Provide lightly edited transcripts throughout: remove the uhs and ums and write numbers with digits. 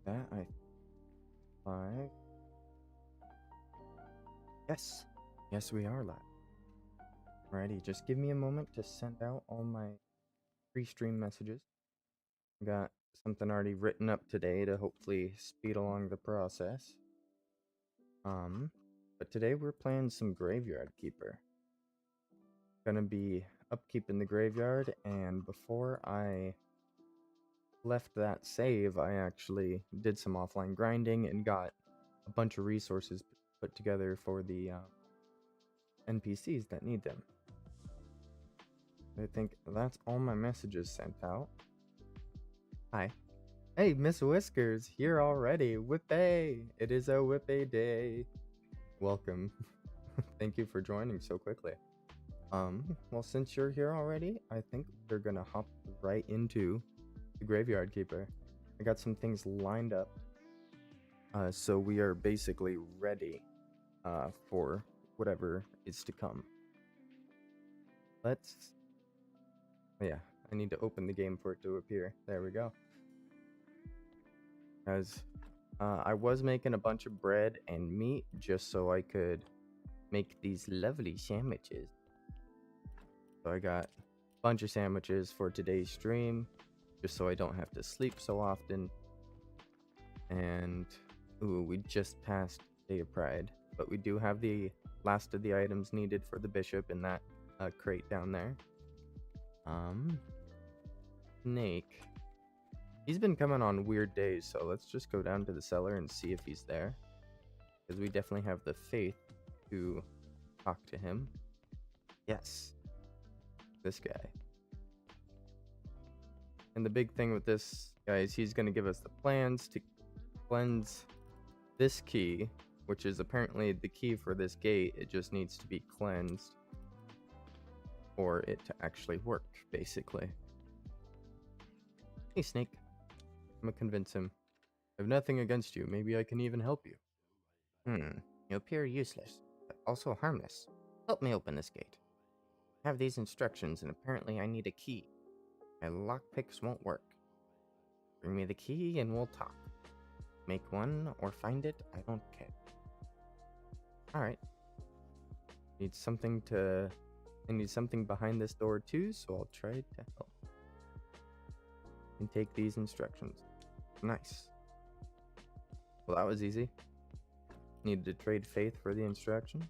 That I like. Yes. Yes, we are live. Alrighty, just give me a moment to send out all my pre-stream messages. Got something already written up today to hopefully speed along the process. But today we're playing some Graveyard Keeper. Gonna be upkeeping the graveyard, and before I left that save, I actually did some offline grinding and got a bunch of resources put together for the NPCs that need them. I think that's all my messages sent out. Hi. Hey, Miss Whiskers, here already. Whippy! It is a Whippy day. Welcome. Thank you for joining so quickly. Well, since you're here already, I think we're gonna hop right into the Graveyard Keeper. I got some things lined up. So we are basically ready for whatever is to come. Yeah, I need to open the game for it to appear. There we go. Guys, I was making a bunch of bread and meat just so I could make these lovely sandwiches. So I got a bunch of sandwiches for today's stream, just so I don't have to sleep so often. And, ooh, we just passed Day of Pride, but we do have the last of the items needed for the bishop in that crate down there. Snake. He's been coming on weird days, so let's just go down to the cellar and see if he's there. Because we definitely have the faith to talk to him. Yes. This guy. And the big thing with this guy is he's going to give us the plans to cleanse this key, which is apparently the key for this gate. It just needs to be cleansed for it to actually work, basically. Hey, Snake. I'm gonna convince him. I have nothing against you. Maybe I can even help you. You appear useless, but also harmless. Help me open this gate. I have these instructions, and apparently I need a key. My lockpicks won't work. Bring me the key and we'll talk. Make one or find it, I don't care. Alright. I need something behind this door too, so I'll try to help. And take these instructions. Nice. Well, that was easy. Needed to trade faith for the instructions.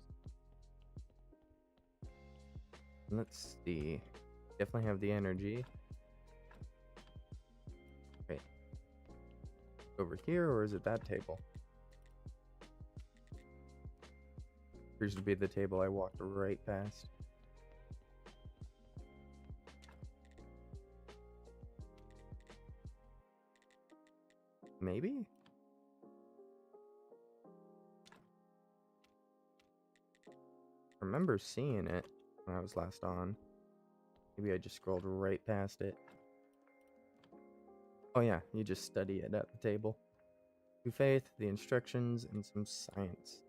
Let's see. Definitely have the energy. Wait. Over here, or is it that table? Appears to be the table I walked right past. Maybe? I remember seeing it when I was last on. Maybe I just scrolled right past it. Oh yeah, you just study it at the table. Do faith, the instructions, and some science.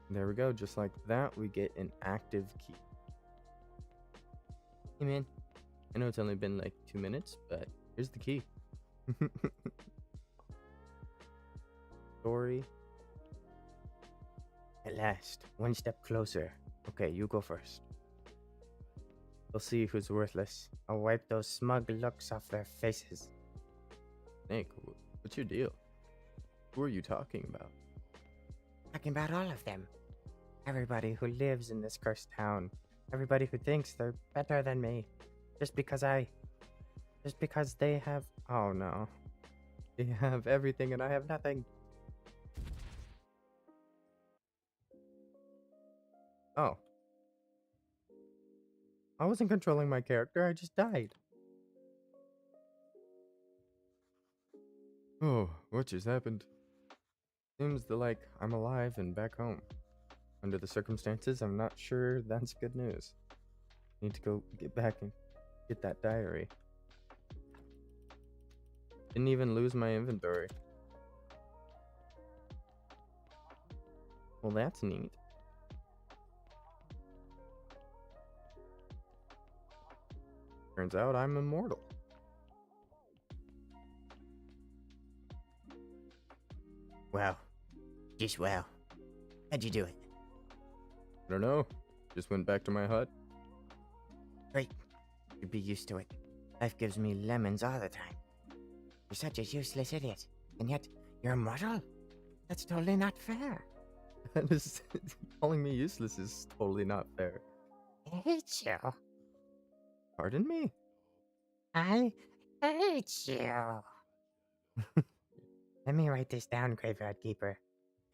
There we go, just like that, we get an active key. Hey man, I know it's only been like 2 minutes, but here's the key. Story. At last, one step closer. Okay, you go first. We'll see who's worthless. I'll wipe those smug looks off their faces. Snake, what's your deal? Who are you talking about? Talking about all of them. Everybody who lives in this cursed town. Everybody who thinks they're better than me. Just because they have... Oh no. They have everything and I have nothing. Oh. I wasn't controlling my character, I just died. Oh, what just happened? Seems like I'm alive and back home. Under the circumstances, I'm not sure that's good news. Need to go get back and get that diary. Didn't even lose my inventory. Well, that's neat. Turns out I'm immortal. Well, just well. How'd you do it? I don't know. Just went back to my hut. Great. You'd be used to it. Life gives me lemons all the time. You're such a useless idiot, and yet you're immortal? That's totally not fair. That is, calling me useless is totally not fair. I hate you. Pardon me? I hate you. Let me write this down, Graveyard Keeper.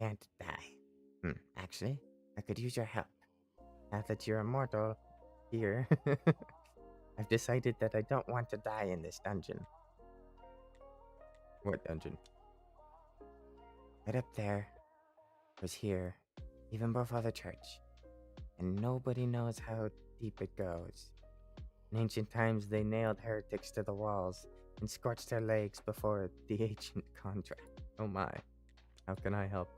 Can't die. Actually, I could use your help. Now that you're immortal, here, I've decided that I don't want to die in this dungeon. What dungeon? Right up there was here, even before the church. And nobody knows how deep it goes. In ancient times, they nailed heretics to the walls and scorched their legs before the ancient contract. Oh my. How can I help?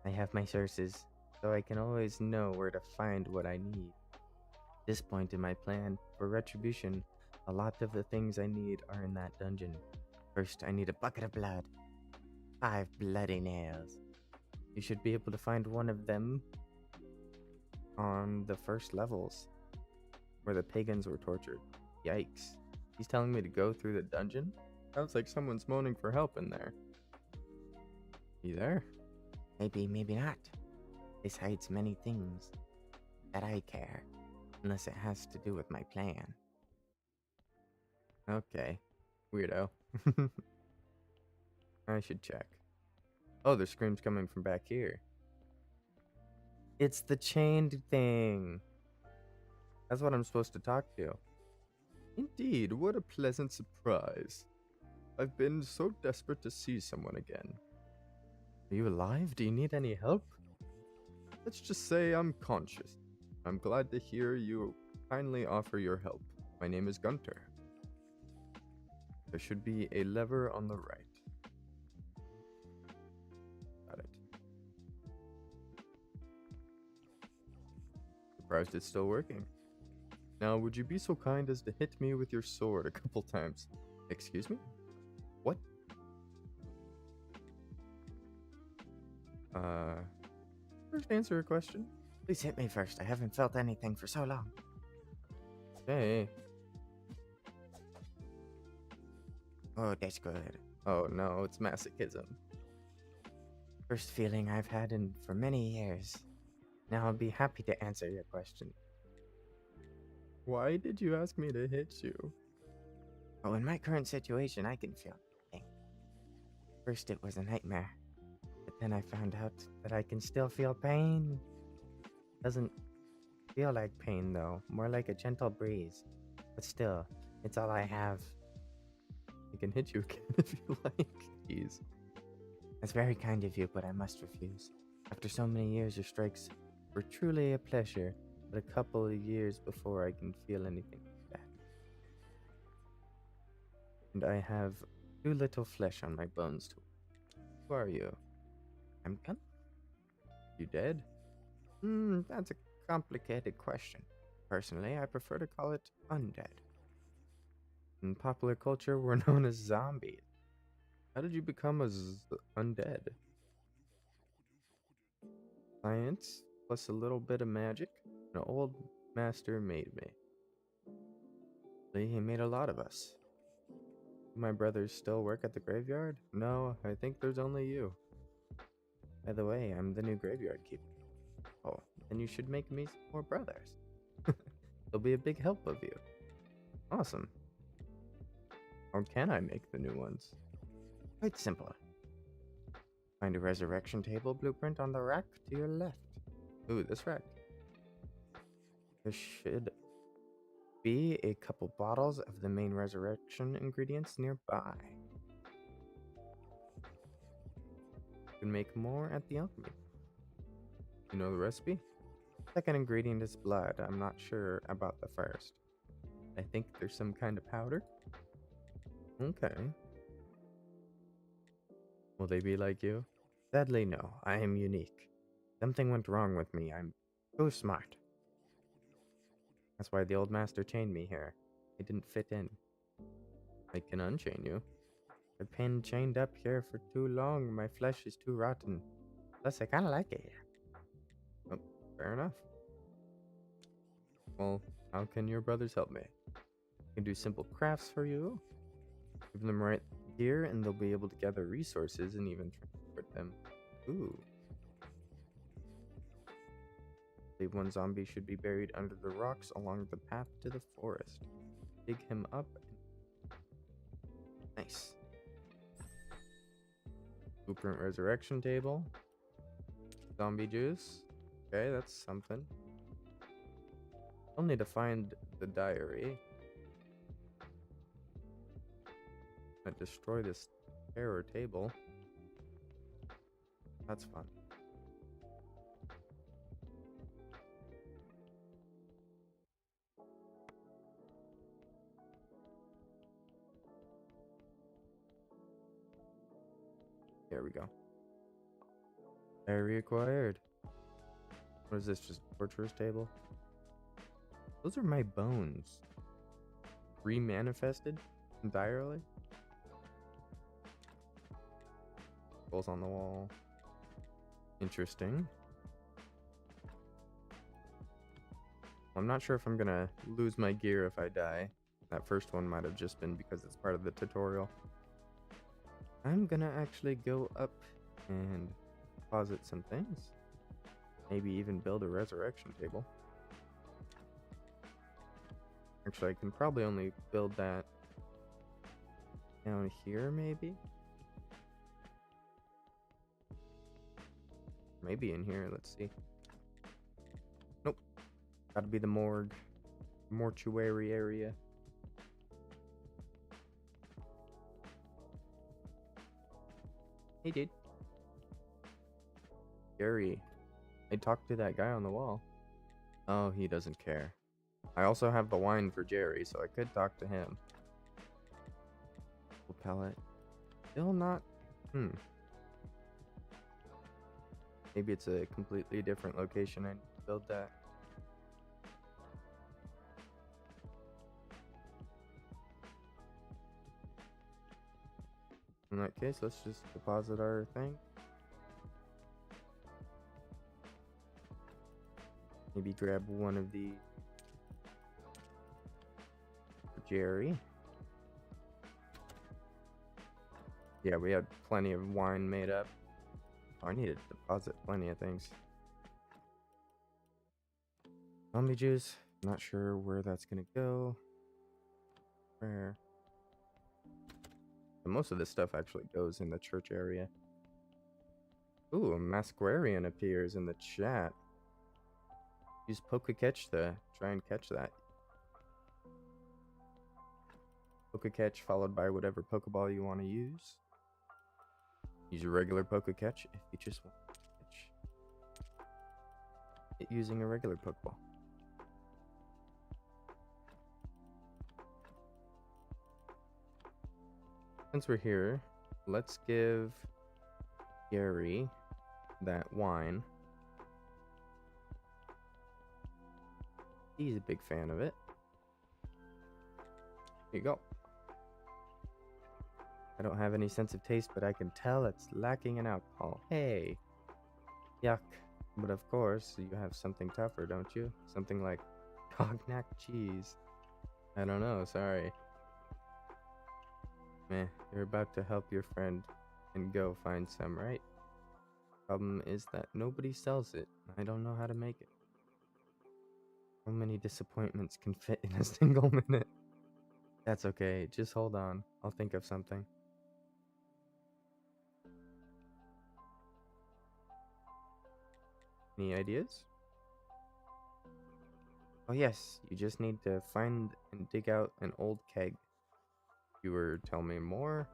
I have my sources, so I can always know where to find what I need. At this point in my plan for retribution, a lot of the things I need are in that dungeon. First, I need a bucket of blood. 5 bloody nails. You should be able to find one of them on the first levels, Where the pagans were tortured. Yikes. He's telling me to go through the dungeon? Sounds like someone's moaning for help in there. You there? Maybe, maybe not. This hides many things that I care, unless it has to do with my plan. Okay. Weirdo. I should check. Oh, there's screams coming from back here. It's the chained thing. That's what I'm supposed to talk to. Indeed, what a pleasant surprise. I've been so desperate to see someone again. Are you alive? Do you need any help? Let's just say I'm conscious. I'm glad to hear you kindly offer your help. My name is Gunter. There should be a lever on the right. Got it. Surprised it's still working. Now, would you be so kind as to hit me with your sword a couple times? Excuse me? What? First answer a question. Please hit me first. I haven't felt anything for so long. Hey. Oh, that's good. Oh no, it's masochism. First feeling I've had in for many years. Now I'll be happy to answer your question. Why did you ask me to hit you? Oh, in my current situation, I can feel anything. First, it was a nightmare. But then I found out that I can still feel pain. Doesn't feel like pain, though. More like a gentle breeze. But still, it's all I have. I can hit you again if you like. Jeez. That's very kind of you, but I must refuse. After so many years, your strikes were truly a pleasure, but a couple of years before I can feel anything like that. And I have too little flesh on my bones to. Who are you? I'm gone. You dead? That's a complicated question. Personally, I prefer to call it undead. In popular culture, we're known as zombies. How did you become undead? Science plus a little bit of magic. An old master made me. He made a lot of us. Do my brothers still work at the graveyard? No, I think there's only you. By the way, I'm the new graveyard keeper. Oh, then you should make me some more brothers. They'll be a big help of you. Awesome. Or can I make the new ones? Quite simple. Find a resurrection table blueprint on the rack to your left. Ooh, this rack. There should be a couple bottles of the main resurrection ingredients nearby. You can make more at the alchemy. You know the recipe? Second ingredient is blood. I'm not sure about the first. I think there's some kind of powder. Okay. Will they be like you? Sadly, no. I am unique. Something went wrong with me. I'm too smart. That's why the old master chained me here. I didn't fit in. I can unchain you. I've been chained up here for too long. My flesh is too rotten. Plus, I kind of like it here. Oh, fair enough. Well, how can your brothers help me? I can do simple crafts for you. Give them right gear, and they'll be able to gather resources and even transport them. Ooh. Believe one zombie should be buried under the rocks along the path to the forest. Dig him up. Nice. Blueprint resurrection table. Zombie juice. Okay, that's something. I'll need to find the diary. I'm gonna destroy this terror table. That's fun. There we go. Diary acquired. What is this? Just torturer's table? Those are my bones. Remanifested entirely? Holes on the wall. Interesting. I'm not sure if I'm gonna lose my gear if I die. That first one might have just been because it's part of the tutorial. I'm gonna actually go up and deposit some things. Maybe even build a resurrection table. Actually, I can probably only build that down here, maybe? Maybe in here, let's see. Nope. Gotta be the morgue. Mortuary area. Hey, dude. Gary. I talked to that guy on the wall. Oh, he doesn't care. I also have the wine for Jerry, so I could talk to him. Pallet. Still not... Maybe it's a completely different location I need to build that. In that case, let's just deposit our thing. Maybe grab one of these for Jerry. Yeah, we had plenty of wine made up. Oh, I need to deposit plenty of things. Zombie juice. Not sure where that's gonna go. Where? And most of this stuff actually goes in the church area. Ooh, a Masquarian appears in the chat. Use Poke-Catch to try and catch that. Poke-Catch followed by whatever Pokeball you want to use. Use a regular Poke-Catch if you just want to catch it using a regular Pokeball. Since we're here, let's give Gary that wine. He's a big fan of it. Here you go. I don't have any sense of taste, but I can tell it's lacking in alcohol. Hey. Yuck. But of course, you have something tougher, don't you? Something like cognac cheese. I don't know, sorry. Meh, you're about to help your friend and go find some, right? Problem is that nobody sells it. I don't know how to make it. So many disappointments can fit in a single minute. That's okay, just hold on. I'll think of something. Any ideas? Oh yes, you just need to find and dig out an old keg. You were telling me more?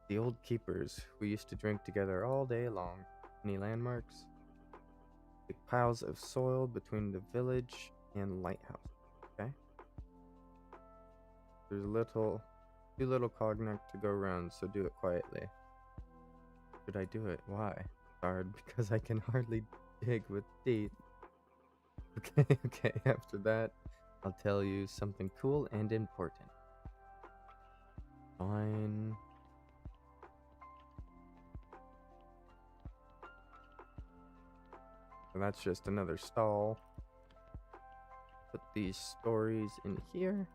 The old keepers who used to drink together all day long. Any landmarks? Big piles of soil between the village and lighthouse. Okay. There's too little cognac to go around, so do it quietly. Should I do it? Why? Hard because I can hardly dig with teeth. Okay, after that, I'll tell you something cool and important. Fine. So that's just another stall. Put these stories in here.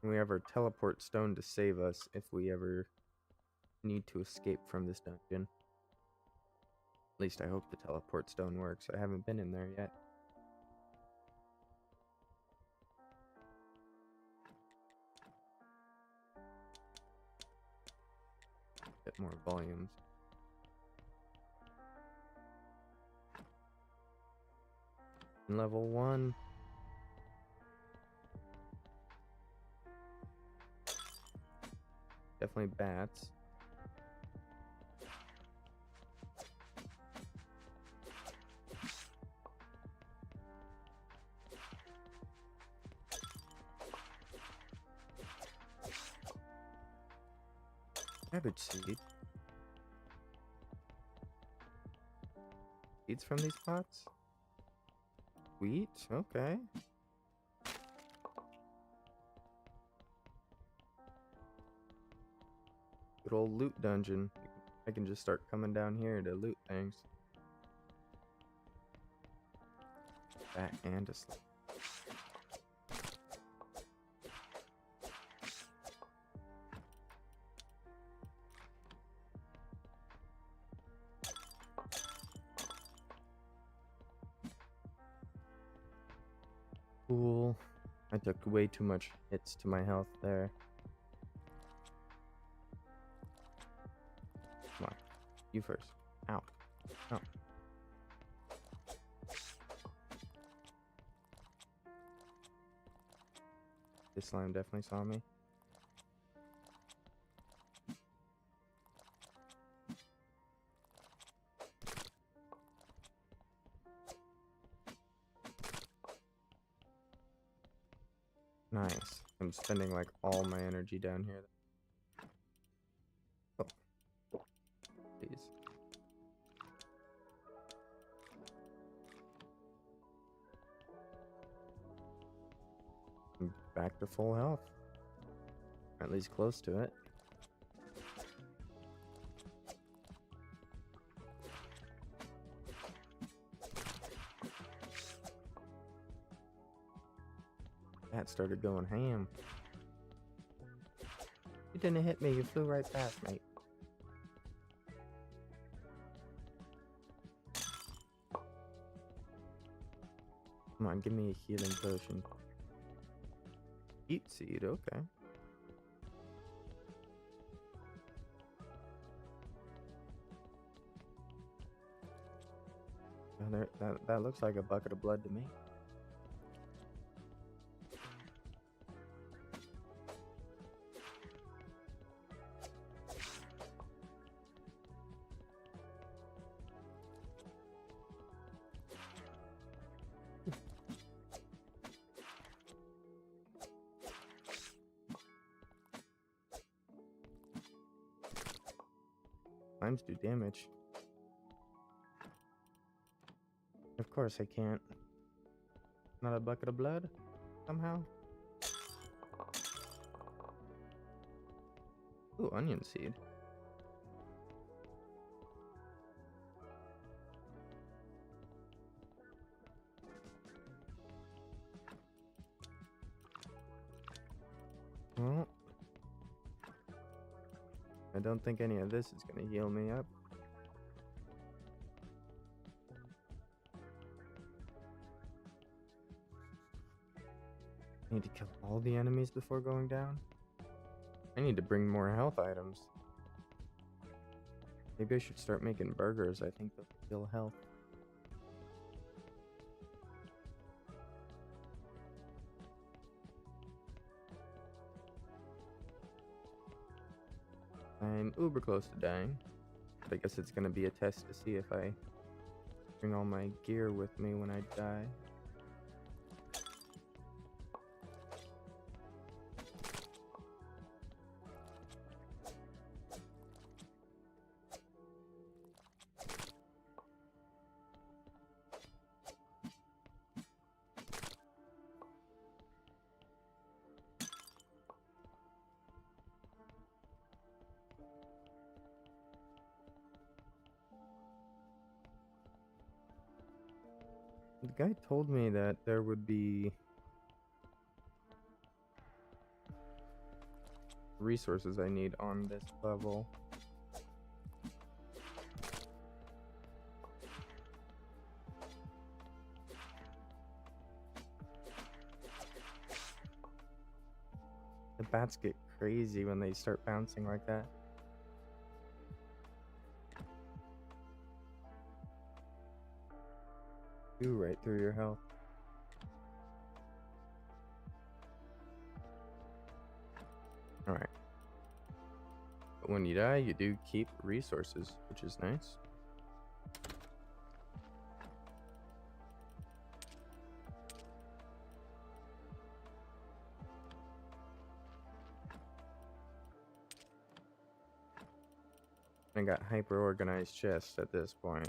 And we have our teleport stone to save us if we ever need to escape from this dungeon. At least I hope the teleport stone works. I haven't been in there yet. Bit more volumes. Level 1. Definitely bats. Cabbage seed. Seeds from these pots? Wheat? Okay. Good old loot dungeon. I can just start coming down here to loot things. That and a slip. Cool. I took way too much hits to my health there. Come on. You first. Ow. Ow. This slime definitely saw me. Nice. I'm spending like all my energy down here. Oh. Please. I'm back to full health. Or at least close to it. That started going ham. You didn't hit me, you flew right past me. Come on, give me a healing potion. Eat seed, okay. Oh, that looks like a bucket of blood to me. Slimes do damage. Of course I can't. Not a bucket of blood? Somehow? Ooh, onion seed. Well, I don't think any of this is gonna heal me up. I need to kill all the enemies before going down. I need to bring more health items. Maybe I should start making burgers. I think they'll heal health. I'm uber close to dying. But I guess it's gonna be a test to see if I bring all my gear with me when I die. The guy told me that there would be resources I need on this level. The bats get crazy when they start bouncing like that. Chew right through your health. Alright. But when you die, you do keep resources, which is nice. I got hyper-organized chests at this point.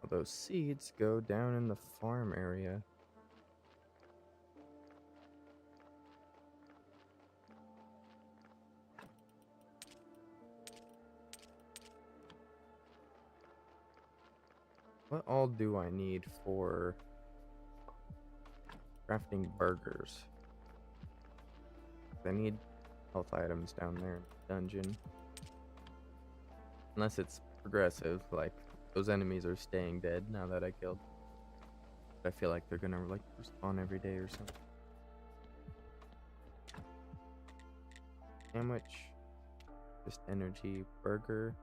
All those seeds go down in the farm area. What all do I need for crafting burgers? I need health items down there in the dungeon. Unless it's progressive, like those enemies are staying dead now that I killed. But I feel like they're gonna like respawn every day or something. Sandwich, just energy. Burger,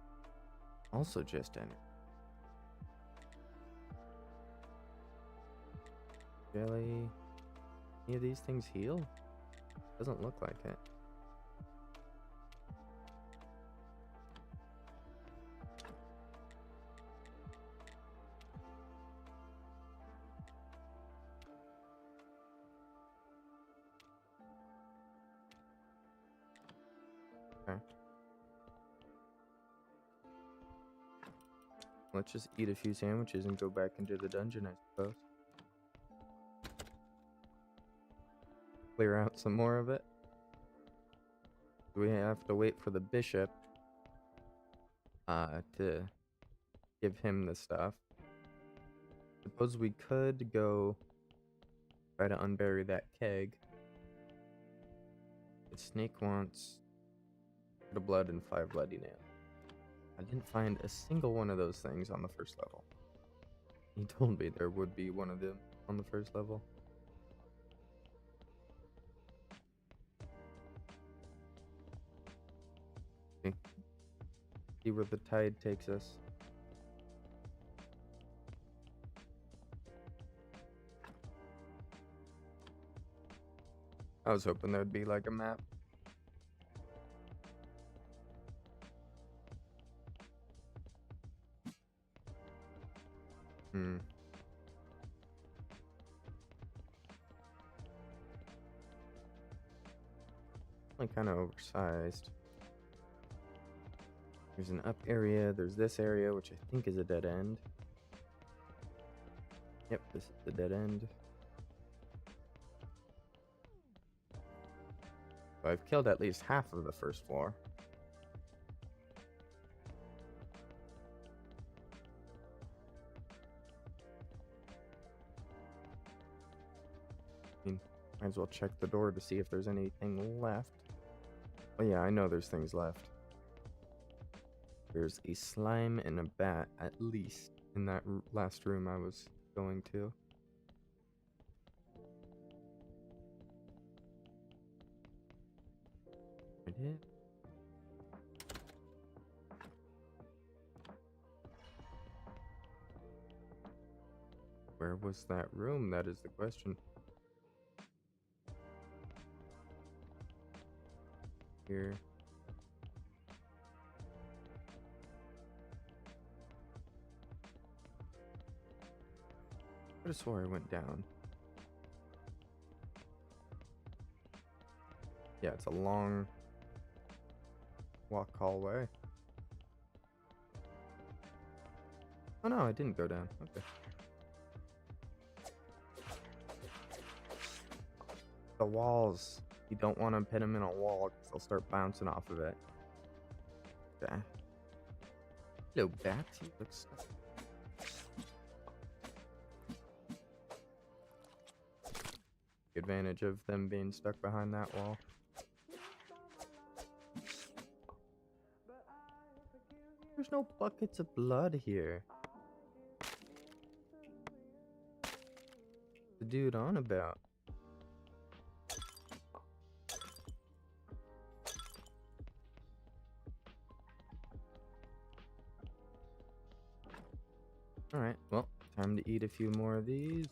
also just energy. Jelly. Any of these things heal? Doesn't look like it. Okay. Let's just eat a few sandwiches and go back into the dungeon, I suppose. Clear out some more of it. We have to wait for the bishop to give him the stuff. Suppose we could go try to unbury that keg. The snake wants the blood and 5 bloody nails. I didn't find a single one of those things on the first level. He told me there would be one of them on the first level. Okay. See where the tide takes us. I was hoping there'd be like a map. Like kind of oversized. There's an up area, there's this area, which I think is a dead end. Yep, this is the dead end. So I've killed at least half of the first floor. I mean, might as well check the door to see if there's anything left. Oh yeah, I know there's things left. There's a slime and a bat, at least, in that last room I was going to. I did. Where was that room? That is the question. Here. I could have swore I went down. Yeah, it's a long walk hallway. Oh no, I didn't go down. Okay. The walls. You don't want to pin them in a wall because they'll start bouncing off of it. Okay. Hello, bat. You look stuck. advantage of them being stuck behind that wall. There's no buckets of blood here. The dude on about. Alright, well, time to eat a few more of these.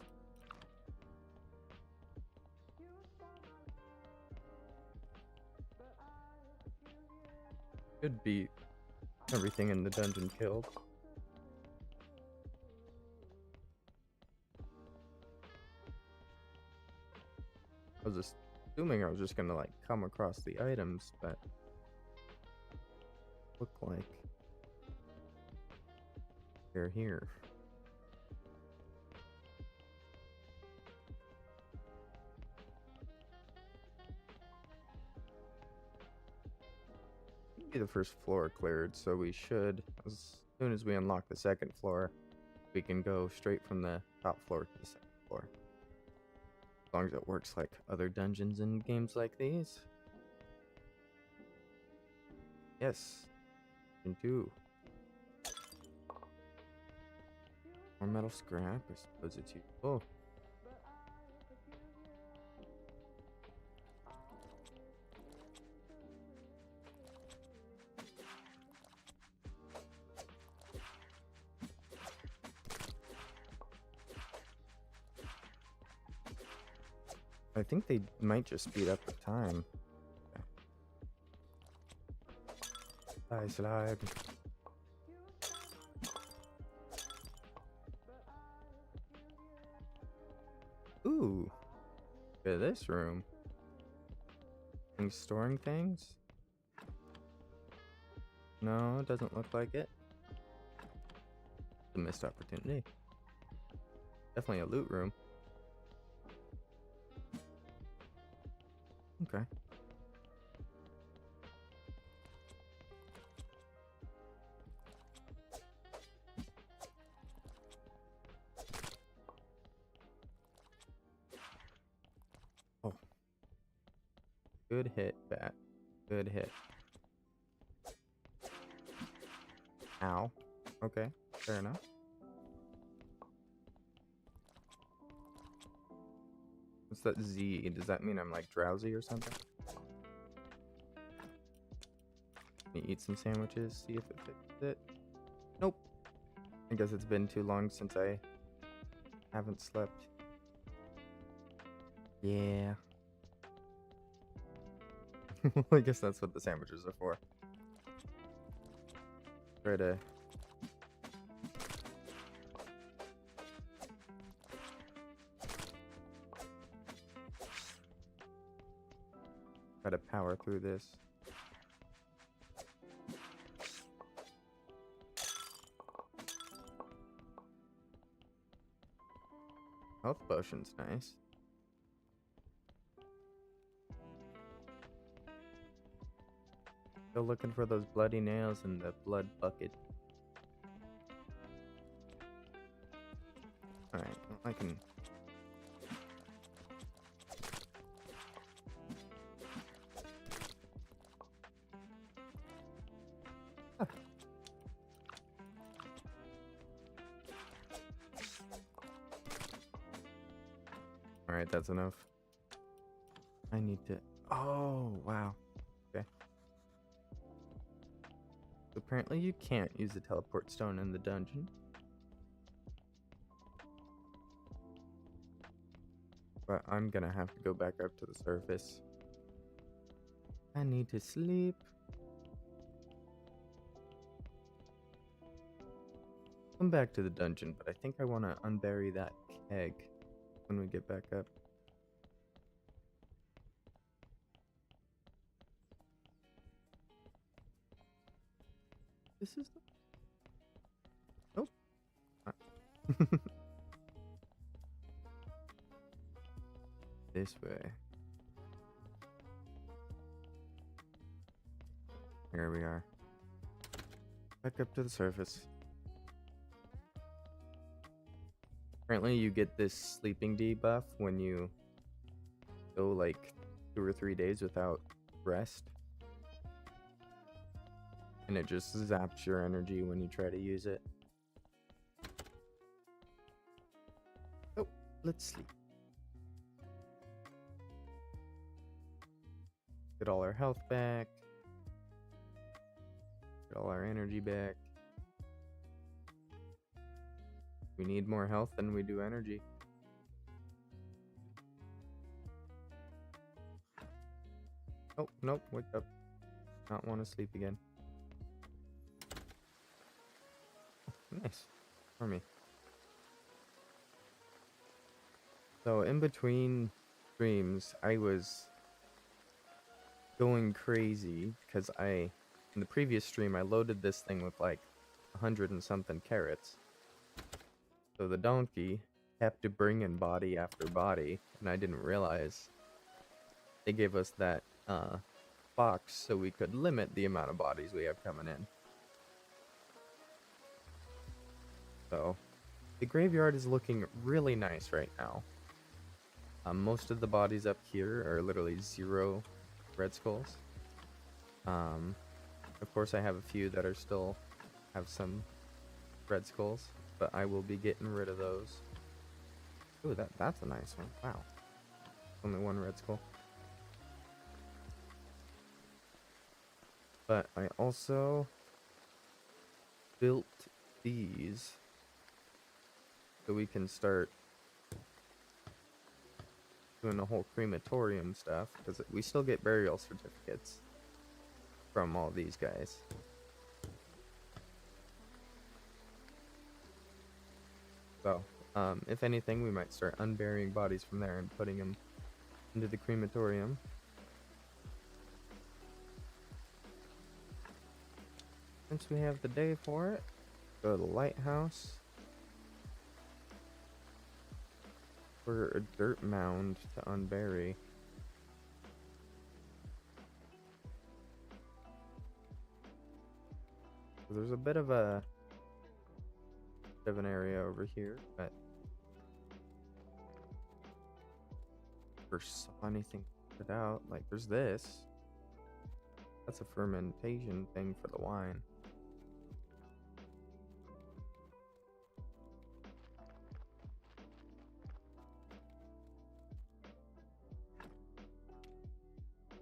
Should be everything in the dungeon killed. I was assuming I was just gonna like come across the items, but look like they're here. Be the first floor cleared, so we should, as soon as we unlock the second floor, we can go straight from the top floor to the second floor. As long as it works like other dungeons in games like these. Yes, you can do. More metal scrap, I suppose it's useful. I think they might just speed up the time. Die, slide. Ooh, look at this room. Things storing things? No, it doesn't look like it. It's a missed opportunity. Definitely a loot room. Okay. Oh. Good hit, bat. Good hit. Ow. Okay, fair enough. What's that Z? Does that mean I'm like drowsy or something? Let me eat some sandwiches, see if it fixes it. Nope. I guess it's been too long since I haven't slept. Yeah. I guess that's what the sandwiches are for. Try to power through this. Health potion's nice. Still looking for those bloody nails in the blood bucket. Alright, well, I can... Ah. Alright, that's enough. I need to... Oh, wow. Okay. Apparently you can't use the teleport stone in the dungeon. But I'm gonna have to go back up to the surface. I need to sleep. Come back to the dungeon, but I think I want to unbury that keg when we get back up. This is the... Nope. This way. Here we are. Back up to the surface. Apparently you get this sleeping debuff when you go like 2 or 3 days without rest, and it just zaps your energy when you try to use it. Oh, let's sleep. Get all our health back. Get all our energy back. We need more health than we do energy. Oh, nope, wake up. Not want to sleep again. Nice. For me. So in between streams, I was going crazy because in the previous stream, I loaded this thing with like 100 and something carrots. So the donkey kept bringing body after body, and I didn't realize they gave us that box so we could limit the amount of bodies we have coming in. So the graveyard is looking really nice right now. Most of the bodies up here are literally 0 red skulls. Of course, I have a few that are still have some red skulls, but I will be getting rid of those. Ooh, that's a nice one. Wow. Only 1 red skull. But I also built these so we can start doing the whole crematorium stuff, because we still get burial certificates from all these guys. So, if anything, we might start unburying bodies from there and putting them into the crematorium. Since we have the day for it, go to the lighthouse for a dirt mound to unbury. So there's a bit of an area over here, but never saw anything put out. Like there's this. That's a fermentation thing for the wine.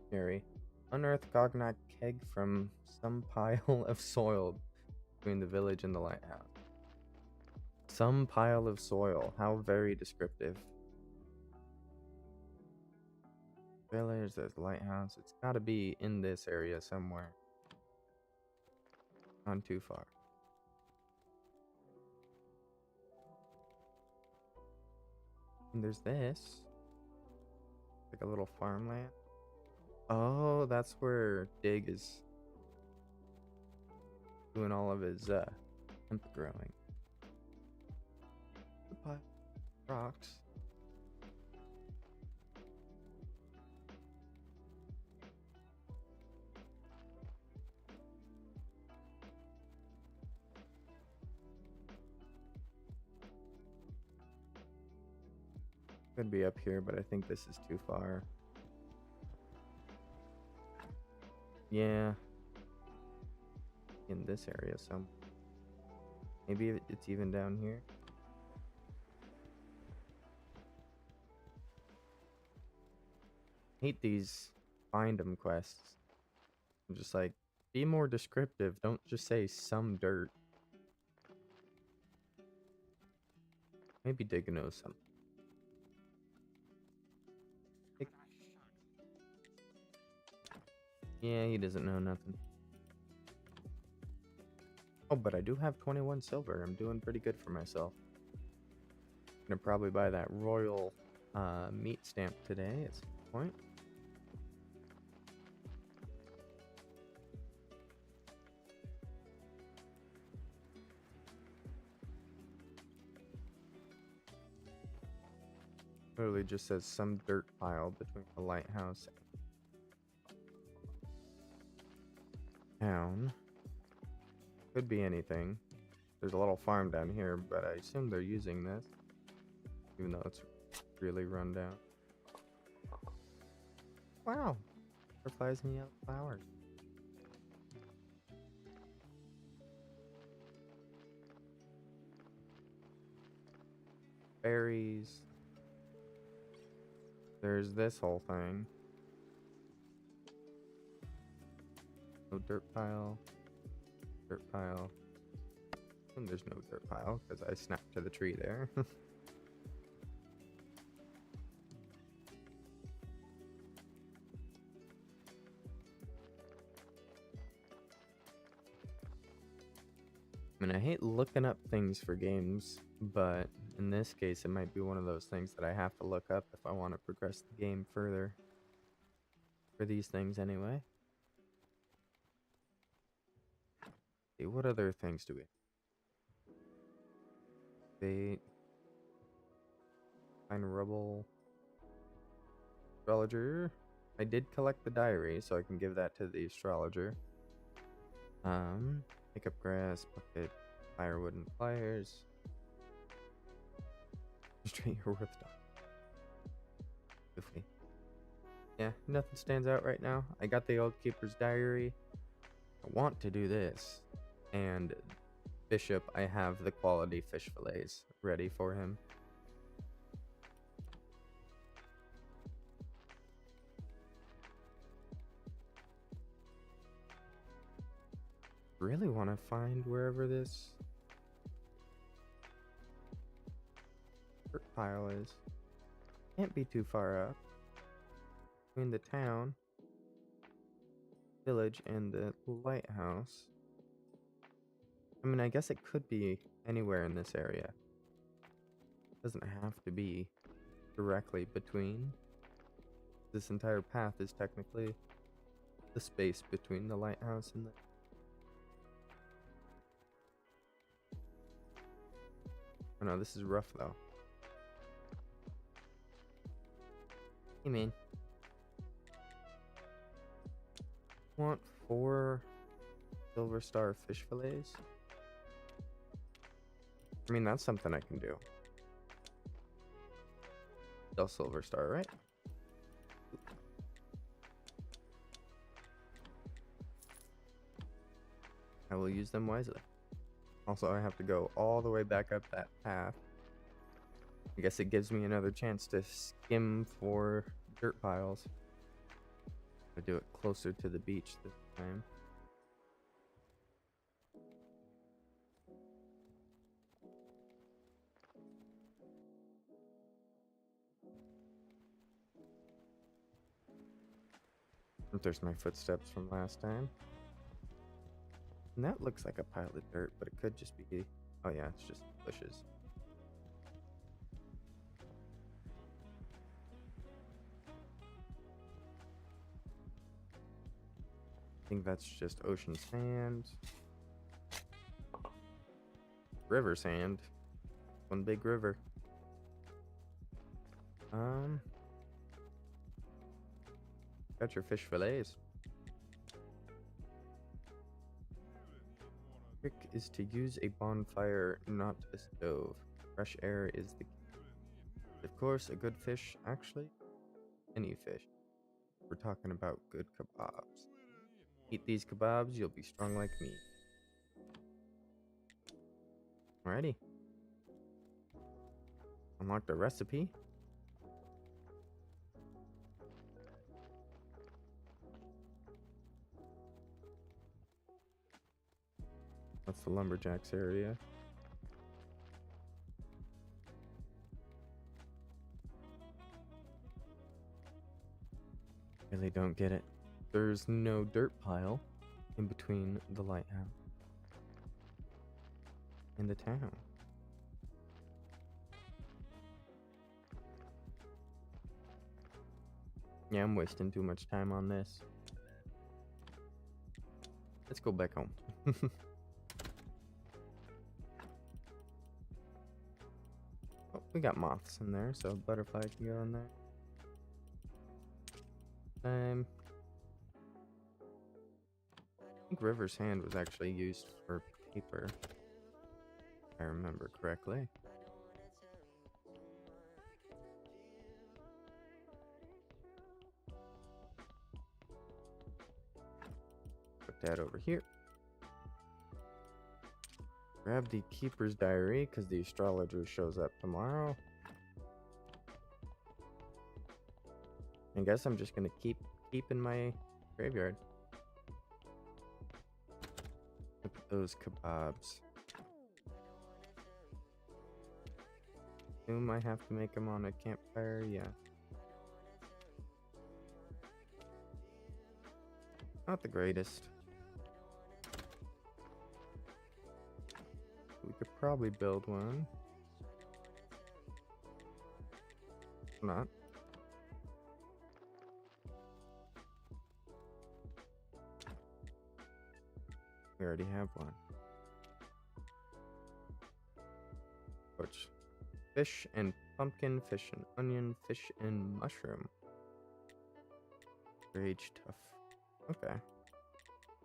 Scary. Unearth Cognac keg from some pile of soil between the village and the lighthouse. Some pile of soil. How very descriptive. Village, there's the lighthouse. It's gotta be in this area somewhere. Not too far. And there's this. Like a little farmland. Oh, that's where Dig is doing all of his hemp growing. The pile of rocks. Could be up here, but I think this is too far. Yeah. In this area some. Maybe it's even down here. Hate these find 'em quests. I'm just like, be more descriptive. Don't just say some dirt. Maybe Dig knows something. Yeah, he doesn't know nothing. Oh, but I do have 21 silver. I'm doing pretty good for myself. Gonna probably buy that royal meat stamp today at some point. Literally just says some dirt pile between the lighthouse and town. Could be anything. There's a little farm down here, but I assume they're using this, even though it's really run down. Wow, butterflies and yellow flowers. Berries. There's this whole thing. No dirt pile. Dirt pile. And there's no dirt pile because I snapped to the tree there. I mean, I hate looking up things for games, but in this case, it might be one of those things that I have to look up if I want to progress the game further. For these things, anyway. Okay, what other things do we have? Bait. Find rubble. Astrologer. I did collect the diary, so I can give that to the astrologer. Pick up grass, bucket, firewood, and pliers. Straight your worth dog. Goofy. Yeah, nothing stands out right now. I got the old keeper's diary. I want to do this. And Bishop, I have the quality fish fillets ready for him. Really want to find wherever this dirt pile is. Can't be too far up. Between the town, village, and the lighthouse. I mean, I guess it could be anywhere in this area. Doesn't have to be directly between. This entire path is technically the space between the lighthouse and the... Oh no, this is rough though. Hey man. Want 4 silver star fish fillets? I mean, that's something I can do. Still silver star, right? I will use them wisely. Also, I have to go all the way back up that path. I guess it gives me another chance to skim for dirt piles. I do it closer to the beach this time. There's my footsteps from last time. And that looks like a pile of dirt, but it could just be... Oh yeah, it's just bushes. I think that's just ocean sand. River sand. One big river. Got your fish fillets. Trick is to use a bonfire, not a stove. Fresh air is the key. Of course, a good fish, actually, any fish. We're talking about good kebabs. Eat these kebabs, you'll be strong like me. Alrighty. Unlock the recipe. That's the lumberjacks area. Really don't get it. There's no dirt pile in between the lighthouse and the town. Yeah, I'm wasting too much time on this. Let's go back home. Oh, we got moths in there, so butterfly can go in there. I think river sand was actually used for paper, if I remember correctly. that over here. Grab the Keeper's Diary, because the astrologer shows up tomorrow. I guess I'm just gonna keep in my graveyard. Look at those kebabs. Assume I have to make them on a campfire, yeah. Not the greatest. We could probably build one. Not. We already have one. Which? Fish and pumpkin, fish and onion, fish and mushroom. Rage tough. Okay.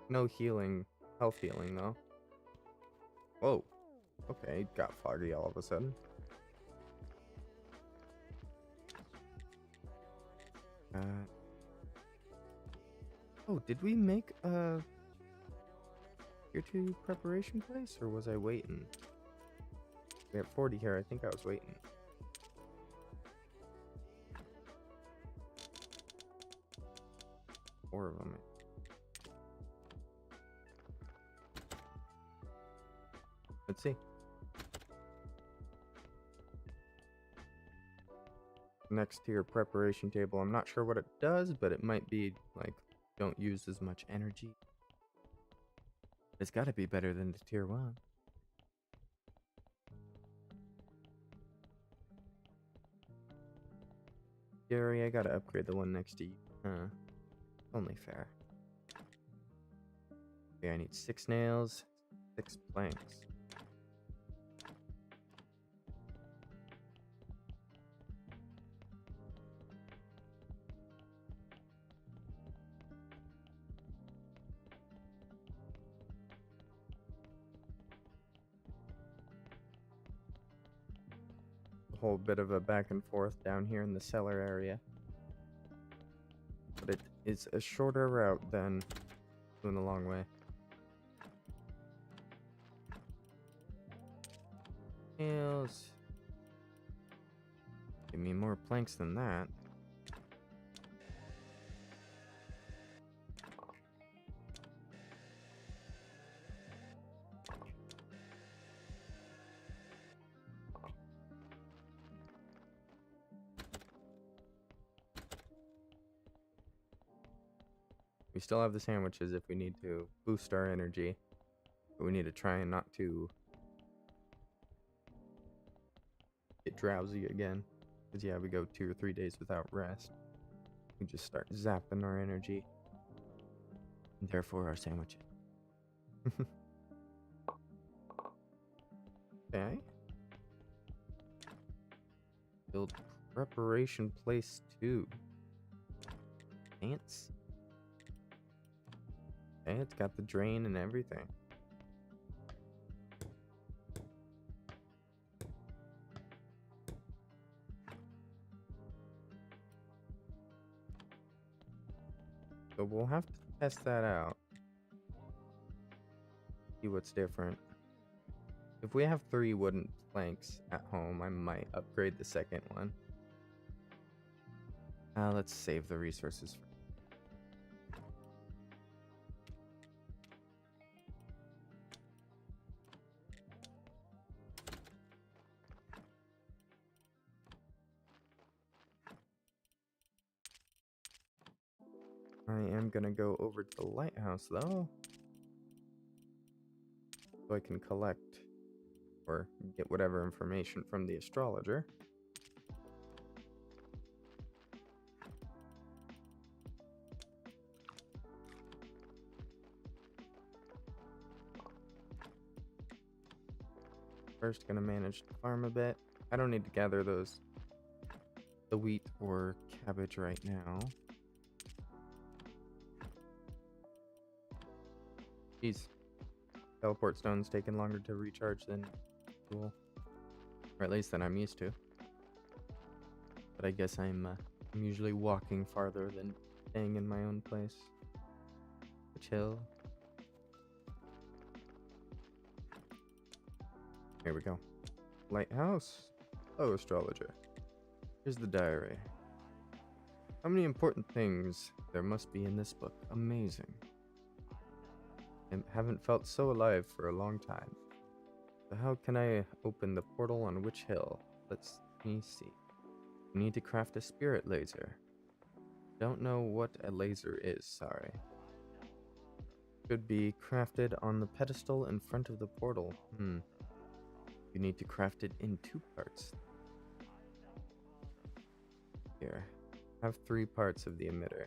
No healing, health healing though. Whoa. Okay, it got foggy all of a sudden. Oh, did we make a tier 2 preparation place, or was I waiting? We have 40 here. I think I was waiting. Four of them. Let's see. Next tier preparation table. I'm not sure what it does, but it might be like don't use as much energy. It's got to be better than the tier 1. Gary, I gotta upgrade the one next to you. Only fair. Okay, I need 6 nails, 6 planks. A whole bit of a back and forth down here in the cellar area. But it is a shorter route than doing the long way. Nails. Give me more planks than that. We still have the sandwiches if we need to boost our energy. But we need to try and not to get drowsy again. Because yeah, we go 2 or 3 days without rest. We just start zapping our energy. And therefore our sandwiches. Okay. Build preparation place 2. Ants. Okay, it's got the drain and everything. So we'll have to test that out. See what's different. If we have 3 wooden planks at home, I might upgrade the second one. Let's save the resources. I am gonna go over to the lighthouse though, so I can collect or get whatever information from the astrologer. First, gonna manage to farm a bit. I don't need to gather the wheat or cabbage right now. Jeez. Teleport stone's taking longer to recharge than usual. Or at least than I'm used to. But I guess I'm usually walking farther than staying in my own place. Chill. Here we go. Lighthouse. Oh, astrologer. Here's the diary. How many important things there must be in this book. Amazing. I haven't felt so alive for a long time. So how can I open the portal on which hill? Let me see. You need to craft a spirit laser. Don't know what a laser is, sorry. Should be crafted on the pedestal in front of the portal. You need to craft it in 2 parts. Here. Have 3 parts of the emitter.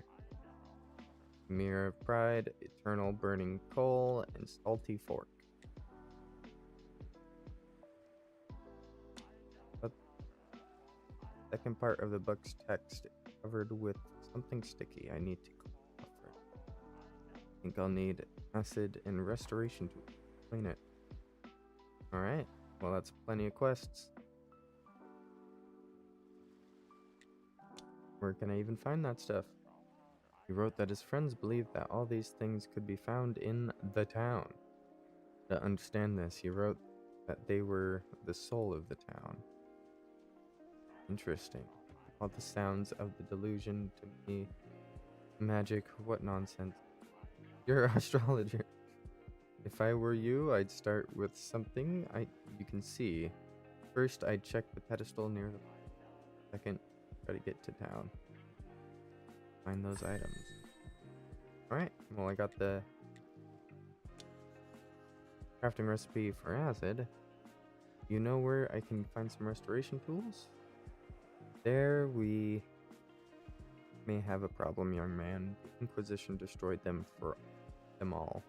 Mirror of Pride, Eternal Burning Coal, and Salty Fork. But second part of the book's text covered with something sticky. I need to clean off it. I think I'll need acid and restoration to clean it. Alright, well that's plenty of quests. Where can I even find that stuff? He wrote that his friends believed that all these things could be found in the town. To understand this, he wrote that they were the soul of the town. Interesting. All the sounds of the delusion to me. Magic, what nonsense. You're an astrologer. If I were you, I'd start with something you can see. First, I'd check the pedestal near the... Second, try to get to town. Find those items. Alright, well I got the crafting recipe for acid. You know where I can find some restoration tools? There we may have a problem, young man. The Inquisition destroyed them all.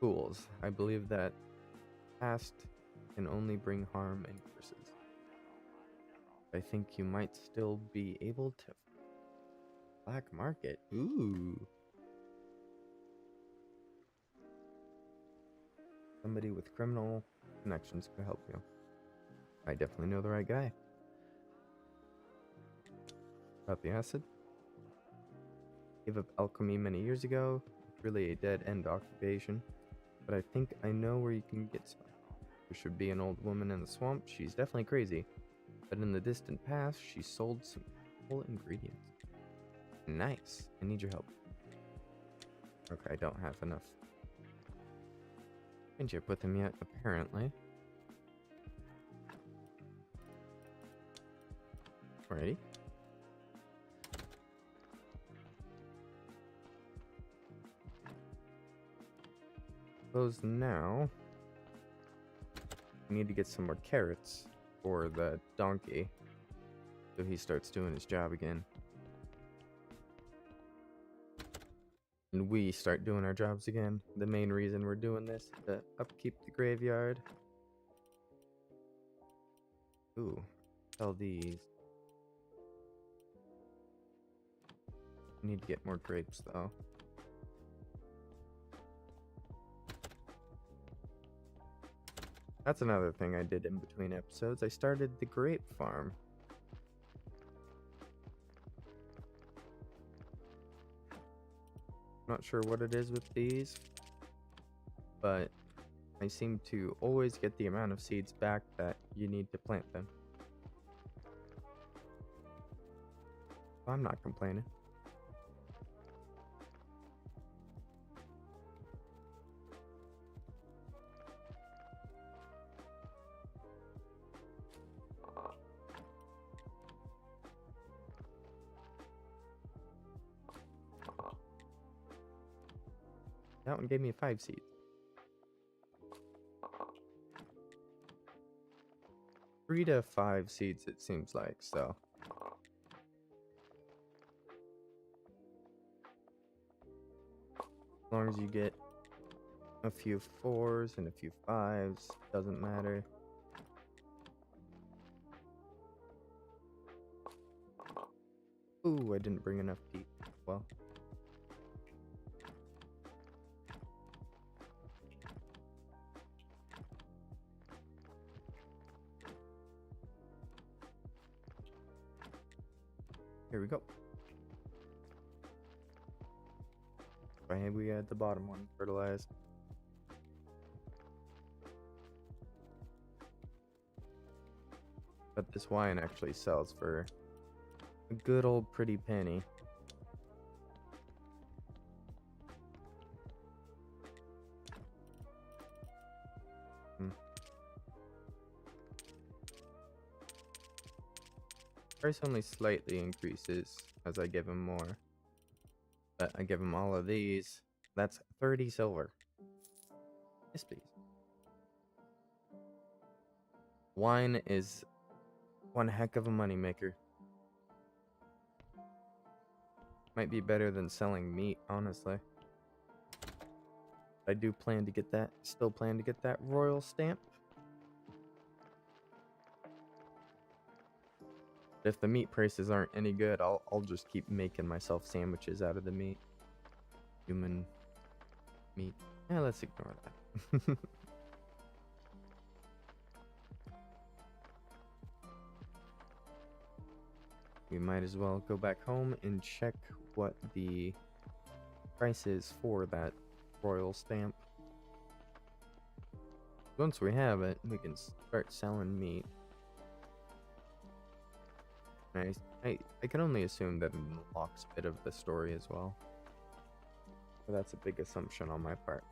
Tools. I believe that past can only bring harm and curses. I think you might still be able to... Black market. Ooh. Somebody with criminal connections could help you. I definitely know the right guy. About the acid. Gave up alchemy many years ago. It's really a dead-end occupation. But I think I know where you can get some. There should be an old woman in the swamp. She's definitely crazy. But in the distant past, she sold some cool ingredients. Nice. I need your help. Okay, I don't have enough friendship with him yet, apparently. Alrighty. Suppose now we need to get some more carrots for the donkey so he starts doing his job again. And we start doing our jobs again. The main reason we're doing this is to upkeep the graveyard. Ooh, sell these. Need to get more grapes though. That's another thing I did in between episodes. I started the grape farm. Not sure what it is with these, but I seem to always get the amount of seeds back that you need to plant them. I'm not complaining. That one gave me 5 seeds. Three to 5 seeds, it seems like, so. As long as you get a few 4s and a few 5s, doesn't matter. Ooh, I didn't bring enough peat. Well. Here we go. Right, we got the bottom one fertilized. This wine actually sells for a good old pretty penny. Price only slightly increases as I give him more. But I give him all of these. That's 30 silver. Yes, please. Wine is one heck of a moneymaker. Might be better than selling meat, honestly. I do plan to get that, still plan to get that royal stamp. If the meat prices aren't any good, I'll just keep making myself sandwiches out of the meat. Human meat. Yeah, let's ignore that. We might as well go back home and check what the price is for that royal stamp. Once we have it, we can start selling meat. I can only assume that it unlocks a bit of the story as well. But that's a big assumption on my part.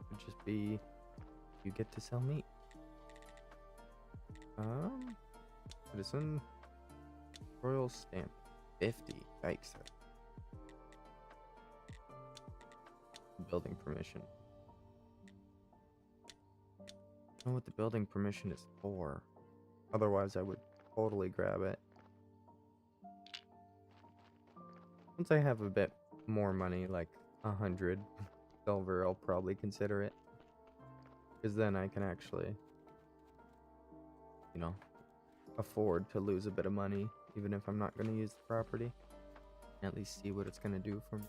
It'd just be you get to sell meat. Citizen royal stamp 50. Yikes. Building permission. I don't know what the building permission is for. Otherwise, I would totally grab it. Once I have a bit more money, like 100 silver, I'll probably consider it. Because then I can actually, you know, afford to lose a bit of money, even if I'm not going to use the property. At least see what it's going to do for me.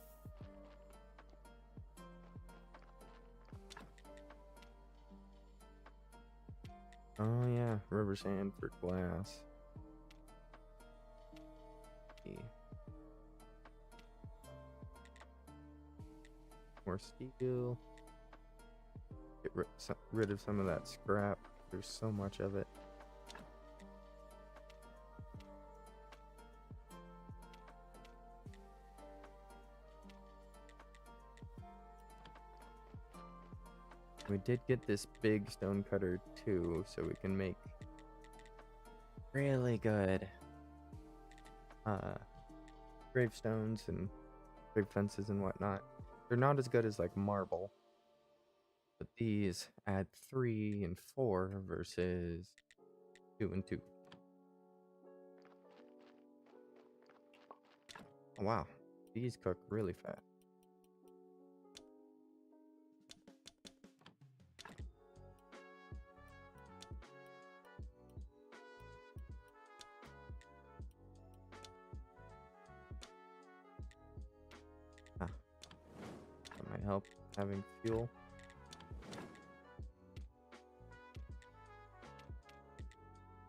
Oh yeah, river sand for glass. More steel. Get rid of some of that scrap. There's so much of it. We did get this big stone cutter too, so we can make really good gravestones and grave fences and whatnot. They're not as good as like marble, but these add 3 and 4 versus 2 and 2. Oh, wow, these cook really fast. That might help having fuel.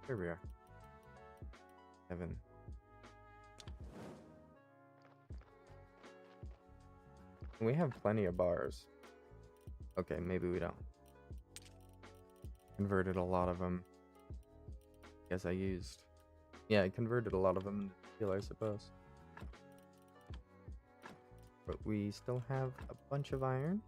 Here we are. 7. We have plenty of bars. Okay, maybe we don't. Converted a lot of them. Guess I used. Yeah, I converted a lot of them to steel, I suppose. But we still have a bunch of iron.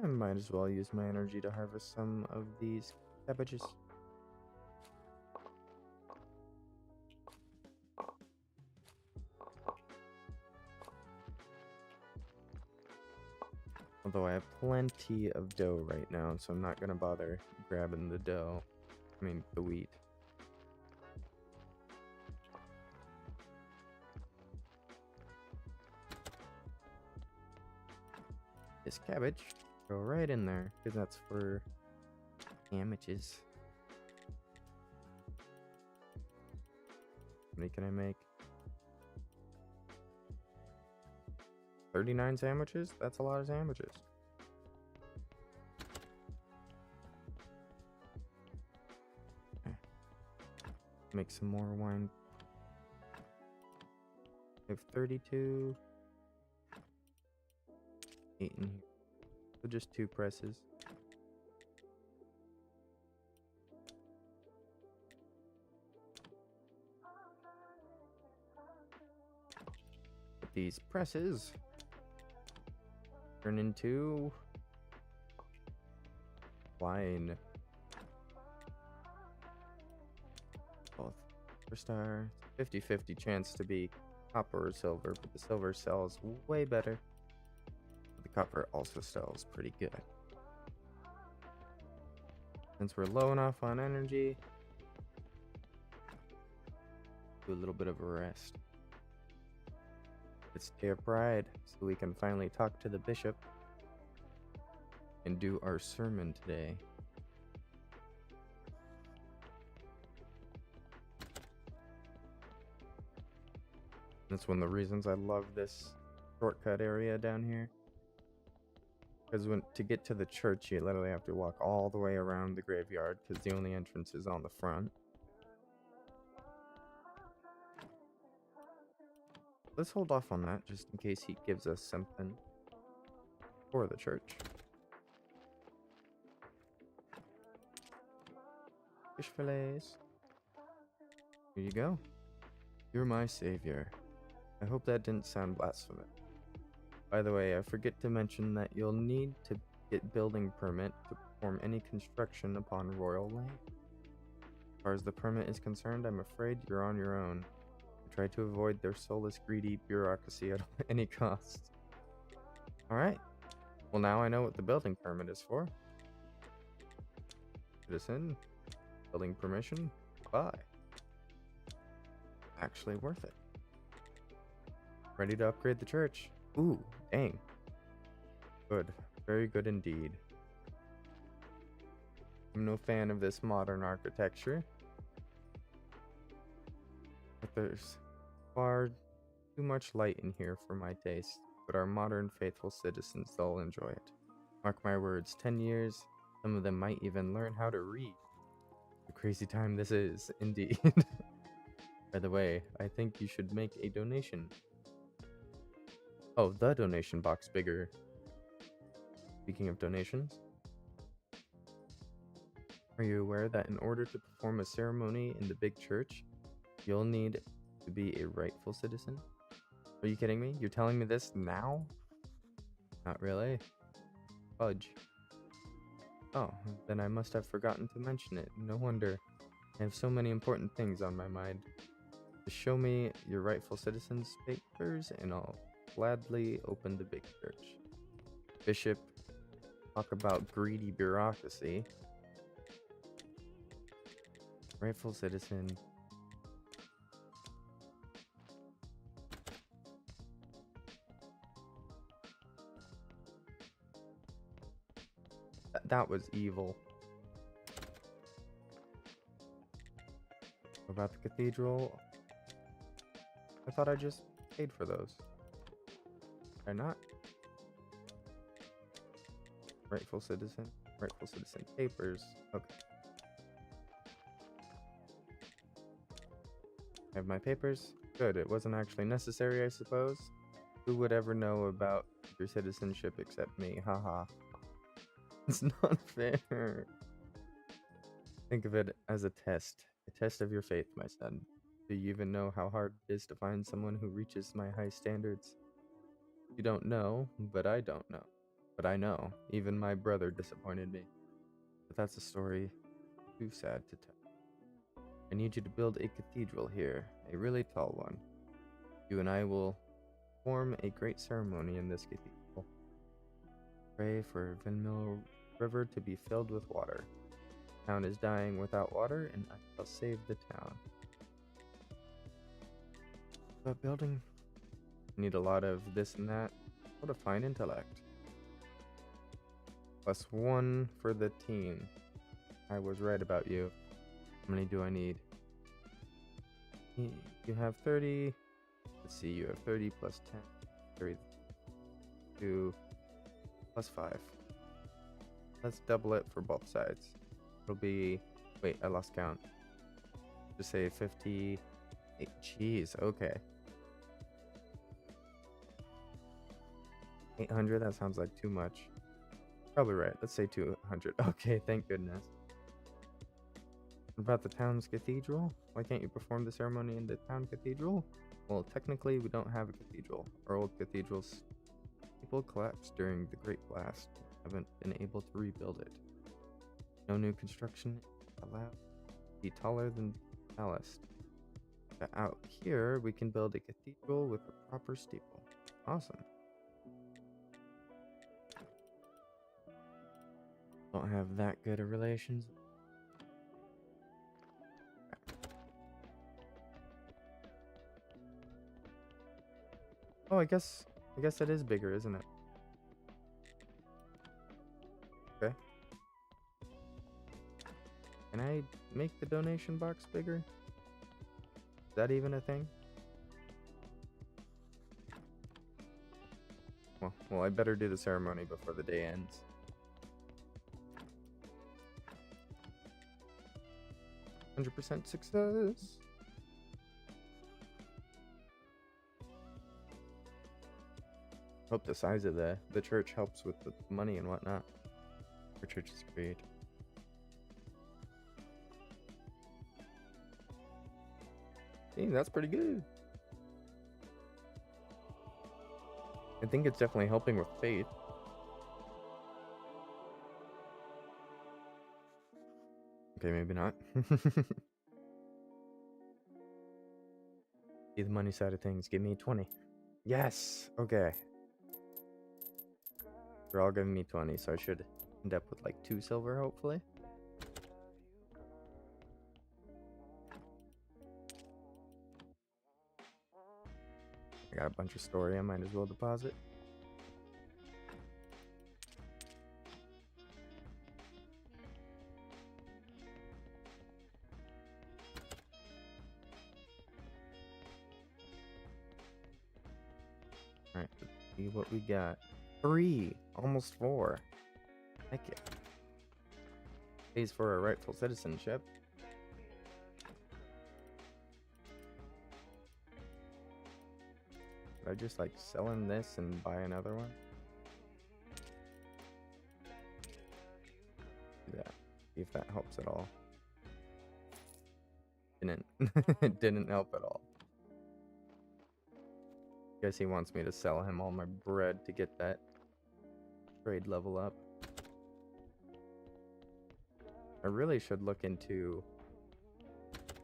I might as well use my energy to harvest some of these cabbages. Although I have plenty of dough right now, so I'm not going to bother grabbing the dough. I mean, the wheat. This cabbage, go right in there, because that's for sandwiches. How many can I make? 39 sandwiches? That's a lot of sandwiches. make some more wine. I have 32. 8 in here. So just 2 presses. But these presses turn into wine. Both. First star. 50-50 chance to be copper or silver, but the silver sells way better. But the copper also sells pretty good. Since we're low enough on energy, do a little bit of a rest. It's Day of Pride, so we can finally talk to the bishop and do our sermon today. That's one of the reasons I love this shortcut area down here. Because to get to the church, you literally have to walk all the way around the graveyard, because the only entrance is on the front. Let's hold off on that, just in case he gives us something for the church. Fish fillets. Here you go. You're my savior. I hope that didn't sound blasphemous. By the way, I forget to mention that you'll need to get building permit to perform any construction upon royal land. As far as the permit is concerned, I'm afraid you're on your own. Try to avoid their soulless, greedy bureaucracy at any cost. Alright. Well, now I know what the building permit is for. Citizen. Building permission. Bye. Actually worth it. Ready to upgrade the church. Ooh, dang. Good. Very good indeed. I'm no fan of this modern architecture, but there's far too much light in here for my taste. But our modern faithful citizens, they'll enjoy it. Mark my words, 10 years, some of them might even learn how to read. A crazy time this is, indeed. By the way, I think you should make a donation. Oh, the donation box bigger. Speaking of donations, are you aware that in order to perform a ceremony in the big church, you'll need to be a rightful citizen? Are you kidding me? You're telling me this now? Not really. Fudge. Oh, then I must have forgotten to mention it. No wonder. I have so many important things on my mind. Just show me your rightful citizen's papers and I'll gladly open the big church. Bishop, talk about greedy bureaucracy. Rightful citizen. That was evil. What about the cathedral? I thought I just paid for those. Did I not? Rightful citizen. Rightful citizen papers. Okay. I have my papers. Good. It wasn't actually necessary, I suppose. Who would ever know about your citizenship except me? Haha. It's not fair. Think of it as a test. A test of your faith, my son. Do you even know how hard it is to find someone who reaches my high standards? You don't know, but I don't know. But I know. Even my brother disappointed me. But that's a story too sad to tell. I need you to build a cathedral here. A really tall one. You and I will perform a great ceremony in this cathedral. Pray for Windmill River to be filled with water. The town is dying without water, and I shall save the town. But building, need a lot of this and that. What a fine intellect. +1 for the team. I was right about you. How many do I need? You have 30. Let's see, you have 30 plus 10. 32 plus 5. Let's double it for both sides. It'll be... Wait, I lost count. Just say 50. Jeez, okay. 800, that sounds like too much. Probably right. Let's say 200. Okay, thank goodness. What about the town's cathedral? Why can't you perform the ceremony in the town cathedral? Well, technically, we don't have a cathedral. Our old cathedral's people collapsed during the Great Blast. Haven't been able to rebuild it. No new construction allowed. Be taller than ballast. But out here, we can build a cathedral with a proper steeple. Awesome. Don't have that good of relations. Oh, I guess that is bigger, isn't it? Okay. Can I make the donation box bigger? Is that even a thing? Well, I better do the ceremony before the day ends. %, success. Hope the size of the church helps with the money and whatnot. Our church is great. Hey, that's pretty good. I think it's definitely helping with faith. Okay, maybe not. See the money side of things. Give me 20. Yes! Okay. They're all giving me 20, so I should end up with like 2 silver, hopefully. I got a bunch of story I might as well deposit. Alright, let's see what we got. 3! Almost 4. Heck yeah. Pays for a rightful citizenship. Should I just like sell him this and buy another one? Do that. See if that helps at all. Didn't. It didn't help at all. Guess he wants me to sell him all my bread to get that trade level up. I really should look into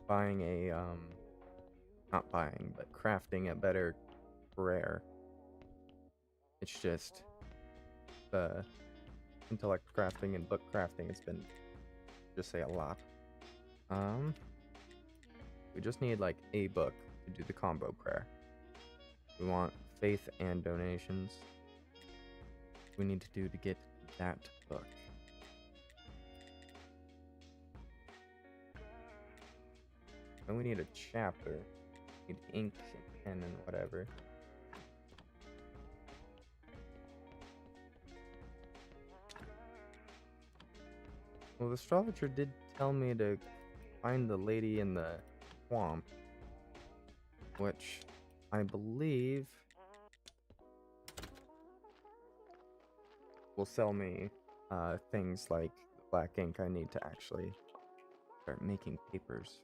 buying a not buying, but crafting a better rare. It's just the intellect crafting and book crafting, it's been just say a lot. We just need like a book to do the combo prayer. We want faith and donations. We need to do to get that book. And we need a chapter. We need ink and pen and whatever. Well, the astrologer did tell me to find the lady in the swamp, which I believe will sell me things like black ink I need to actually start making papers.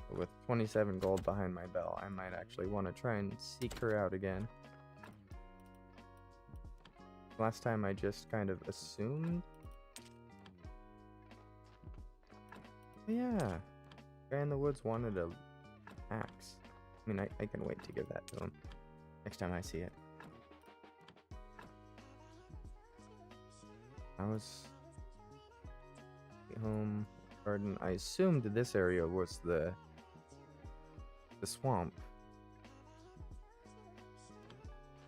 With 27 gold behind my belt, I might actually want to try and seek her out again. Last time I just kind of assumed. But yeah, guy in the woods wanted a axe. I mean, I can wait to give that to him next time I see it. I was home garden. I assumed this area was the swamp.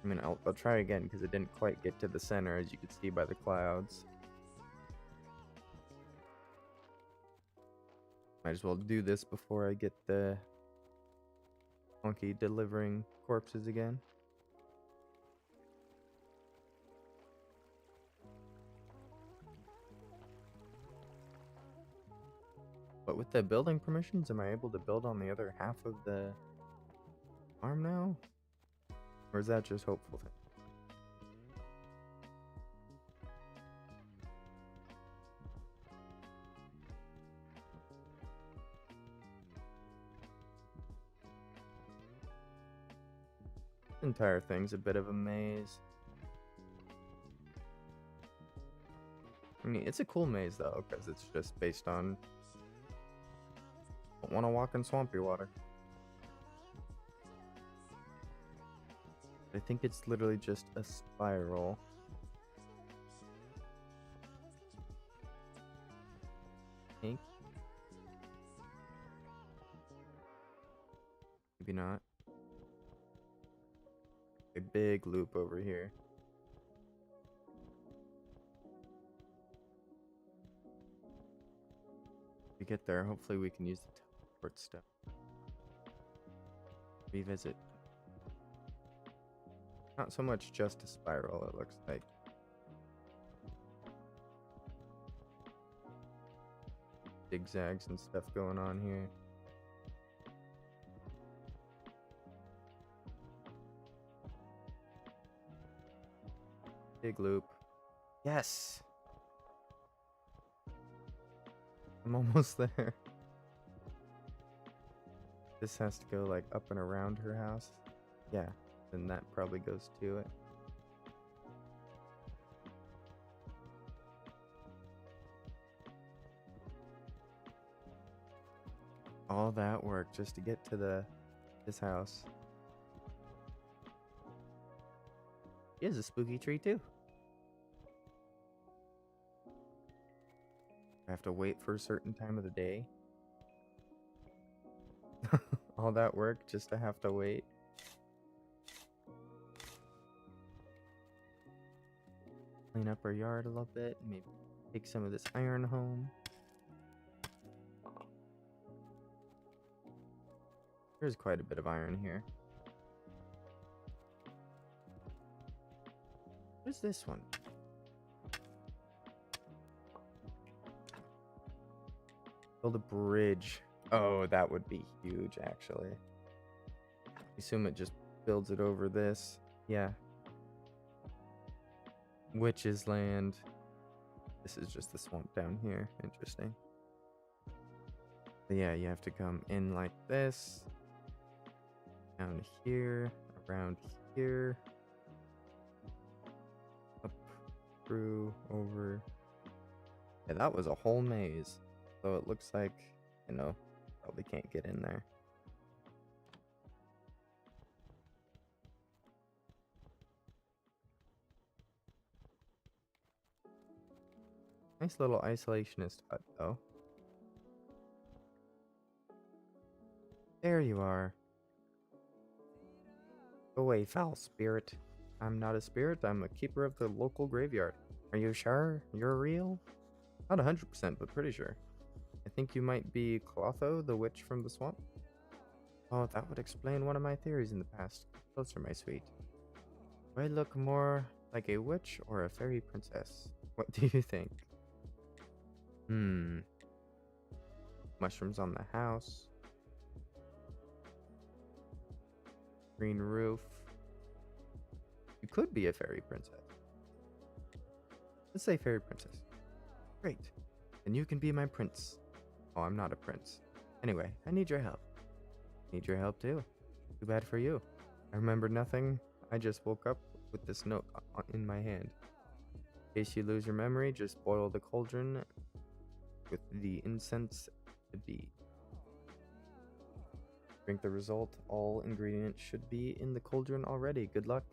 I mean, I'll try again because it didn't quite get to the center, as you can see by the clouds. Might as well do this before I get the monkey delivering corpses again. But with the building permissions, am I able to build on the other half of the farm now? Or is that just hopeful? The entire thing's a bit of a maze. I mean, it's a cool maze though, because it's just based on don't want to walk in swampy water. I think it's literally just a spiral. Maybe not. A big loop over here. If we get there, hopefully we can use the teleport stuff. Revisit. Not so much just a spiral, it looks like. Zigzags and stuff going on here. Big loop. Yes! I'm almost there. This has to go like up and around her house. Yeah, then that probably goes to it. All that work just to get to this house. He has a spooky tree too. I have to wait for a certain time of the day. All that work just to have to wait. Clean up our yard a little bit. Maybe take some of this iron home. There's quite a bit of iron here. What's this one? Build a bridge. Oh, that would be huge, actually. Assume it just builds it over this. Yeah. Witch's land. This is just the swamp down here. Interesting. But yeah, you have to come in like this. Down here. Around here. Up. Through. Over. Yeah, that was a whole maze. So it looks like, you know, probably can't get in there. Nice little isolationist hut, though. There you are. Go away, foul spirit. I'm not a spirit, I'm a keeper of the local graveyard. Are you sure you're real? Not 100%, but pretty sure. I think you might be Clotho, the witch from the swamp. Oh, that would explain one of my theories in the past. Closer, my sweet. Do I look more like a witch or a fairy princess? What do you think? Mushrooms on the house. Green roof. You could be a fairy princess. Let's say fairy princess. Great. Then you can be my prince. Oh, I'm not a prince. Anyway, I need your help. Need your help too. Too bad for you. I remember nothing. I just woke up with this note in my hand. In case you lose your memory, just boil the cauldron with the incense to be. Drink the result. All ingredients should be in the cauldron already. Good luck.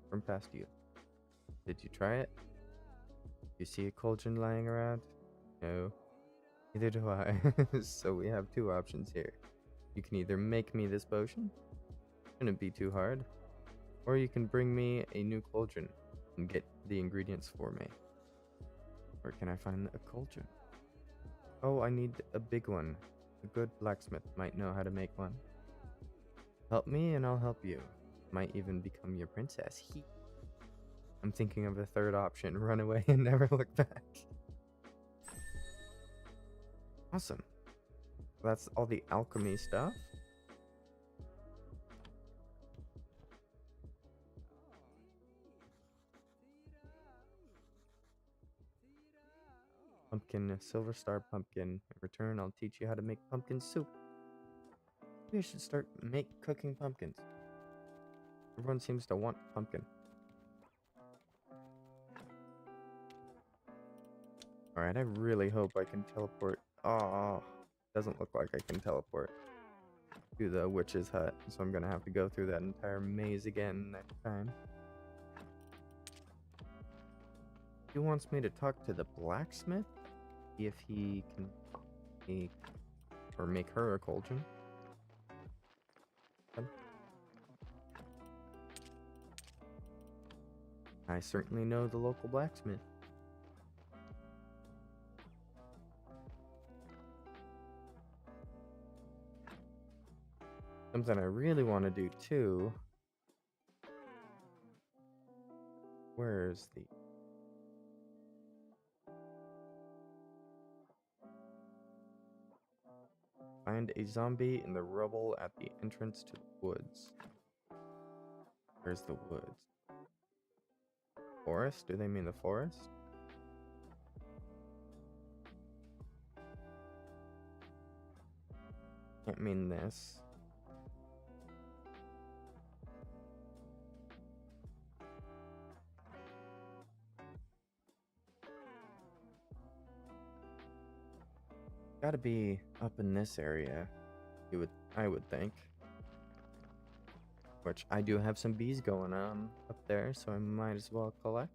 From past you. Did you try it? You see a cauldron lying around? No. Neither do I. So we have two options here. You can either make me this potion. Shouldn't be too hard. Or you can bring me a new cauldron and get the ingredients for me. Where can I find a cauldron? Oh, I need a big one. A good blacksmith might know how to make one. Help me and I'll help you. Might even become your princess. I'm thinking of a third option. Run away and never look back. Awesome. That's all the alchemy stuff. Pumpkin, silver star pumpkin. In return, I'll teach you how to make pumpkin soup. Maybe I should start cooking pumpkins. Everyone seems to want pumpkin. Alright, I really hope I can teleport. Oh, doesn't look like I can teleport to the witch's hut, so I'm gonna have to go through that entire maze again next time. He wants me to talk to the blacksmith, see if he can make her a cauldron. I certainly know the local blacksmith. Something I really want to do too. Where's the... Find a zombie in the rubble at the entrance to the woods. Where's the woods? Forest? Do they mean the forest? Can't mean this. Gotta be up in this area, I would think. Which I do have some bees going on up there, so I might as well collect.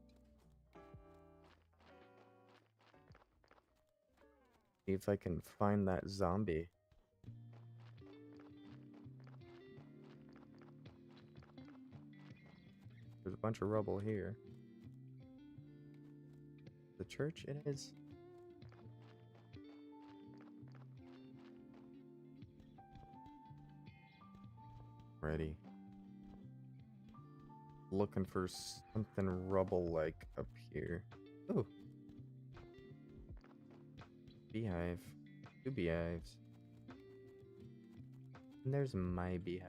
See if I can find that zombie. There's a bunch of rubble here. The church it is. Ready. Looking for something rubble-like up here. Ooh. Beehive. 2 beehives. And there's my beehive.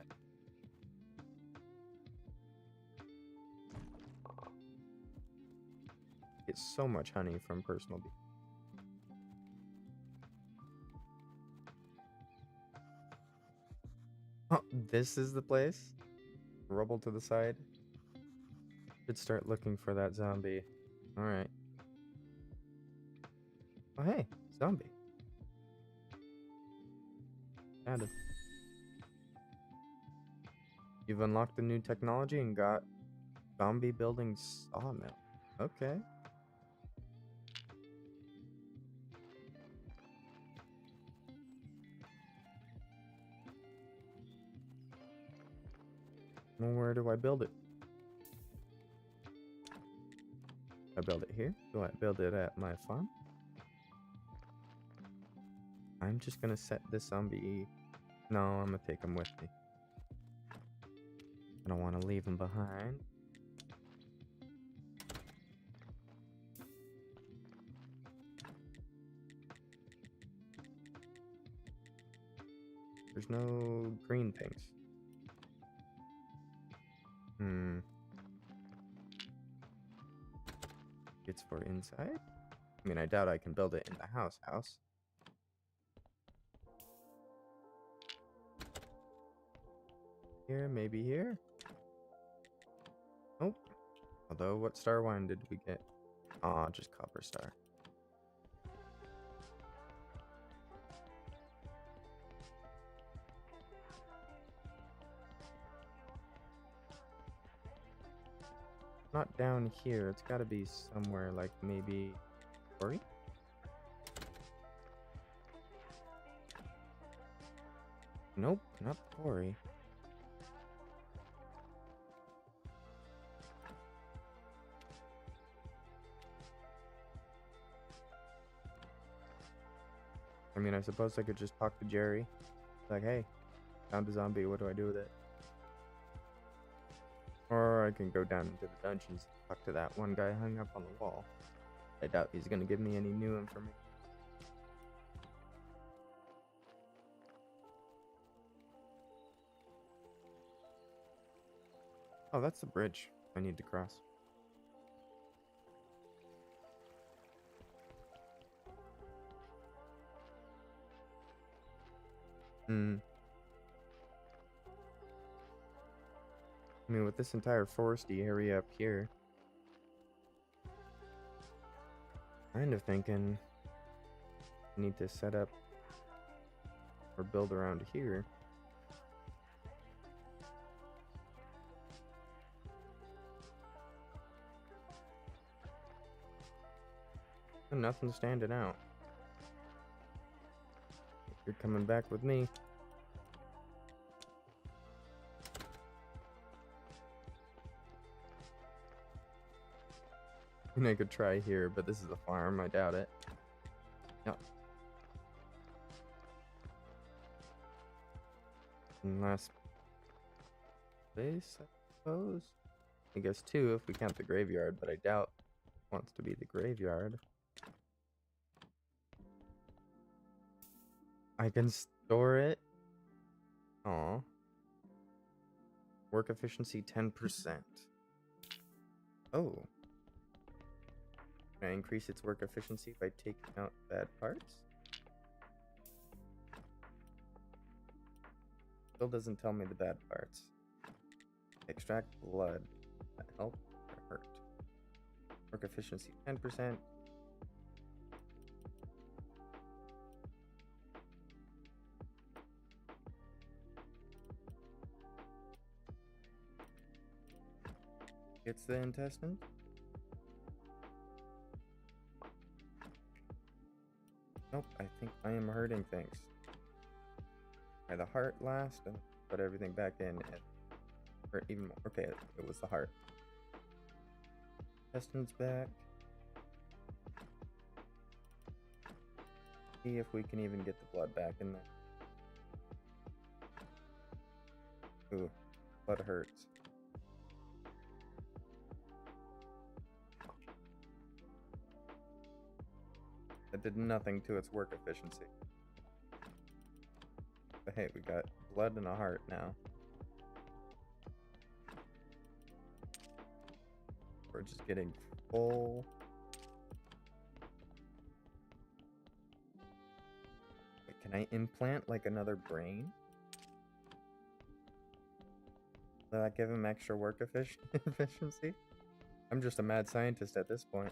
Get so much honey from personal bee. Oh, this is the place? Rubble to the side? Should start looking for that zombie. Alright. Oh hey, zombie. Found him. You've unlocked a new technology and got zombie building sawmill. Okay. Well, where do I build it? I build it here? Do I build it at my farm? I'm just gonna set this zombie. No, I'm gonna take him with me. I don't want to leave him behind. There's no green things. It's for inside? I mean, I doubt I can build it in the house. Here, maybe here? Nope. Although, what star wine did we get? Aw, just copper star. Not down here. It's gotta be somewhere like maybe... Quarry? Nope, not quarry. I mean, I suppose I could just talk to Jerry. Like, hey, found a zombie, what do I do with it? Or I can go down into the dungeons and talk to that one guy hung up on the wall. I doubt he's gonna give me any new information. Oh, that's the bridge I need to cross. Hmm. I mean, with this entire foresty area up here, kind of thinking I need to set up or build around here. And nothing's standing out. You're coming back with me. And I could try here, but this is a farm. I doubt it. Yep. And last base, I suppose. I guess two if we count the graveyard, but I doubt it wants to be the graveyard. I can store it. Aw. Work efficiency 10%. Oh. Can I increase its work efficiency by taking out bad parts? Still doesn't tell me the bad parts. Extract blood. That help or hurt? Work efficiency 10%. Gets the intestine. Nope, I think I am hurting things. Try the heart last and put everything back in and hurt even more. Okay, it was the heart. Intestines back. See if we can even get the blood back in there. Ooh, blood hurts. That did nothing to its work efficiency. But hey, we got blood and a heart now. We're just getting full. Wait, can I implant like another brain? Will that give him extra work efficiency? I'm just a mad scientist at this point.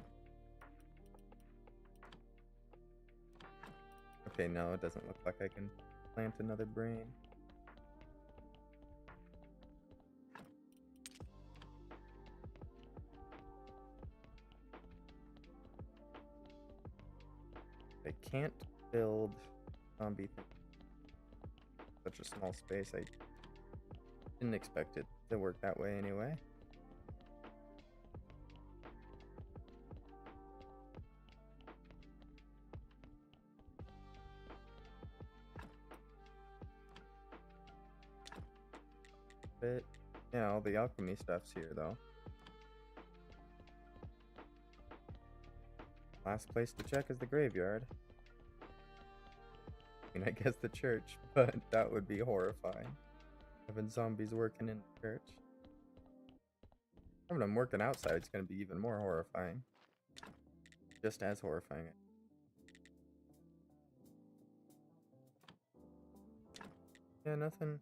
Okay, no, it doesn't look like I can plant another brain. I can't build zombie thing. Such a small space. I didn't expect it to work that way anyway. But yeah, all the alchemy stuff's here though. Last place to check is the graveyard. I mean, I guess the church, but that would be horrifying. Having zombies working in the church. Having them working outside is going to be even more horrifying. Just as horrifying. Yeah, nothing.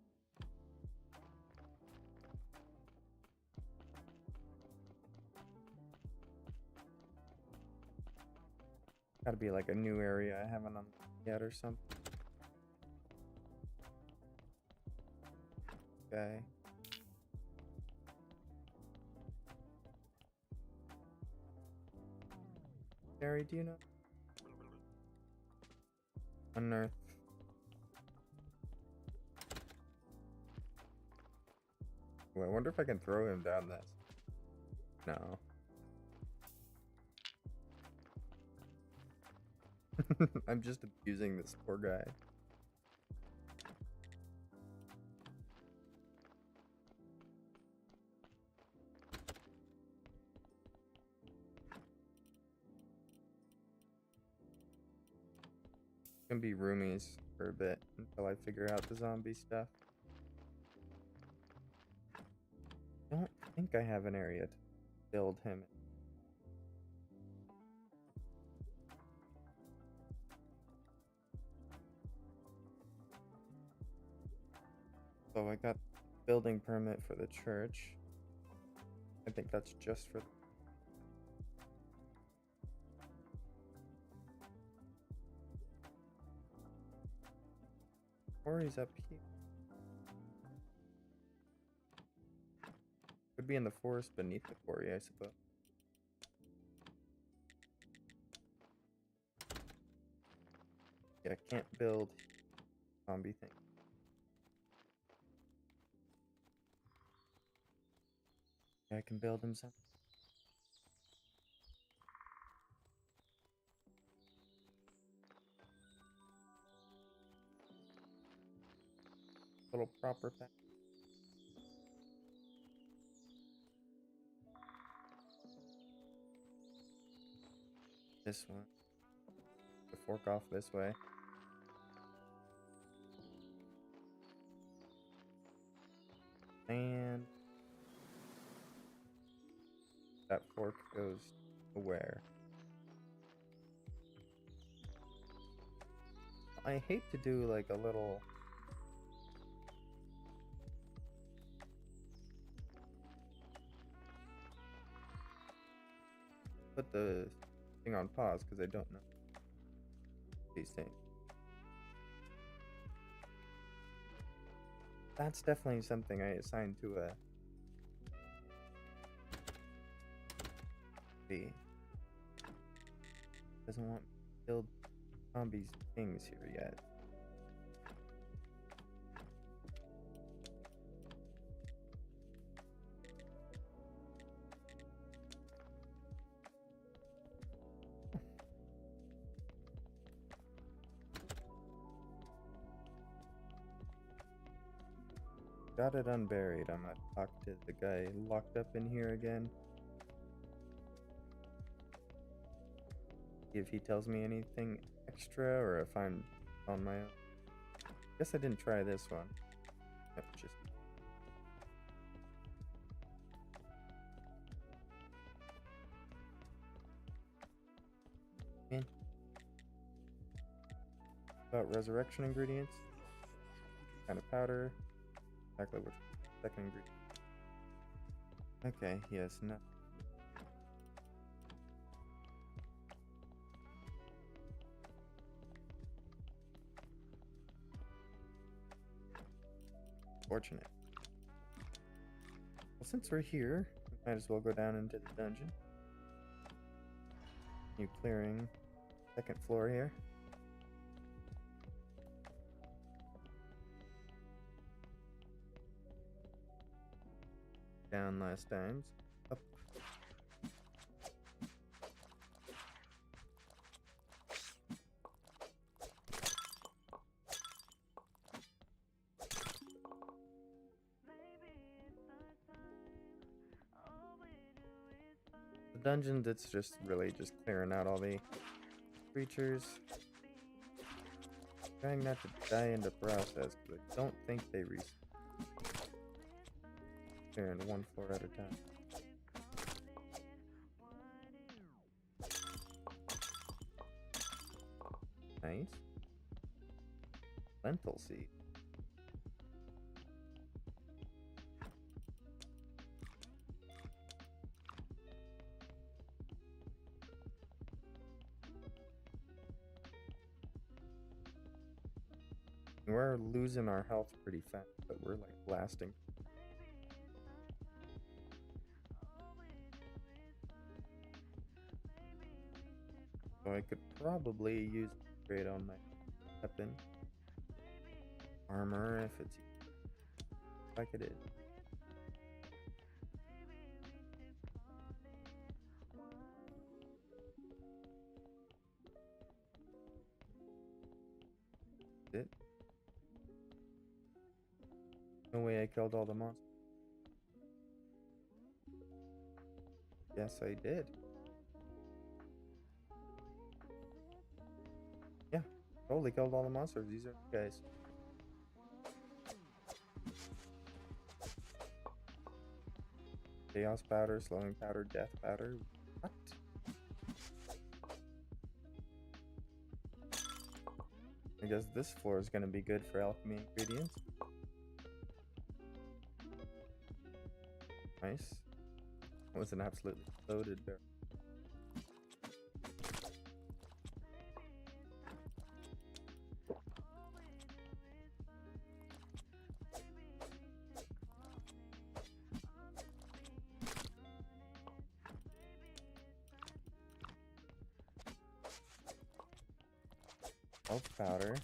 Gotta be like a new area I haven't unlocked yet or something. Okay. Gary, do you know? Unearth. Ooh, I wonder if I can throw him down this. No. I'm just abusing this poor guy. Gonna be roomies for a bit until I figure out the zombie stuff. Don't think I have an area to build him. So I got building permit for the church. I think that's just for. Quarry's up here. Could be in the forest beneath the quarry, I suppose. Yeah, I can't build zombie thing. Yeah, I can build him something. Little proper pack. This one. The fork off this way. And that fork goes to where? I hate to do like a little. Put the thing on pause because I don't know these things. That's definitely something I assigned to a B. Doesn't want to build zombies things here yet. Got it unburied. I'm gonna talk to the guy locked up in here again. See if he tells me anything extra or if I'm on my own. Guess I didn't try this one. Yep, just in. About resurrection ingredients. Kind of powder. Exactly which second ingredient. Okay, yes, no. Fortunate. Well, since we're here, we might as well go down into the dungeon. New clearing. Second floor here. Down last times. Up. The dungeons, it's just really just clearing out all the creatures. Trying not to die in the process, because I don't think they respawn. Clearing one floor at a time. Nice. Lentil seed. We're losing our health pretty fast, but we're like blasting. So I could probably use upgrade on my weapon. Armor if it's like it is. It. No way I killed all the monsters. Yes, I did. Yeah, totally killed all the monsters. These are the guys. Chaos powder, slowing powder, death powder. What? I guess this floor is going to be good for alchemy ingredients. Nice. That was an absolutely loaded barrel. Elf powder.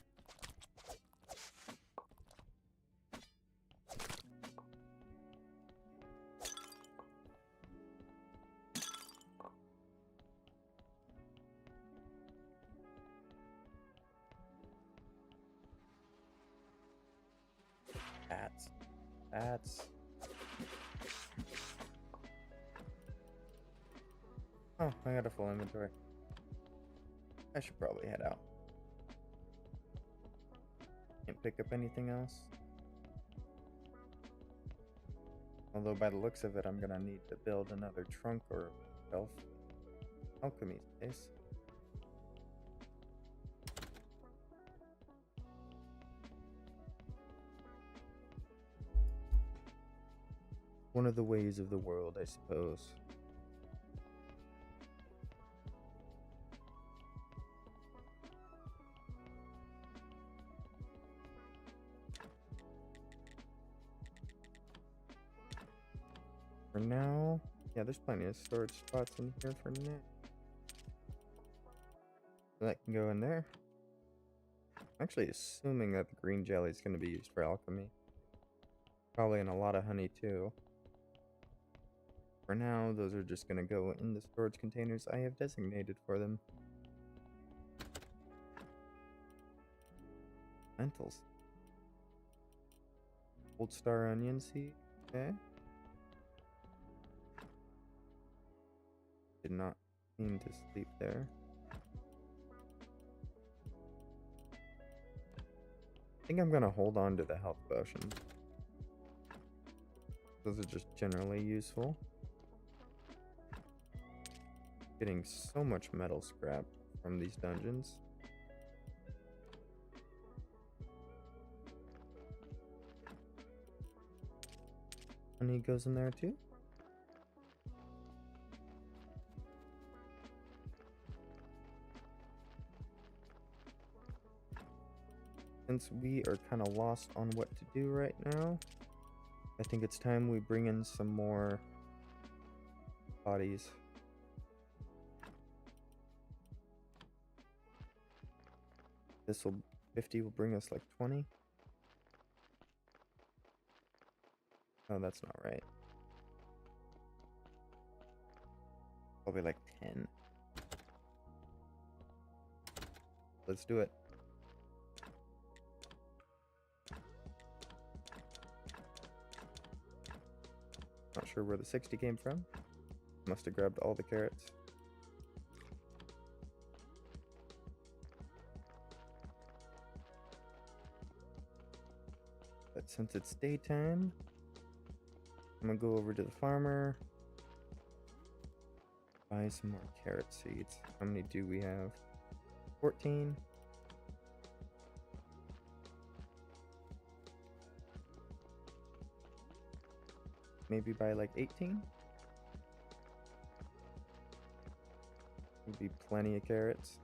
Bats. Bats. Oh, I got a full inventory. I should probably head out. Can't pick up anything else. Although by the looks of it, I'm gonna need to build another trunk or shelf. Alchemy space. One of the ways of the world, I suppose. For now, yeah, there's plenty of storage spots in here for now. That can go in there. I'm actually assuming that the green jelly is going to be used for alchemy. Probably in a lot of honey too. For now, those are just going to go in the storage containers I have designated for them. Lentils. Old star onion seed. Okay. Did not mean to sleep there. I think I'm gonna hold on to the health potions. Those are just generally useful. Getting so much metal scrap from these dungeons. Honey goes in there too. Since we are kind of lost on what to do right now, I think it's time we bring in some more bodies. This will 50 will bring us like 20. Oh, that's not right. Probably like 10. Let's do it. Not sure where the 60 came from. Must have grabbed all the carrots. But since it's daytime, I'm gonna go over to the farmer. Buy some more carrot seeds. How many do we have? 14. Maybe buy like 18. Would be plenty of carrots.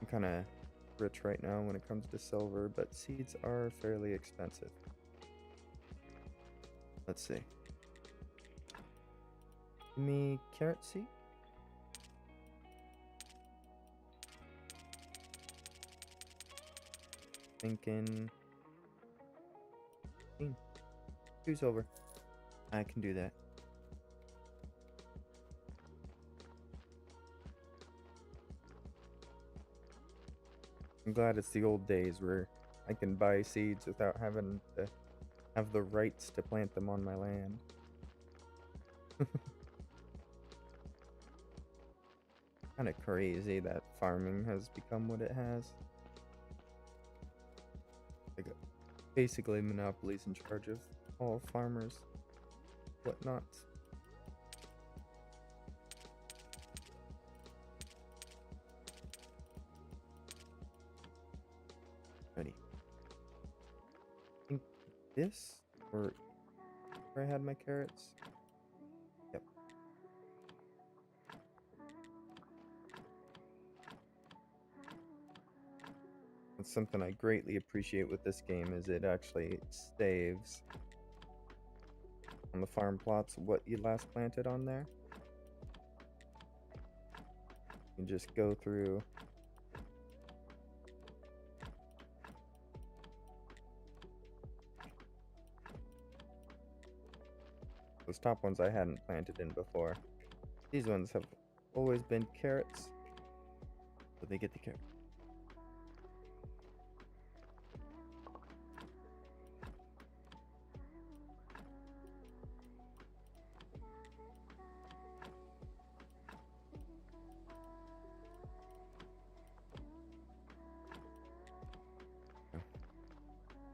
I'm kind of rich right now when it comes to silver, but seeds are fairly expensive. Let's see. Give me carrot seed. Thinking 2 silver. I can do that. I'm glad it's the old days where I can buy seeds without having to have the rights to plant them on my land. Kind of crazy that farming has become what it has. Basically, Monopoly's in charge of all farmers, whatnot. Ready. I think this, or where I had my carrots. Yep. That's something I greatly appreciate with this game is it actually saves on the farm plots what you last planted on there. You just go through. Those top ones I hadn't planted in before. These ones have always been carrots, so they get the carrot.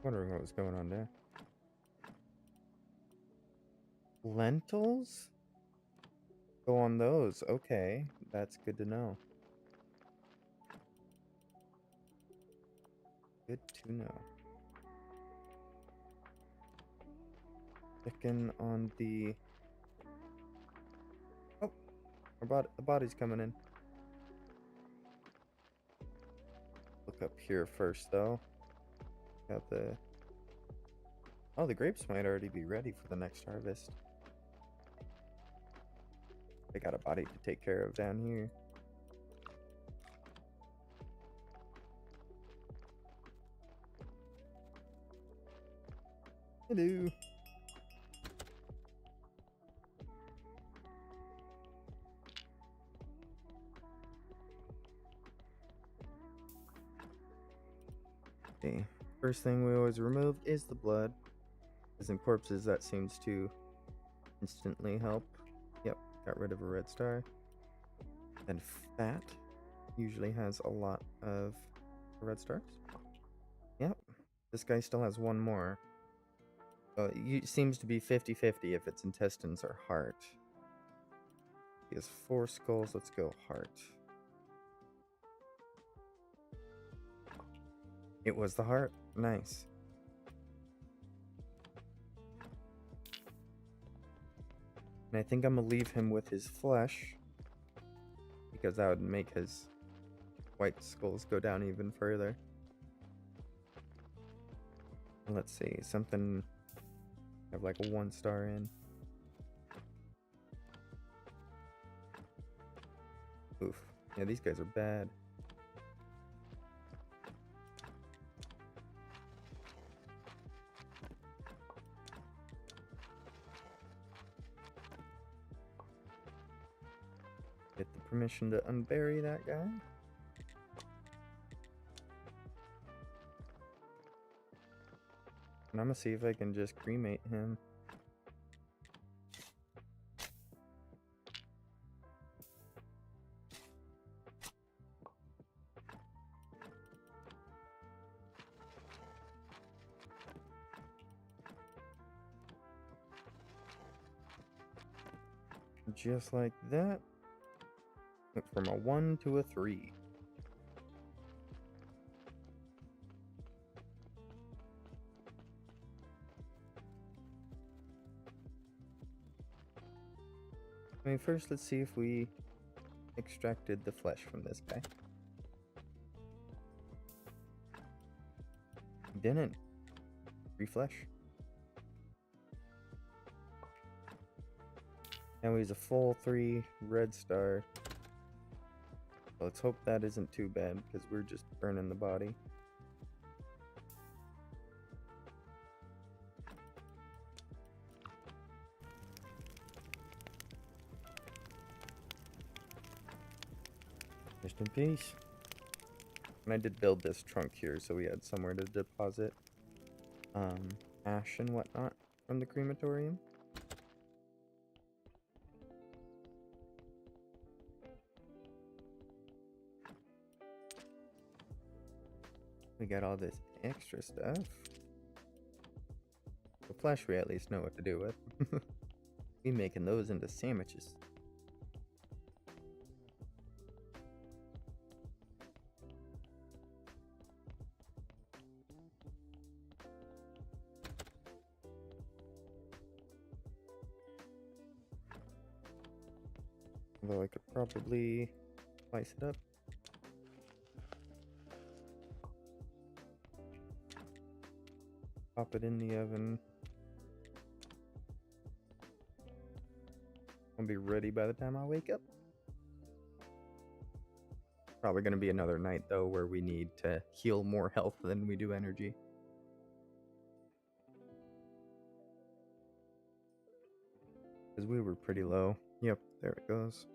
Wondering what was going on there. Lentils? Go on those. Okay, that's good to know. Good to know. Chicken on the... Oh, the body's coming in. Look up here first, though. Got the... Oh, the grapes might already be ready for the next harvest. I got a body to take care of down here. Hello. Okay, first thing we always removed is the blood. As in corpses, that seems to instantly help. Yep, got rid of a red star. Then fat usually has a lot of red stars. Yep, this guy still has one more. It seems to be 50-50 if its intestines or heart. He has 4 skulls. Let's go heart. It was the heart. Nice. And I think I'm gonna leave him with his flesh, because that would make his white skulls go down even further. Let's see, something have like a 1 star in. Oof. Yeah, these guys are bad. Get the permission to unbury that guy. And I'm gonna see if I can just cremate him. Just like that. Went from a 1 to a 3. I mean, first let's see if we extracted the flesh from this guy. Didn't. Free flesh. Now he's a full 3 red star. Let's hope that isn't too bad, because we're just burning the body. Rest in peace. And I did build this trunk here, so we had somewhere to deposit ash and whatnot from the crematorium. We got all this extra stuff. flesh we at least know what to do with. We making those into sandwiches. Although I could probably slice it up. Pop it in the oven. I'll be ready by the time I wake up. Probably going to be another night, though, where we need to heal more health than we do energy. Because we were pretty low. Yep, there it goes.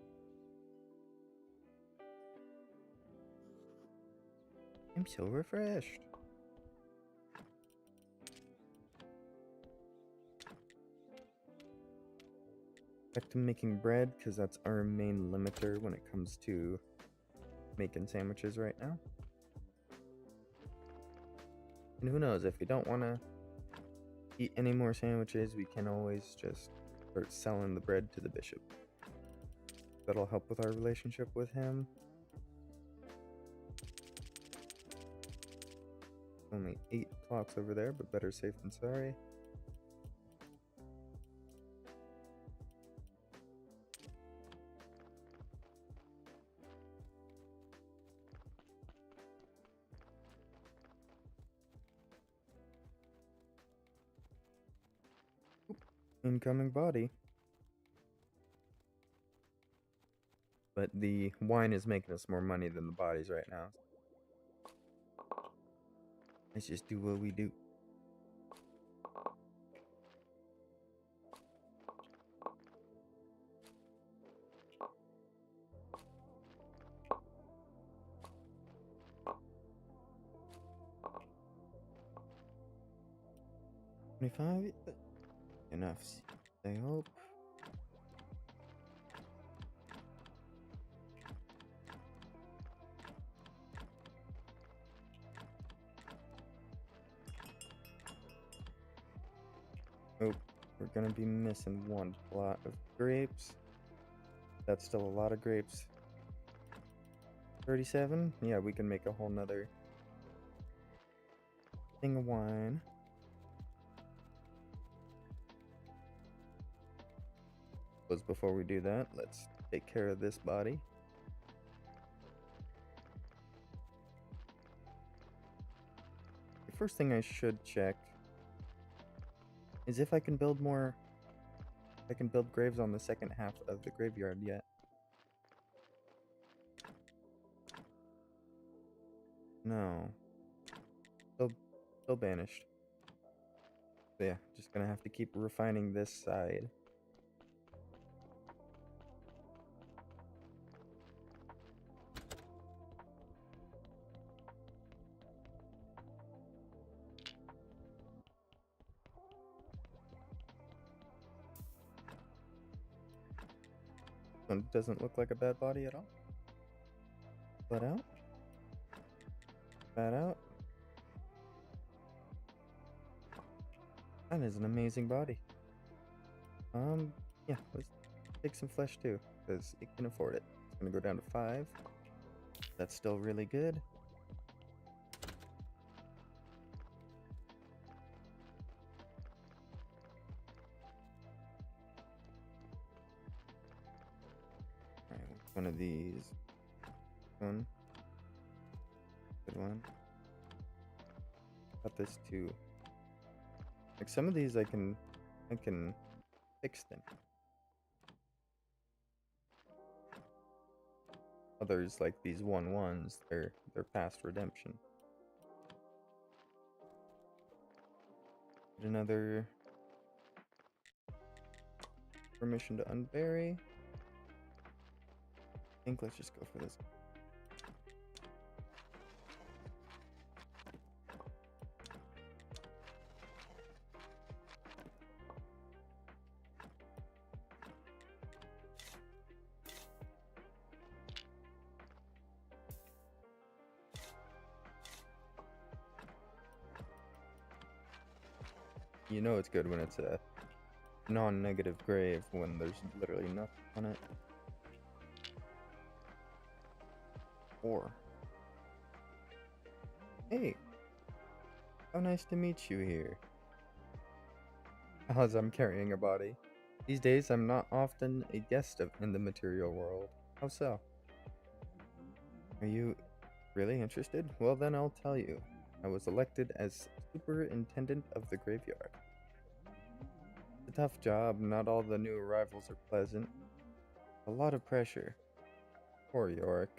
I'm so refreshed. Back to making bread, because that's our main limiter when it comes to making sandwiches right now. And who knows, if we don't want to eat any more sandwiches, we can always just start selling the bread to the bishop. That'll help with our relationship with him. Only 8 plots over there, but better safe than sorry. Incoming body. But the wine is making us more money than the bodies right now. Let's just do what we do. $25? Enough. I hope. Oh, we're gonna be missing 1 plot of grapes. That's still a lot of grapes. 37? Yeah, we can make a whole nother thing of wine. But before we do that, let's take care of this body. The first thing I should check is if I can build more. I can build graves on the second half of the graveyard yet. No. Still banished. So yeah, just gonna have to keep refining this side. One doesn't look like a bad body at all. Flat out. Flat out. That is an amazing body. Yeah, let's take some flesh too, because it can afford it. It's gonna go down to 5. That's still really good. Alright, one of these. One. Good one. Got this too. Like some of these I can fix them. Others, like these 1-1s, they're past redemption. Get another permission to unbury. I think let's just go for this. You know it's good when it's a non-negative grave when there's literally nothing on it. Or, hey, how nice to meet you here. As I'm carrying a body. These days, I'm not often a guest in the material world. How so? Are you really interested? Well, then I'll tell you. I was elected as superintendent of the graveyard. It's a tough job. Not all the new arrivals are pleasant. A lot of pressure. Poor Yorick.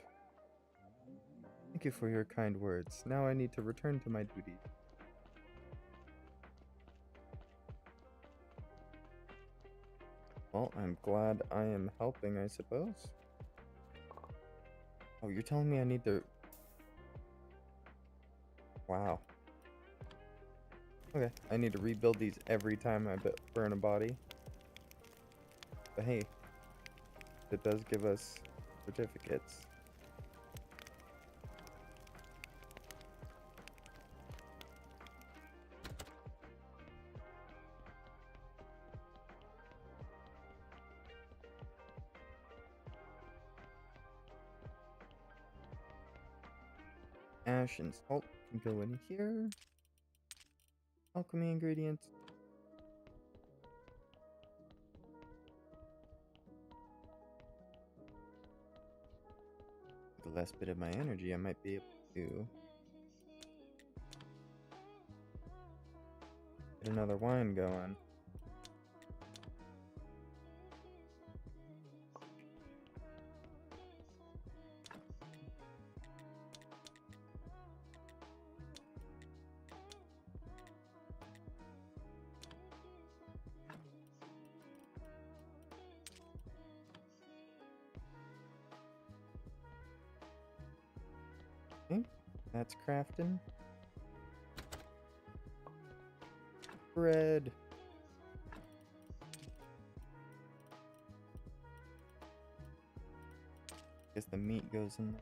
Thank you for your kind words. Now I need to return to my duties. Well, I'm glad I am helping, I suppose. Oh, you're telling me I need to... Wow. Okay, I need to rebuild these every time I burn a body. But hey, it does give us certificates. Ash and salt can go in here. Alchemy ingredients. The last bit of my energy, I might be able to get another wine going. Okay, that's crafting. Bread. Guess the meat goes in there.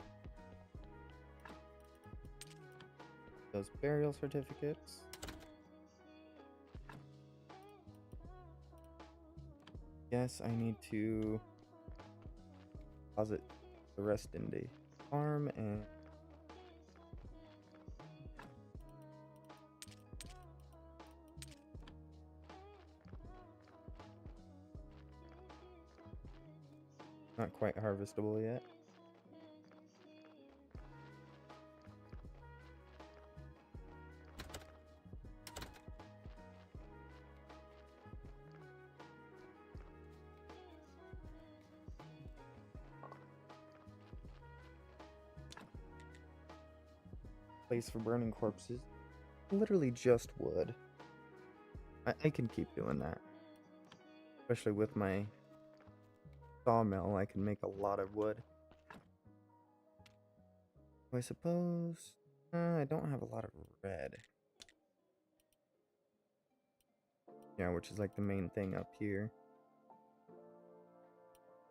Those burial certificates. Guess I need to deposit the rest in the farm and not quite harvestable yet. Place for burning corpses. Literally just wood. I can keep doing that. Especially with my sawmill, I can make a lot of wood. I suppose... I don't have a lot of red. Yeah, which is like the main thing up here.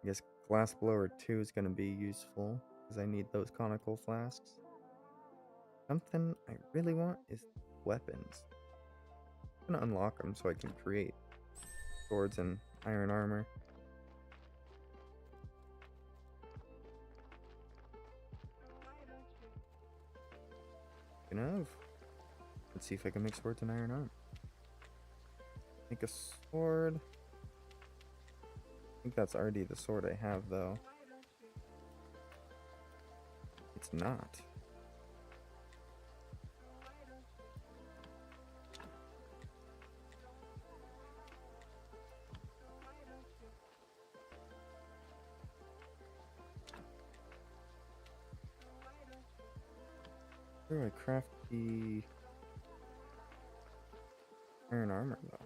I guess glass blower 2 is going to be useful, because I need those conical flasks. Something I really want is weapons. I'm going to unlock them so I can create swords and iron armor. Let's see if I can make swords and iron armor. Make a sword. I think that's already the sword I have, though. It's not. Where do I craft the iron armor, though?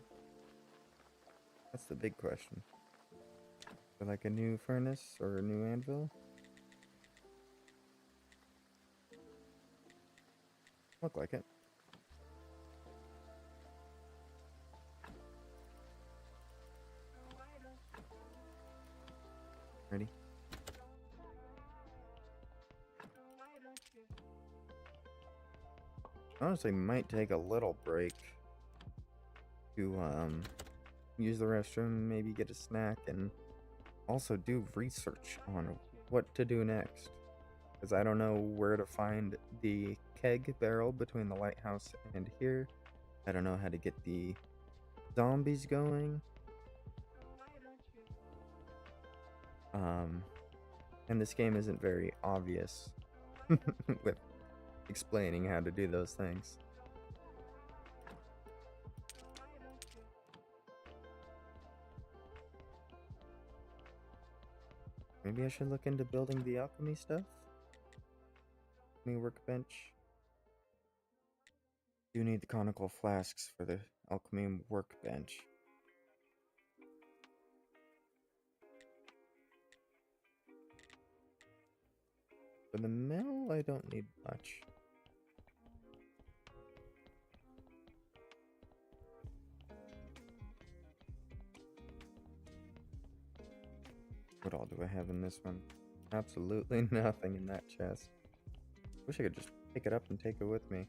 That's the big question. For like a new furnace or a new anvil? Look like it. Ready? Honestly, might take a little break to use the restroom, maybe get a snack, and also do research on what to do next. Because I don't know where to find the keg barrel between the lighthouse and here. I don't know how to get the zombies going. And this game isn't very obvious with explaining how to do those things. Maybe I should look into building the alchemy stuff. Alchemy workbench. Do need the conical flasks for the alchemy workbench. For the mill, I don't need much. What all do I have in this one? Absolutely nothing in that chest. Wish I could just pick it up and take it with me.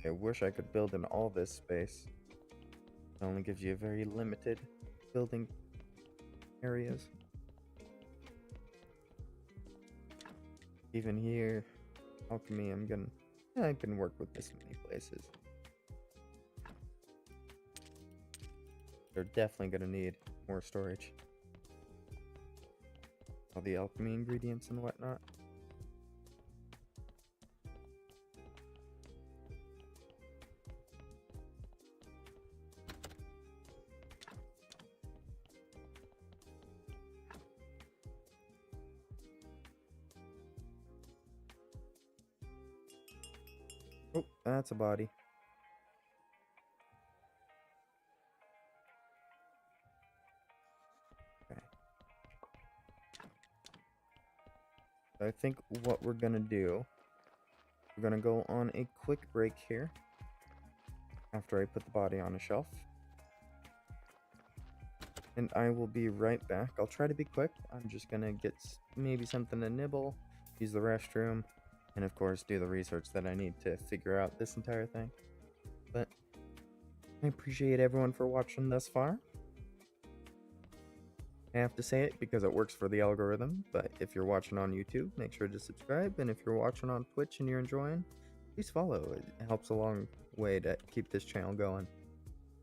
I wish I could build in all this space. It only gives you a very limited building areas. Even here, alchemy, I can work with this in many places. They're definitely gonna need more storage. All the alchemy ingredients and whatnot. Oh, that's a body. Okay. So I think what we're gonna do, we're gonna go on a quick break here after I put the body on a shelf. And I will be right back. I'll try to be quick. I'm just gonna get maybe something to nibble, use the restroom, and of course do the research that I need to figure out this entire thing. But I appreciate everyone for watching thus far. I have to say it because it works for the algorithm, but if you're watching on YouTube, make sure to subscribe, and if you're watching on Twitch and you're enjoying, please follow. It helps a long way to keep this channel going.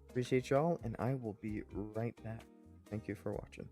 Appreciate y'all, and I will be right back. Thank you for watching.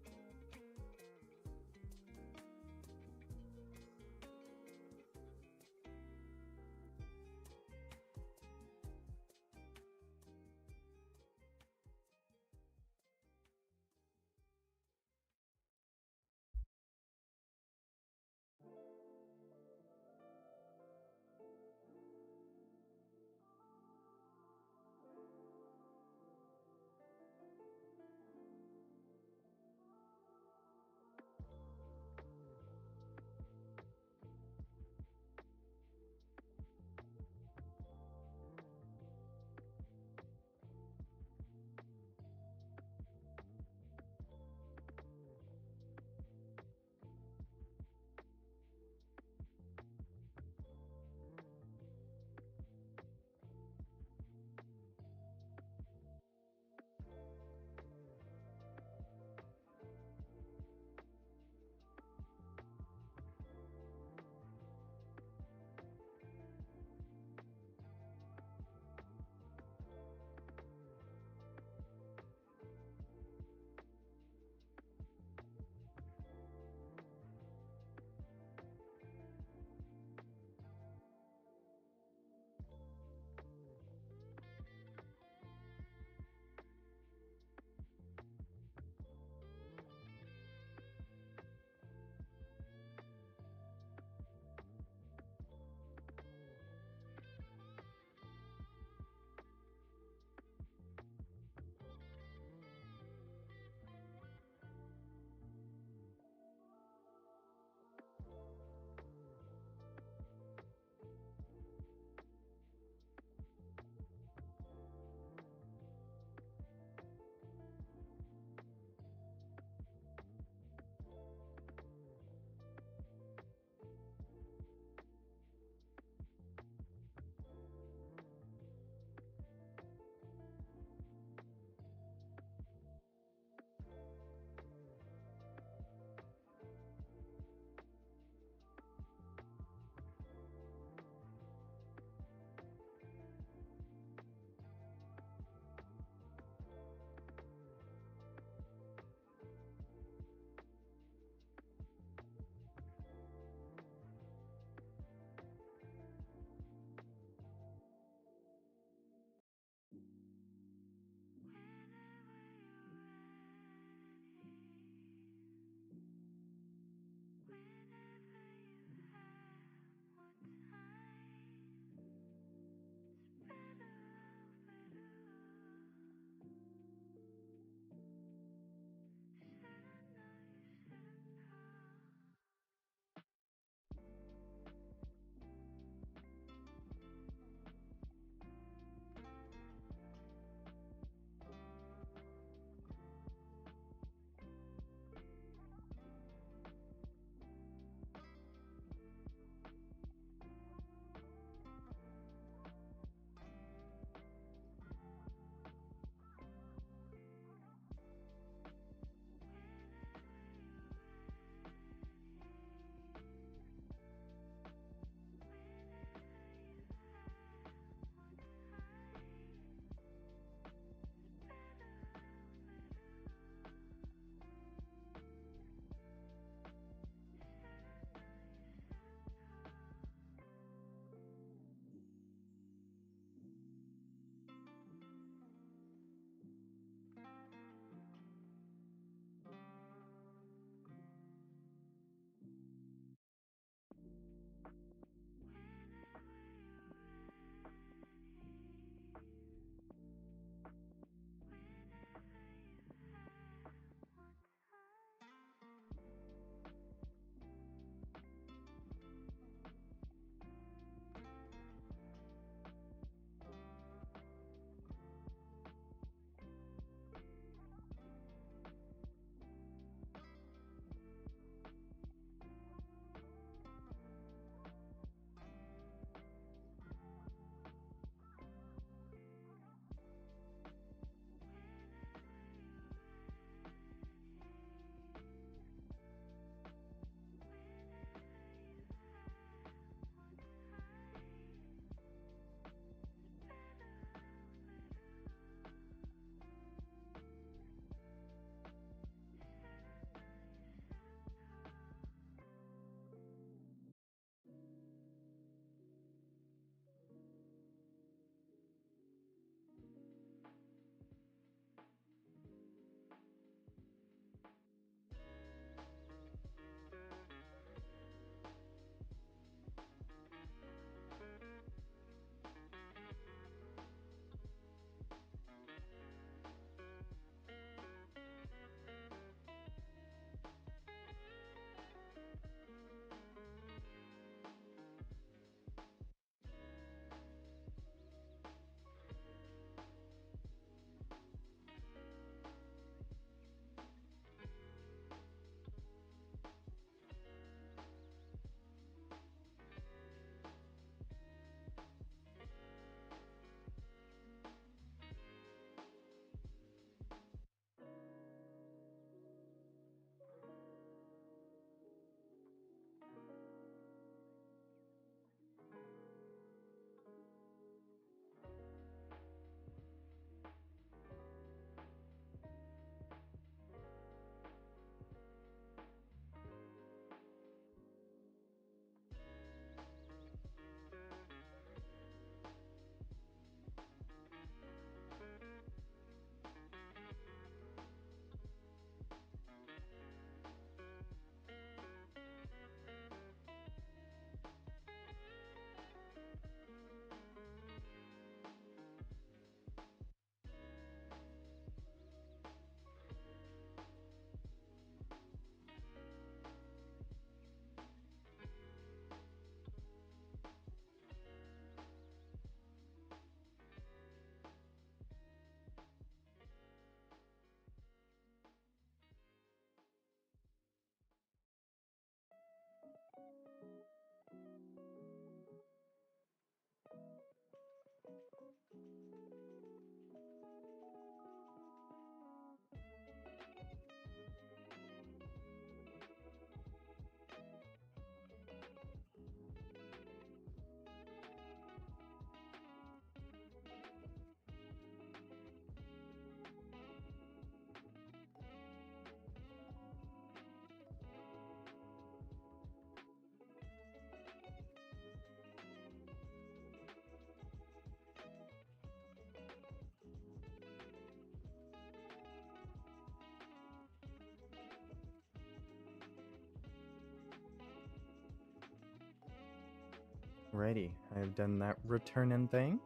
Alrighty, I have done that returning thing.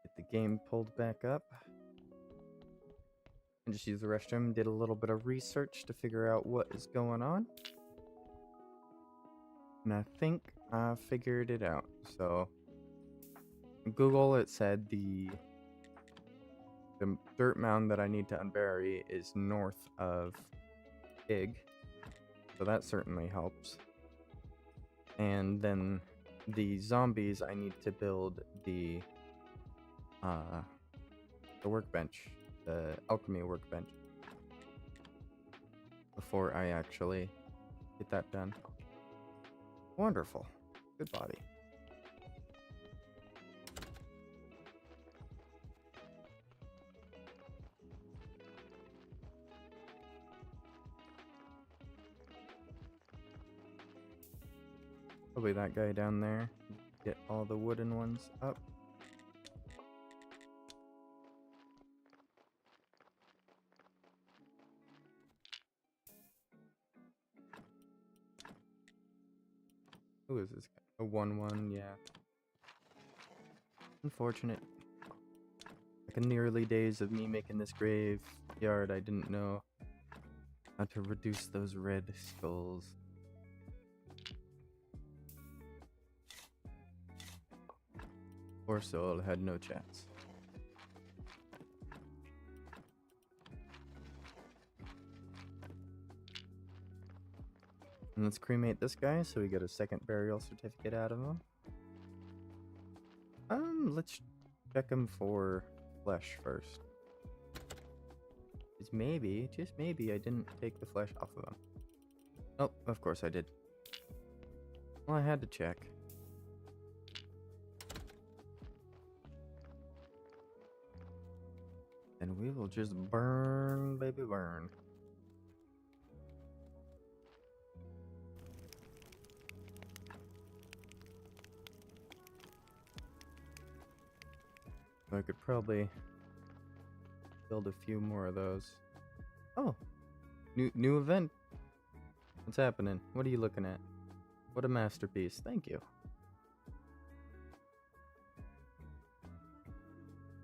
Get the game pulled back up. I just used the restroom, did a little bit of research to figure out what is going on. And I think I figured it out. So, in Google, it said the dirt mound that I need to unbury is north of Pig. So that certainly helps. And then the zombies, I need to build the workbench, the alchemy workbench, before I actually get that done. Wonderful. Good body. Probably that guy down there. Get all the wooden ones up. Who is this guy? A 1-1, yeah. Unfortunate. Like in the early days of me making this graveyard, I didn't know how to reduce those red skulls. Poor soul had no chance. And let's cremate this guy so we get a second burial certificate out of him. Let's check him for flesh first. Because maybe, just maybe, I didn't take the flesh off of him. Oh, of course I did. Well, I had to check. And we will just burn, baby, burn. I could probably build a few more of those. Oh, new event. What's happening? What are you looking at? What a masterpiece. Thank you.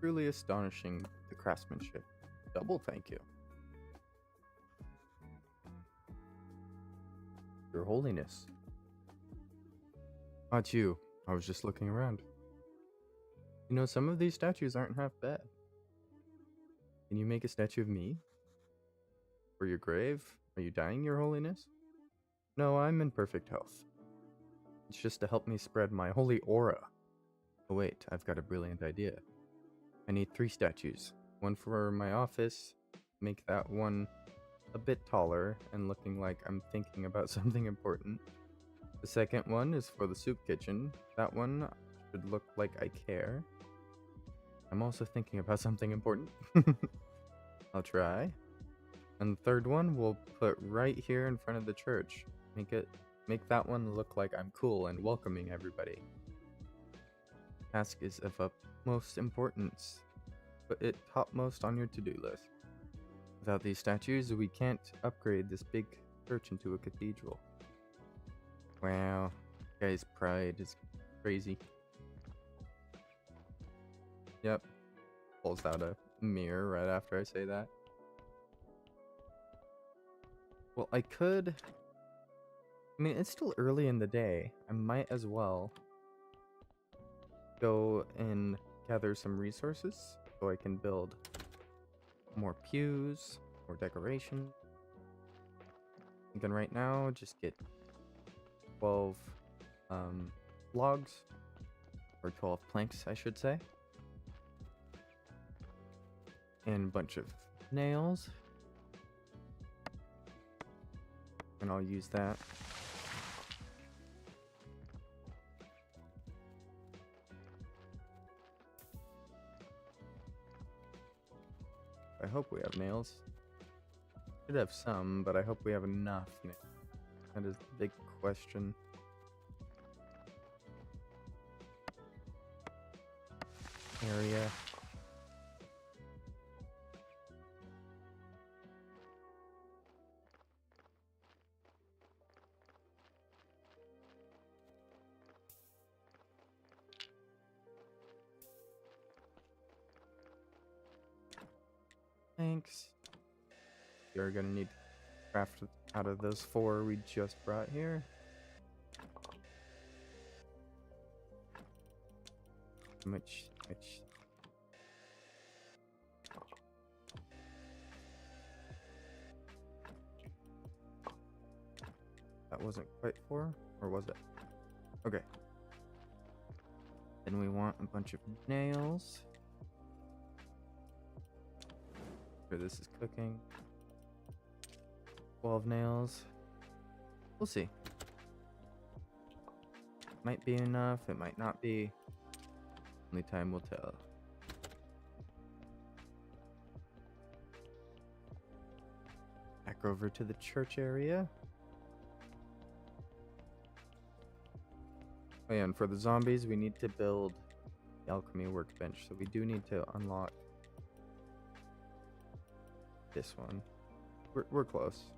Truly astonishing, the craftsmanship. Double thank you. Your Holiness. Not you. I was just looking around. You know, some of these statues aren't half bad. Can you make a statue of me? For your grave? Are you dying, Your Holiness? No, I'm in perfect health. It's just to help me spread my holy aura. Oh wait, I've got a brilliant idea. I need 3 statues. One for my office, make that one a bit taller and looking like I'm thinking about something important. The second one is for the soup kitchen. That one should look like I care. I'm also thinking about something important. I'll try. And the third one we'll put right here in front of the church. Make that one look like I'm cool and welcoming everybody. Task is of utmost importance. Put it topmost on your to-do list. Without these statues, we can't upgrade this big church into a cathedral. Wow, guy's pride is crazy. Yep. Pulls out a mirror right after I say that. Well, I mean, it's still early in the day. I might as well go and gather some resources so I can build more pews, more decoration. Thinking right now, just get 12 logs, or 12 planks, I should say. And a bunch of nails. And I'll use that. I hope we have nails. Should have some, but I hope we have enough nails. That is the big question. Area. Thanks. You're gonna need to craft out of those 4 we just brought here. Much. That wasn't quite 4, or was it? Okay. Then we want a bunch of nails. Sure, this is cooking. 12 nails. We'll see. Might be enough, it might not be. Only time will tell. Back over to the church area. Oh yeah, and for the zombies, we need to build the alchemy workbench. So we do need to unlock this one. We're close.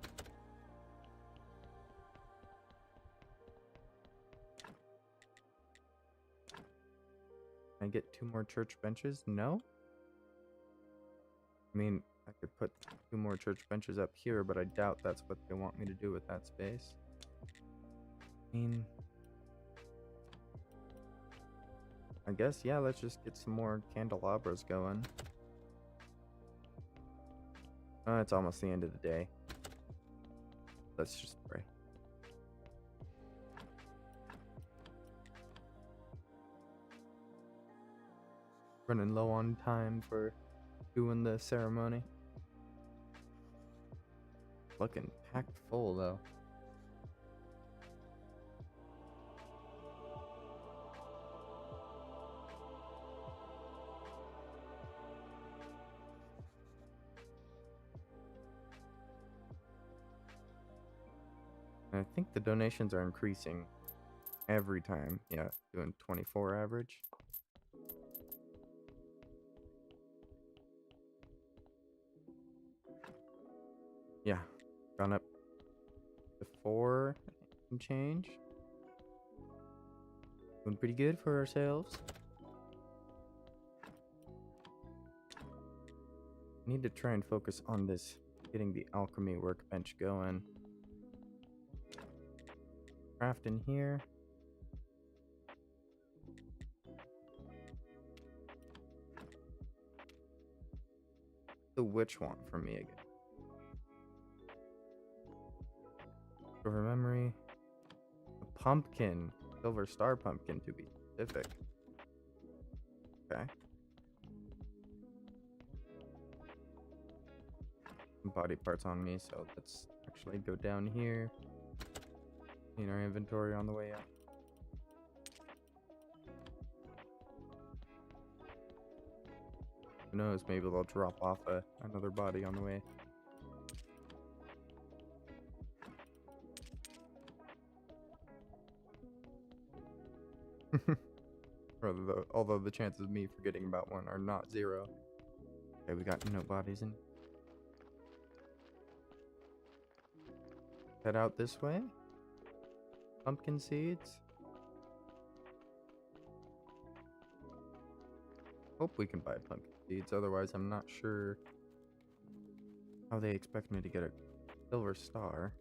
Can I get 2 more church benches? No? I mean, I could put 2 more church benches up here, but I doubt that's what they want me to do with that space. I mean, I guess, yeah, let's just get some more candelabras going. It's almost the end of the day. Let's just pray. Running low on time for doing the ceremony. Looking packed full, though. I think the donations are increasing every time. Yeah, doing 24 average. Yeah, gone up to 4 and change. Doing pretty good for ourselves. Need to try and focus on this, getting the alchemy workbench going. Craft in here. The witch want from me again? Silver memory. A pumpkin. Silver star pumpkin, to be specific. Okay. Some body parts on me, so let's actually go down here. Clean our inventory on the way out. Who knows, maybe they'll drop off another body on the way. Although the chances of me forgetting about one are not 0. Okay, we got no bodies in. Head out this way. Pumpkin seeds. Hope we can buy pumpkin seeds, otherwise I'm not sure how they expect me to get a silver star.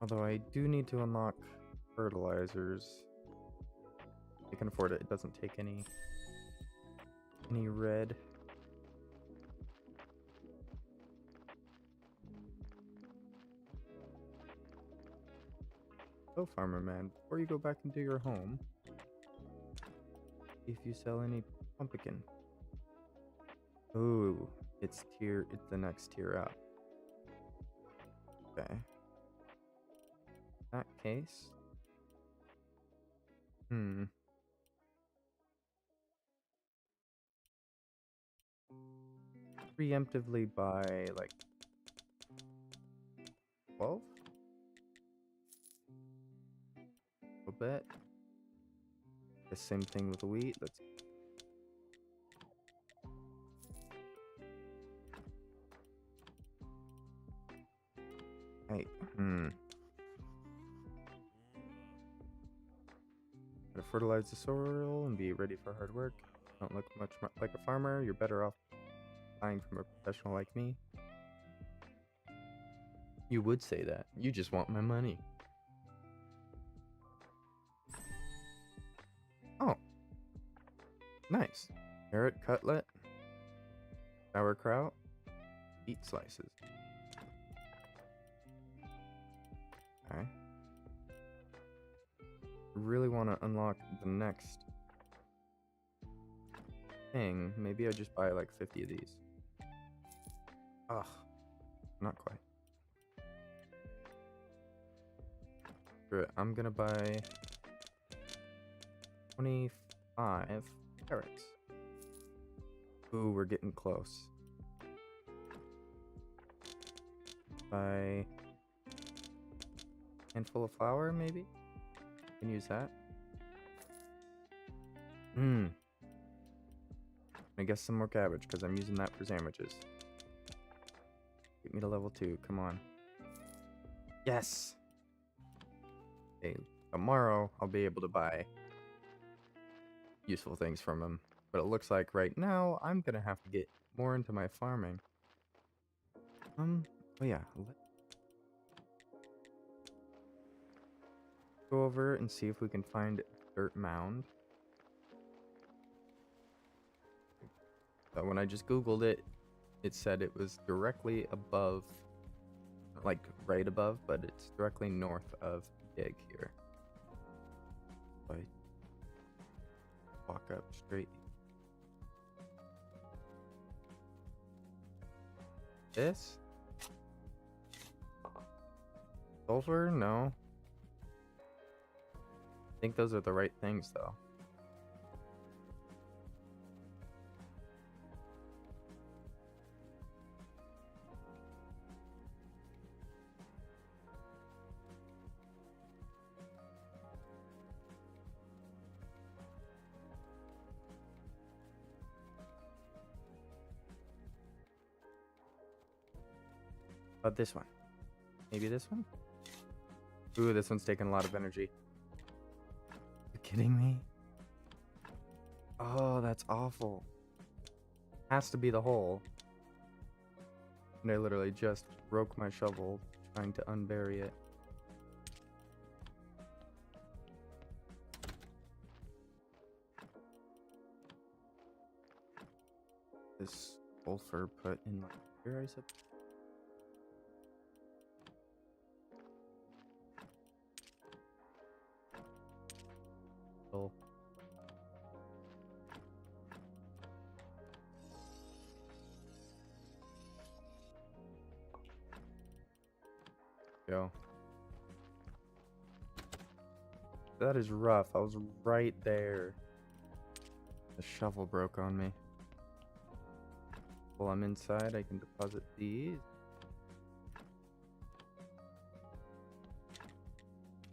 Although I do need to unlock fertilizers. I can afford it. It doesn't take any red. So farmer man, before you go back into your home, if you sell any pumpkin. Ooh, it's the next tier up. Okay. That case. Preemptively buy like 12? A bit. The same thing with wheat. Let's. Hey, fertilize the soil and be ready for hard work. Don't look much like a farmer. You're better off buying from a professional like me. You would say that. You just want my money. Oh. Nice. Carrot cutlet. Sauerkraut. Beet slices. Okay. Really want to unlock the next thing. Maybe I just buy like 50 of these. Ugh. Not quite. Screw it. I'm gonna buy 25 carrots. Ooh, we're getting close. Buy handful of flour, maybe? Can use that. I guess some more cabbage, because I'm using that for sandwiches. Get me to level 2, come on. Yes! Okay, tomorrow I'll be able to buy useful things from him. But it looks like right now I'm gonna have to get more into my farming. Oh yeah, let's go over and see if we can find a dirt mound. So when I just googled it, it said it was directly above, like right above, but it's directly north of Dig here. So I walk up straight. This? Sulfur? No. I think those are the right things though. About this one. Maybe this one? Ooh, this one's taking a lot of energy. You kidding me? Oh, that's awful. Has to be the hole. And I literally just broke my shovel trying to unbury it. This sulfur put in like here, I suppose. Go. That is rough. I was right there. The shovel broke on me. While I'm inside, I can deposit these.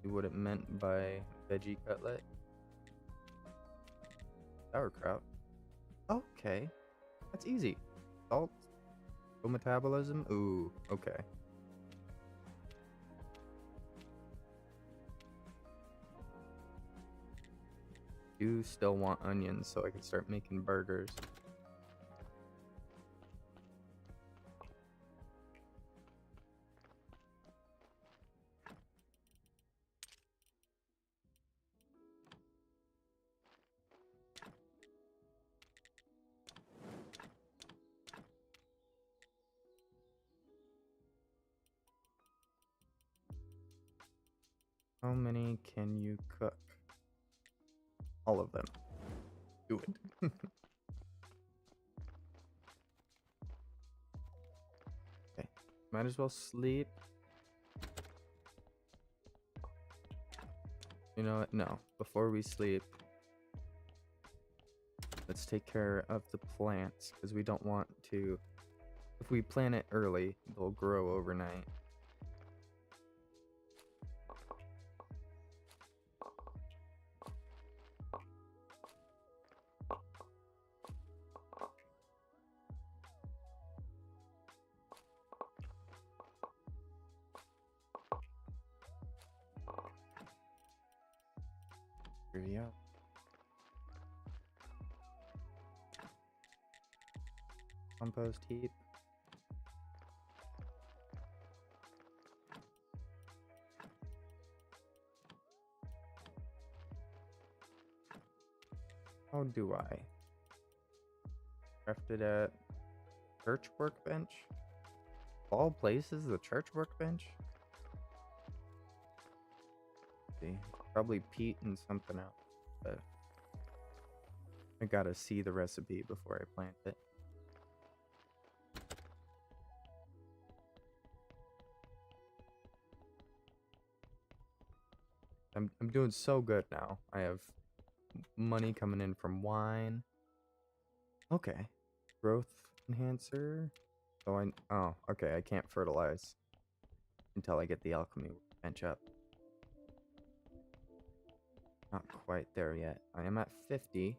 See what it meant by veggie cutlet. Sauerkraut. Okay. That's easy. Salt. Slow metabolism. Ooh, okay. Do still want onions so I can start making burgers. How many can you cook? All of them. Do it. Okay. Might as well sleep. You know what? No. Before we sleep, let's take care of the plants, because we don't want to... If we plant it early, they'll grow overnight. Here we go. compost heap. How do I? Crafted at church workbench? Of all places, the church workbench? See, probably peat and something else, but I gotta see the recipe before I plant it. I'm doing so good now. I have money coming in from wine. Okay. Growth enhancer. So oh, okay, I can't fertilize until I get the alchemy bench up. Not quite there yet. I am at 50.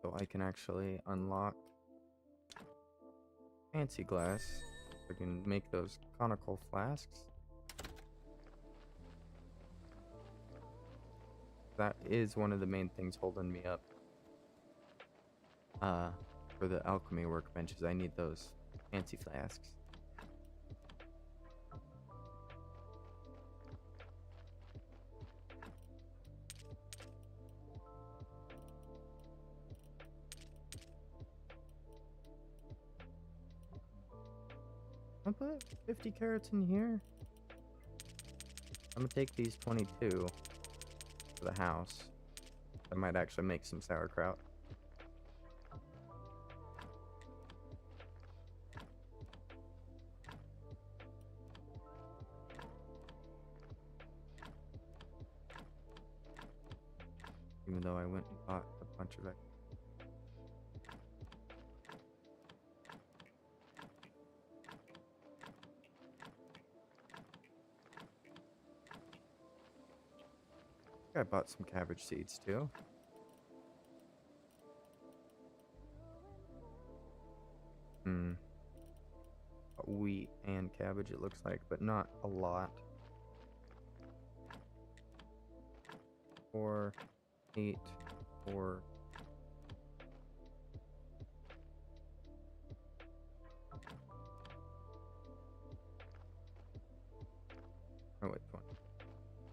So I can actually unlock fancy glass. I can make those conical flasks. That is one of the main things holding me up. For the alchemy workbenches, I need those fancy flasks. I'll put 50 carrots in here. I'm gonna take these 22 to the house. I might actually make some sauerkraut. Even though I went and bought a bunch of it. I bought some cabbage seeds too. Wheat and cabbage it looks like, but not a lot. 4, 8, 4. Oh wait,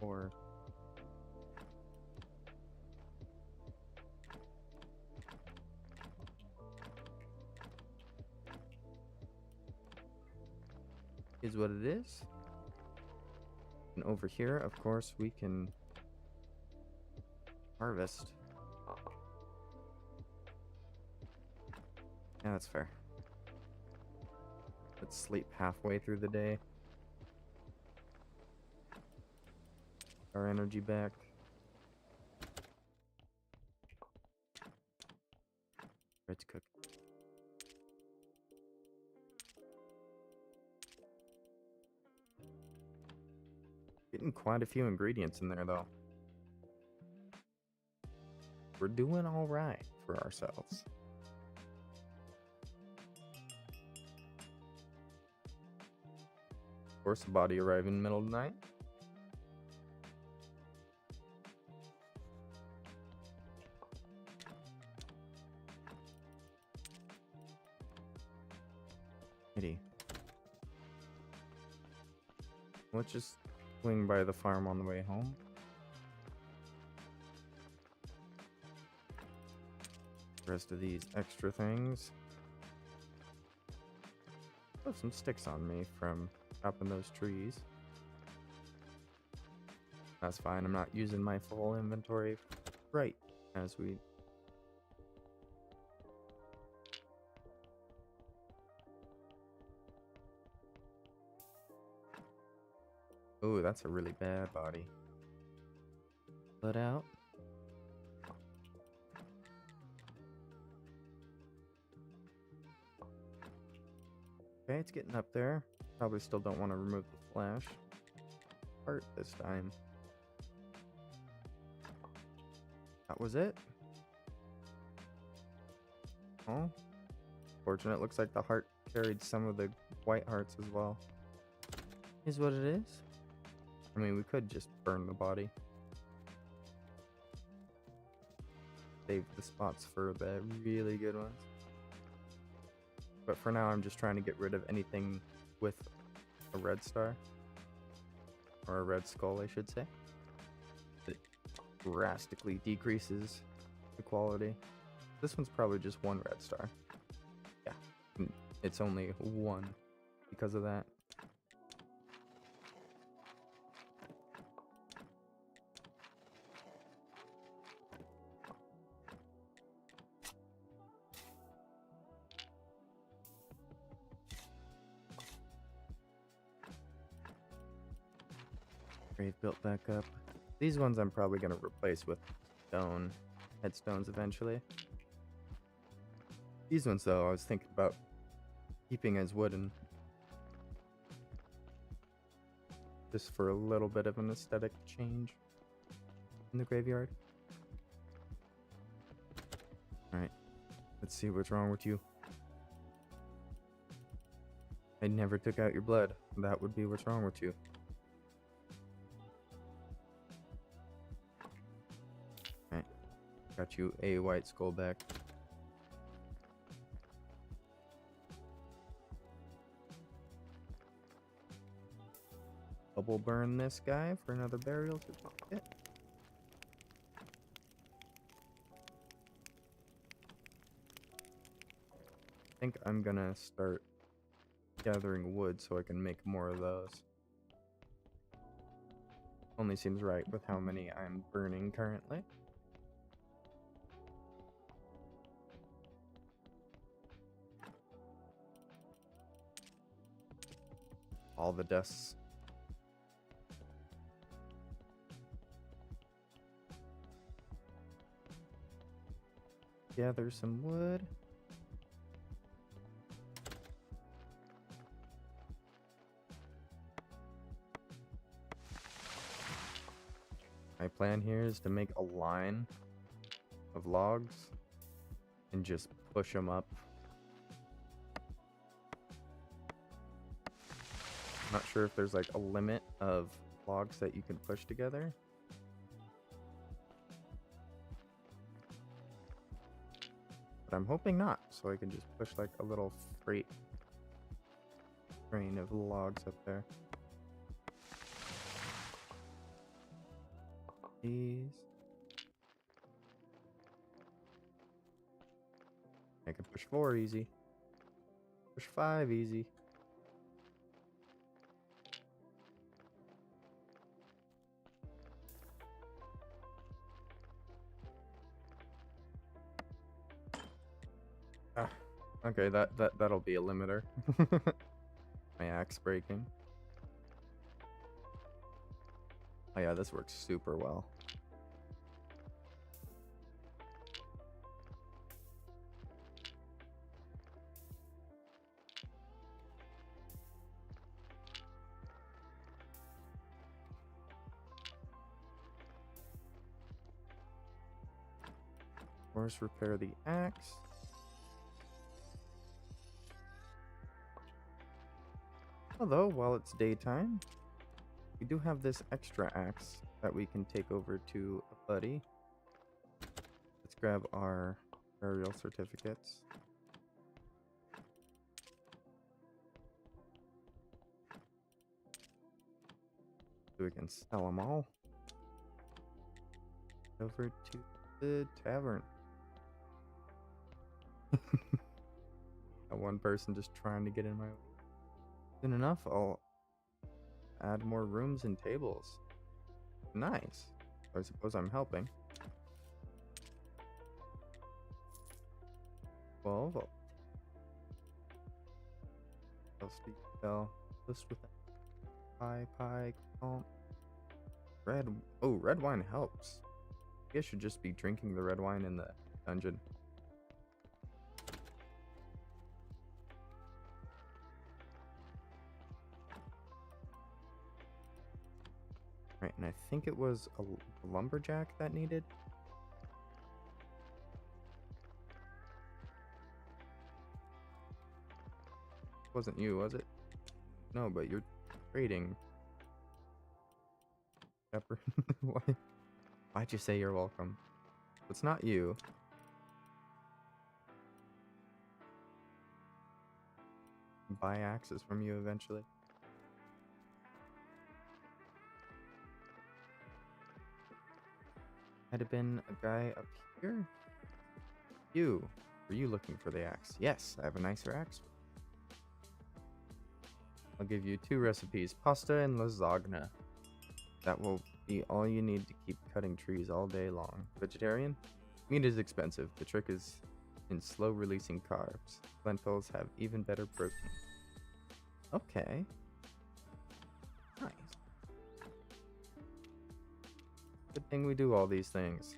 24. Is what it is. And over here, of course, we can harvest. Yeah, that's fair. Let's sleep halfway through the day. Our energy back. Bread's cooking. Getting quite a few ingredients in there, though. We're doing all right for ourselves. Of course, the body arriving in the middle of the night. Pity. Let's just swing by the farm on the way home. The rest of these extra things. I have some sticks on me from chopping those trees. That's fine. I'm not using my full inventory right as we... Ooh, that's a really bad body. Let out. Okay, it's getting up there. Probably still don't want to remove the flesh part this time. That was it. Oh, fortunate. Looks like the heart carried some of the white hearts as well. Is what it is. I mean, we could just burn the body. Save the spots for the really good ones. But for now, I'm just trying to get rid of anything with a red star. Or a red skull, I should say. It drastically decreases the quality. This one's probably just one red star. Yeah, it's only one because of that. Grave built back up. These ones I'm probably going to replace with stone headstones eventually. These ones, though, I was thinking about keeping as wooden. Just for a little bit of an aesthetic change in the graveyard. Alright, let's see what's wrong with you. I never took out your blood. That would be what's wrong with you. Alright, got you a white skull back. Double burn this guy for another burial certificate. I think I'm gonna start gathering wood so I can make more of those. Only seems right with how many I'm burning currently. All the deaths. Gather some wood. My plan here is to make a line of logs and just push them up. I'm not sure if there's like a limit of logs that you can push together. But I'm hoping not, so I can just push like a little freight train of logs up there. These. I can push 4 easy. Push 5 easy. Ah, okay, that'll be a limiter. My axe breaking. Oh yeah, this works super well. Of course, repair the axe. Although, while it's daytime, we do have this extra axe that we can take over to a buddy. Let's grab our burial certificates. So we can sell them all. Over to the tavern. That one person just trying to get in my way. Soon enough, I'll add more rooms and tables. Nice. I suppose I'm helping. 12. I'll speak spell. List with pie, comp. Red. Oh, red wine helps. I should just be drinking the red wine in the dungeon. Right, and I think it was a lumberjack that needed. Wasn't you, was it? No, but you're trading. Pepper. Why'd you say you're welcome? It's not you. buy axes from you eventually. Had it been a guy up here? You. Were you looking for the axe? Yes, I have a nicer axe. I'll give you 2 recipes, pasta and lasagna. That will be all you need to keep cutting trees all day long. Vegetarian? Meat is expensive. The trick is in slow releasing carbs. Lentils have even better protein. Okay. Nice. Good thing we do all these things.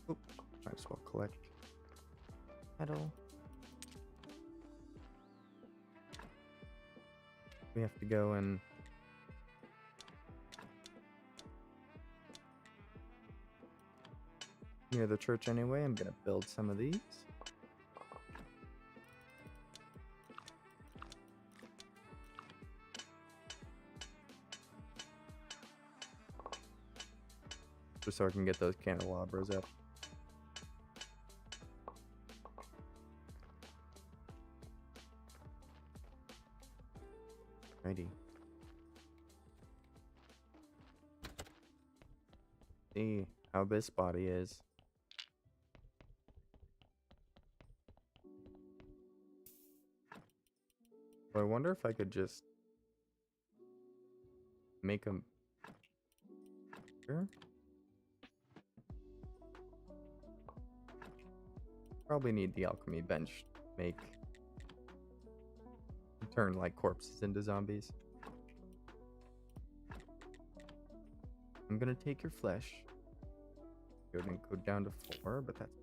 Oop, might as well collect metal. We have to go and near the church anyway. I'm gonna build some of these. Just so I can get those candelabras up. Righty. See how this body is. Well, I wonder if I could just make them here. Probably need the alchemy bench to make turn like corpses into zombies. I'm gonna take your flesh. Go down to 4, but that's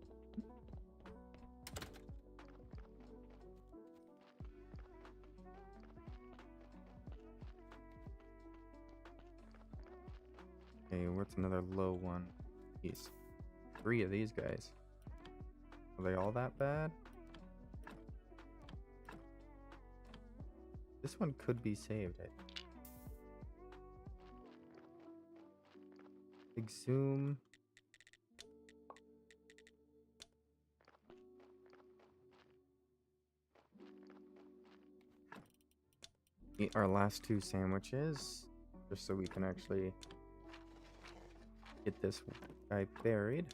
okay. What's another low one? These 3 of these guys. Are they all that bad? This one could be saved. Exhume. Eat our last 2 sandwiches, just so we can actually get this guy buried.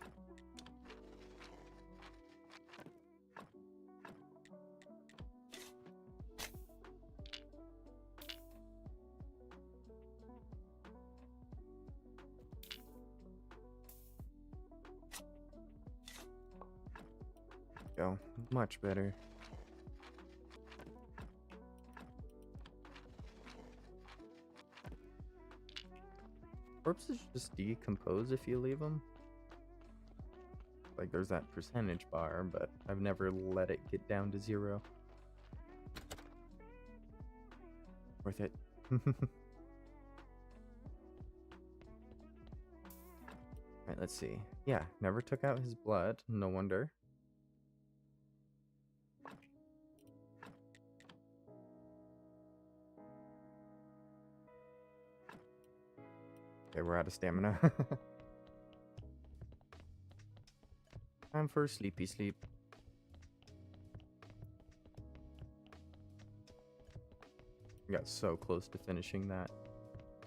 Go. Much better. Corpses just decompose if you leave them. Like there's that percentage bar, but I've never let it get down to 0. Worth it. Alright, let's see. Yeah, never took out his blood. No wonder. Okay, we're out of stamina. Time for sleepy sleep. We got so close to finishing that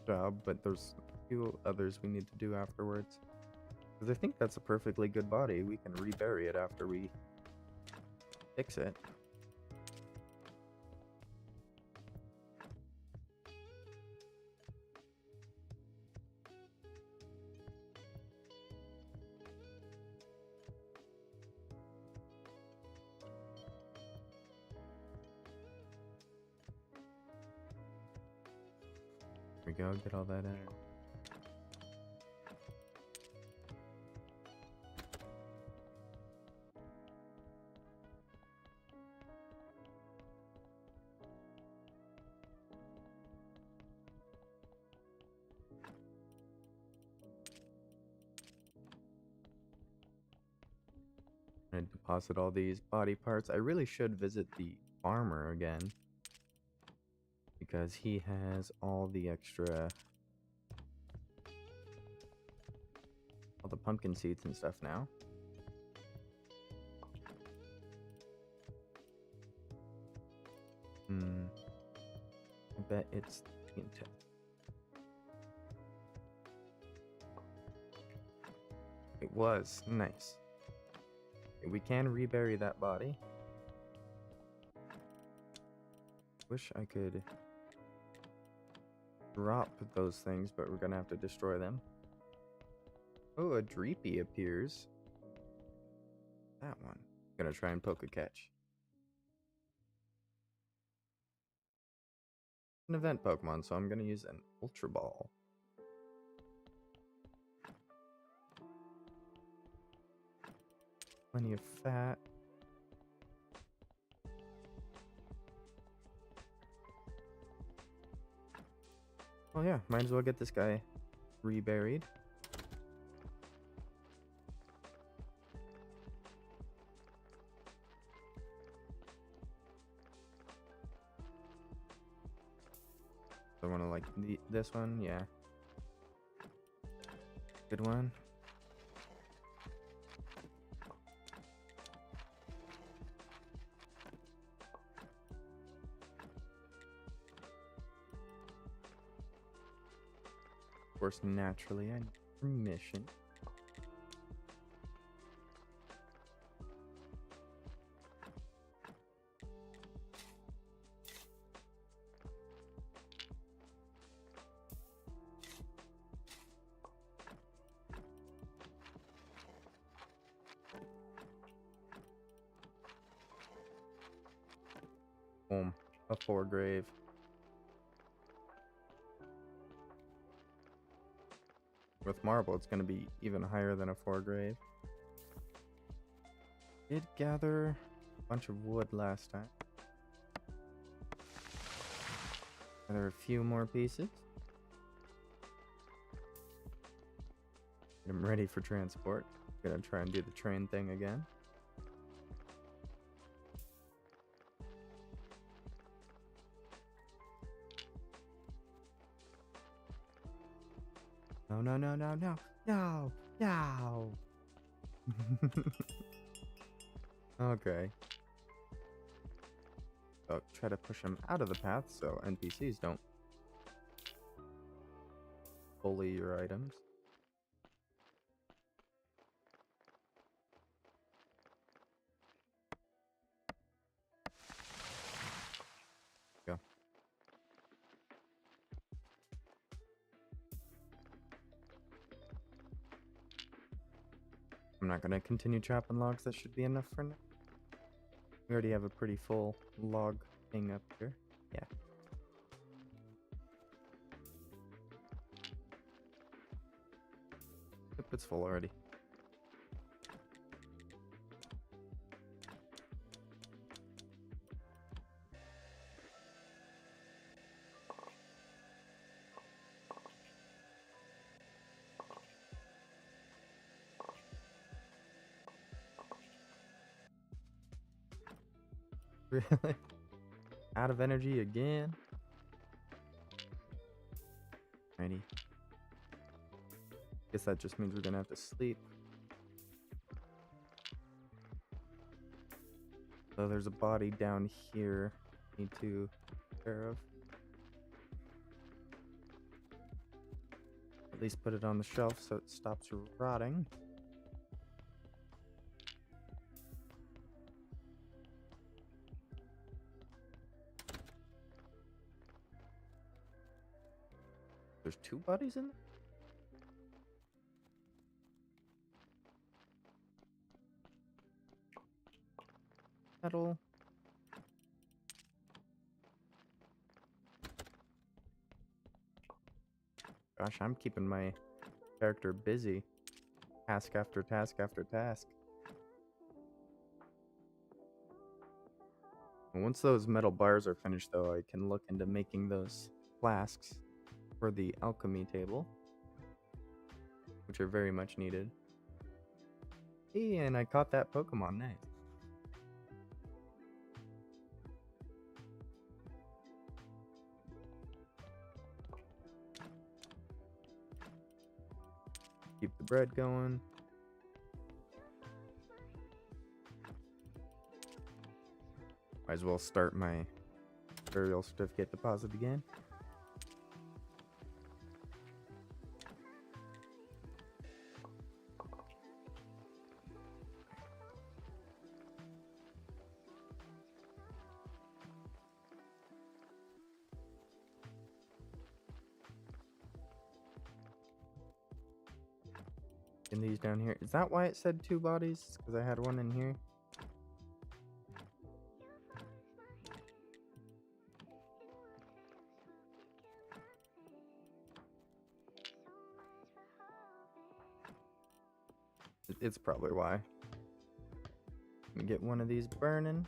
job, but there's a few others we need to do afterwards. Because I think that's a perfectly good body. We can rebury it after we fix it. There we go, get all that in. I deposit all these body parts. I really should visit the farmer again, because he has all the extra, all the pumpkin seeds and stuff now. I bet it's into. It was nice. We can rebury that body. Wish I could drop those things, but we're gonna have to destroy them. Oh, a Dreepy appears. That one. Gonna try and poke a catch. An event Pokemon, so I'm gonna use an Ultra Ball. Plenty of fat. Oh yeah, might as well get this guy reburied. I want to like this one, yeah. Good one. Of course, naturally, I need permission. Boom. A 4 grave. With marble, it's going to be even higher than a 4 grave. Did gather a bunch of wood last time. Gather a few more pieces. Get them ready for transport. Gonna try and do the train thing again. No, no, no, no, no, no, no. Okay. So try to push them out of the path so NPCs don't bully your items. Go. I'm not gonna continue chopping logs. That should be enough for now. We already have a pretty full log thing up here. Yeah. Yep, it's full already. Really? Out of energy again? Righty. Guess that just means we're gonna have to sleep. So there's a body down here. Need to take care of. At least put it on the shelf so it stops rotting. There's 2 bodies in there? Metal. Gosh, I'm keeping my character busy. Task after task after task. And once those metal bars are finished, though, I can look into making those flasks for the alchemy table, which are very much needed. Hey, and I caught that Pokemon. Nice. bread going. Might as well start my burial certificate deposit again. And these down here. Is that why it said 2 bodies? Because I had one in here. It's probably why. Let me get one of these burning.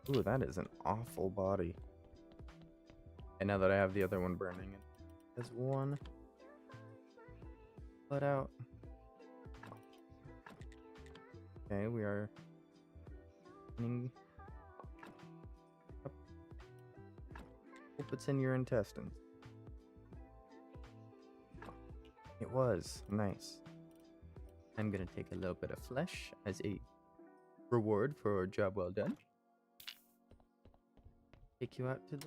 Ooh, that is an awful body. And now that I have the other one burning, there's one let out. Okay, we are cleaning up. Hope it's in your intestines. It was nice. I'm gonna take a little bit of flesh as a reward for a job well done. Take you out to the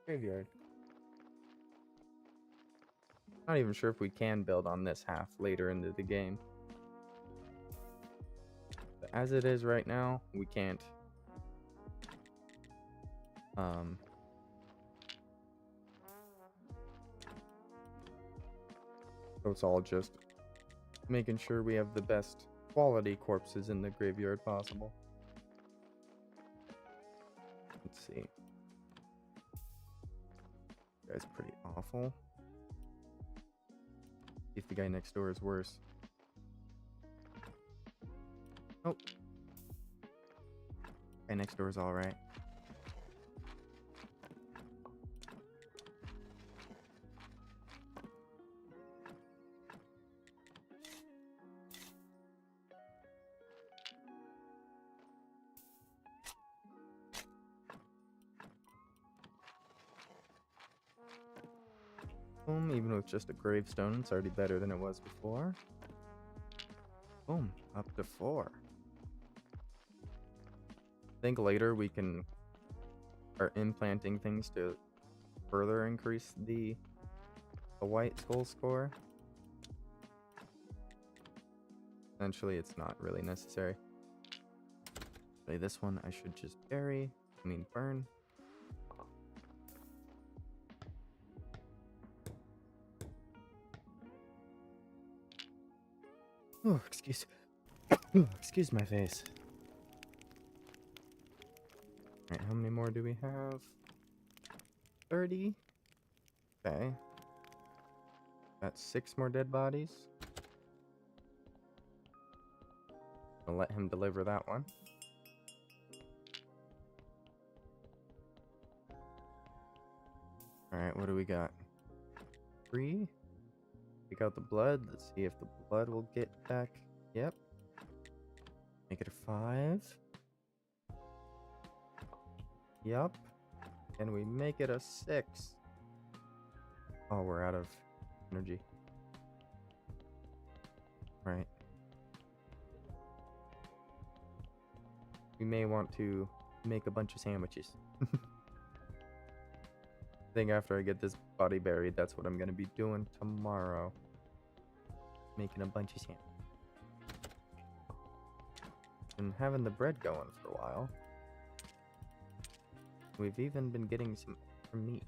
graveyard. Not even sure if we can build on this half later into the game. But as it is right now, we can't. So it's all just making sure we have the best quality corpses in the graveyard possible. Let's see. This guy's pretty awful. See if the guy next door is worse. Oh. Guy next door is alright. Boom, even with just a gravestone, it's already better than it was before. Boom, up to 4. I think later we can start implanting things to further increase the white skull score. Essentially, it's not really necessary. Actually, this one I should just burn. Oh, excuse my face. Alright, how many more do we have? 30. Okay. Got 6 more dead bodies. I'll let him deliver that one. Alright, what do we got? 3. Take out the blood. Let's see if the blood will get back. Yep. Make it a 5. Yup. And we make it a 6. Oh, we're out of energy. Right. We may want to make a bunch of sandwiches. I think after I get this body buried, that's what I'm going to be doing tomorrow. Making a bunch of sandwiches. And having the bread going for a while. We've even been getting some meat.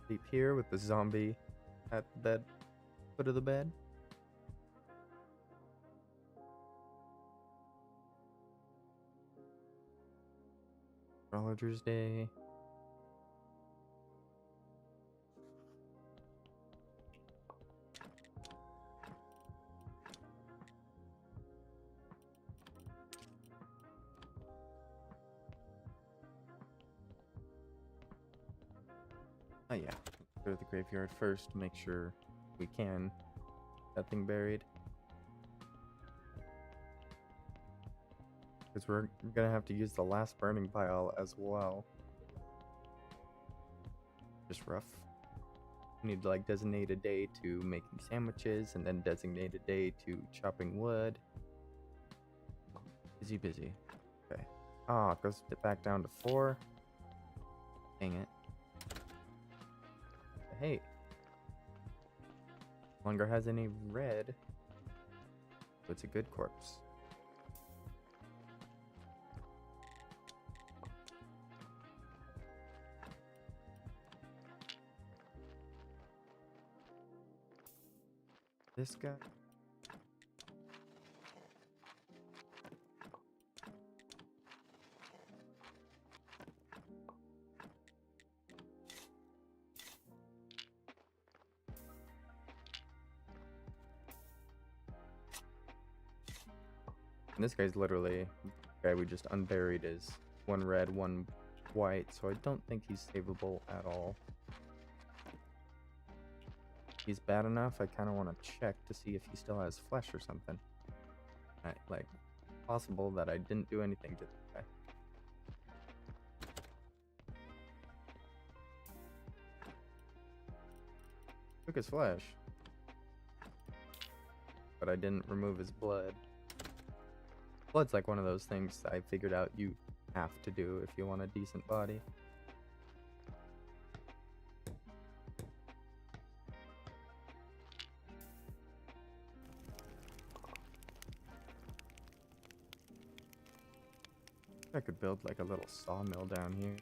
Sleep here with the zombie at the bed, foot of the bed. Astrologer's Day. Oh yeah, Go to the graveyard first to make sure we can get that thing buried. Because we're gonna have to use the last burning pile as well. Just rough. We need to like designate a day to making sandwiches and then designate a day to chopping wood. Busy, busy. Okay. Ah, it goes back down to 4. Dang it. Hey. No longer has any red. So it's a good corpse. This guy. And this guy's literally the guy we just unburied is 1 red, 1 white, so I don't think he's savable at all. He's bad enough, I kind of want to check to see if he still has flesh or something. Like, possible that I didn't do anything to this guy. Took his flesh, but I didn't remove his blood. Blood's like one of those things I figured out you have to do if you want a decent body. I could build like a little sawmill down here.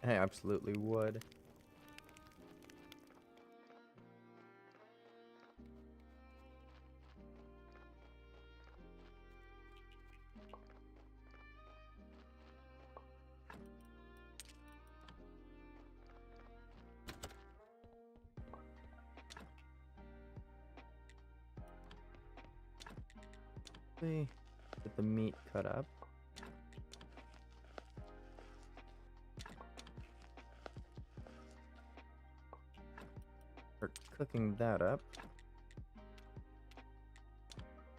I absolutely would. Get the meat cut up. Start cooking that up.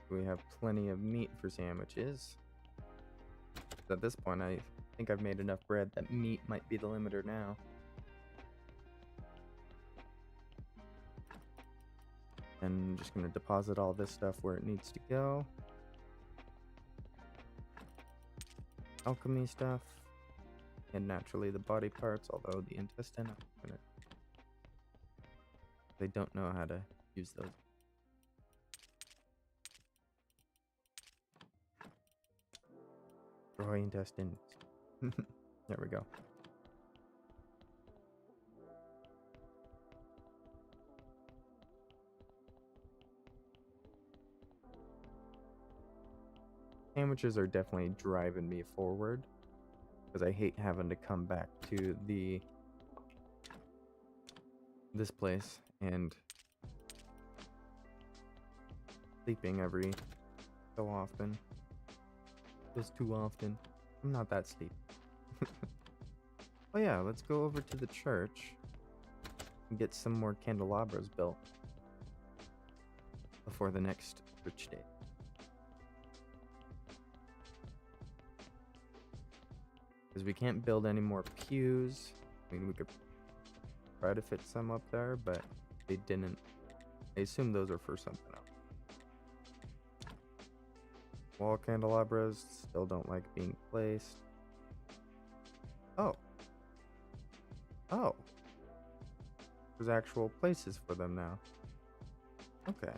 We have plenty of meat for sandwiches. At this point, I think I've made enough bread that meat might be the limiter now. And I'm just going to deposit all this stuff where it needs to go. Alchemy stuff. And naturally the body parts, although the intestine, they don't know how to use those. Destroy intestines. There we go. Sandwiches are definitely driving me forward because I hate having to come back to this place and sleeping every so often. Just too often. I'm not that sleepy. Oh yeah, let's go over to the church and get some more candelabras built before the next church day. Because we can't build any more pews. I mean, we could try to fit some up there, but they didn't. I assume those are for something else. Wall candelabras still don't like being placed. Oh. Oh. There's actual places for them now. Okay.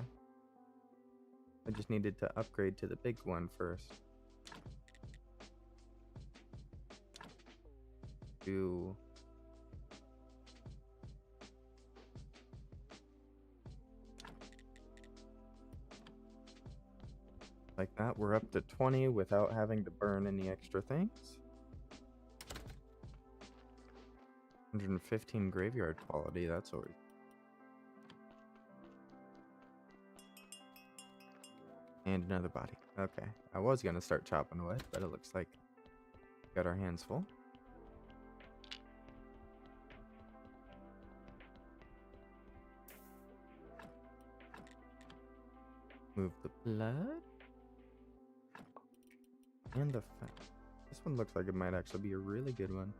I just needed to upgrade to the big one first. To like that, we're up to 20 without having to burn any extra things. 115 graveyard quality, that's always. And another body. Okay, I was gonna start chopping wood, but it looks like we got our hands full. Move the blood. And the fat. This one looks like it might actually be a really good one.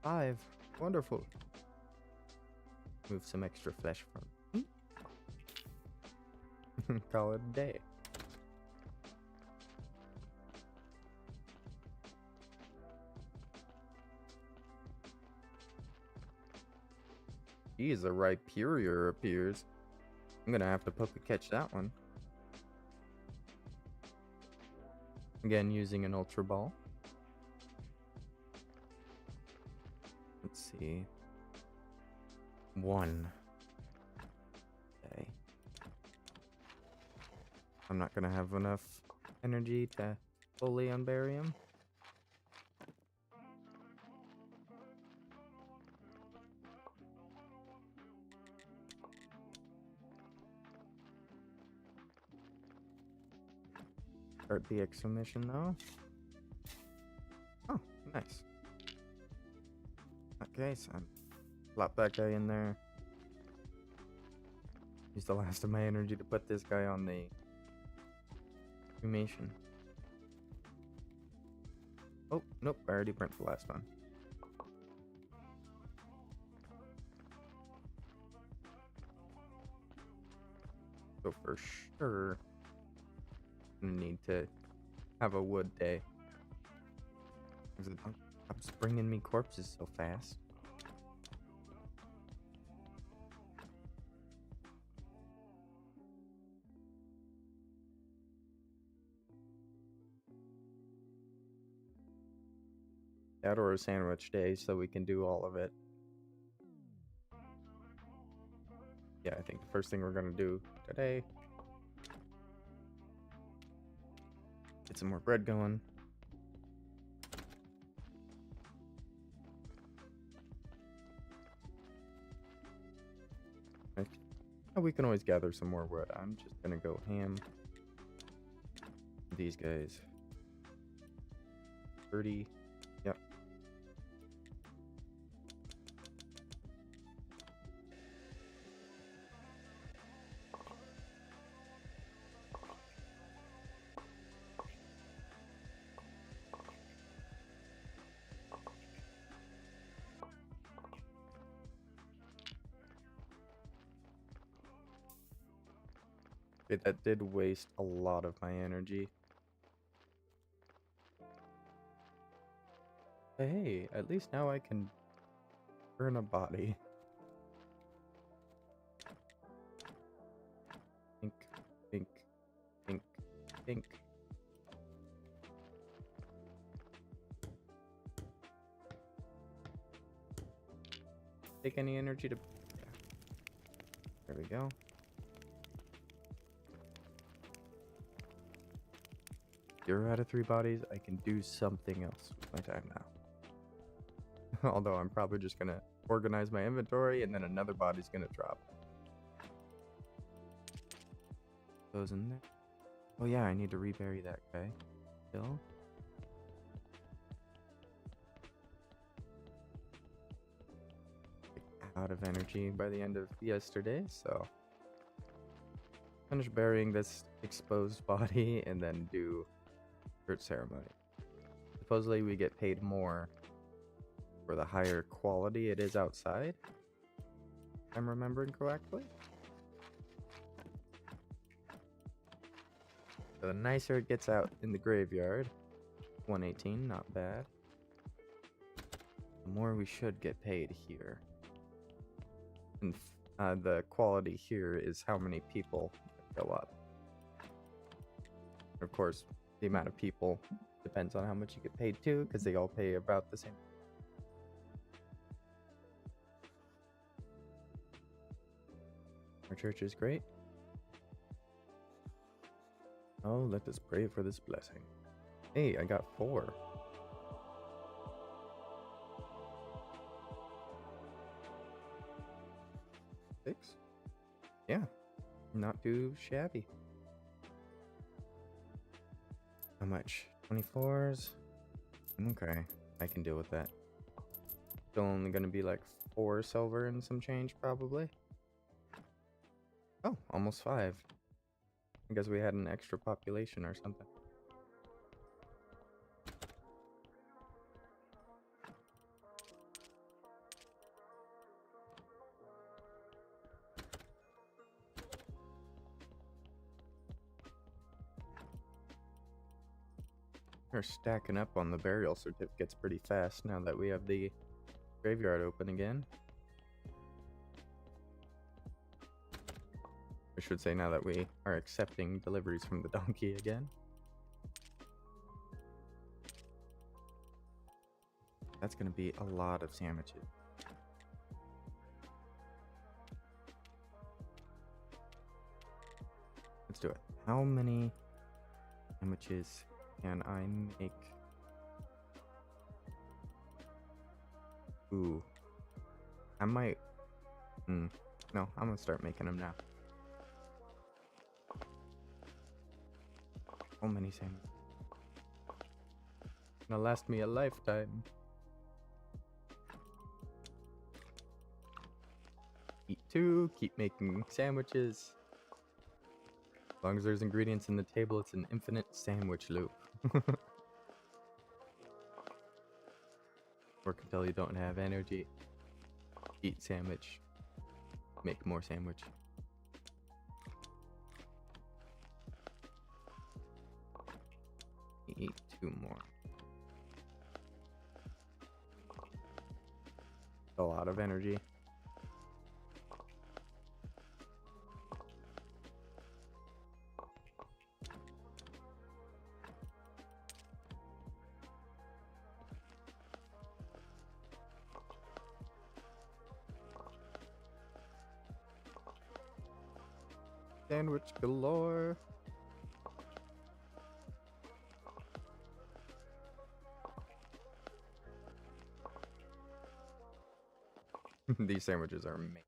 5. Wonderful. Move some extra flesh from. Call it a day. Geez, a Rhyperior appears. I'm gonna have to puppet catch that one. Again, using an Ultra Ball. Let's see. 1. Okay. I'm not gonna have enough energy to fully unbury him. Start the exo mission though. Oh, nice. Okay, so plop that guy in there. Use the last of my energy to put this guy on the cremation. Oh, nope, I already burnt the last one. So for sure, I'm gonna need to have a wood day. Stop bringing me corpses so fast. That or a sandwich day so we can do all of it. Yeah, I think the first thing we're gonna do today, get some more bread going. Oh, we can always gather some more wood. I'm just gonna go ham. These guys. 30. Yep. Okay, that did waste a lot of my energy. But hey, at least now I can burn a body. Think, think, think, think. Take any energy to... Yeah. There we go. Zero out of 3 bodies. I can do something else with my time now. Although I'm probably just gonna organize my inventory and then another body's gonna drop. Those in there. Oh yeah, I need to rebury that guy. Still. Out of energy by the end of yesterday, so finish burying this exposed body and then do church ceremony. Supposedly we get paid more for the higher quality it is outside, if I'm remembering correctly. So the nicer it gets out in the graveyard, 118, not bad, the more we should get paid here. And the quality here is how many people go up. Of course, the amount of people depends on how much you get paid too, because they all pay about the same. Our church is great. Oh, let us pray for this blessing. Hey, I got 4. Six? Yeah, not too shabby. How much? 24s? Okay, I can deal with that. Still only gonna be like 4 silver and some change, probably. Oh, almost 5. I guess we had an extra population or something. We're stacking up on the burial certificates pretty fast now that we have the graveyard open again. I should say now that we are accepting deliveries from the donkey again. That's gonna be a lot of sandwiches. Let's do it. How many sandwiches can I make? Ooh. I might... no, I'm gonna start making them now. How many sandwiches? Gonna last me a lifetime. Eat 2, keep making sandwiches. As long as there's ingredients in the table, it's an infinite sandwich loop. Work until you don't have energy. Eat sandwich. Make more sandwich. Eat 2 more. A lot of energy. Sandwich galore. These sandwiches are amazing.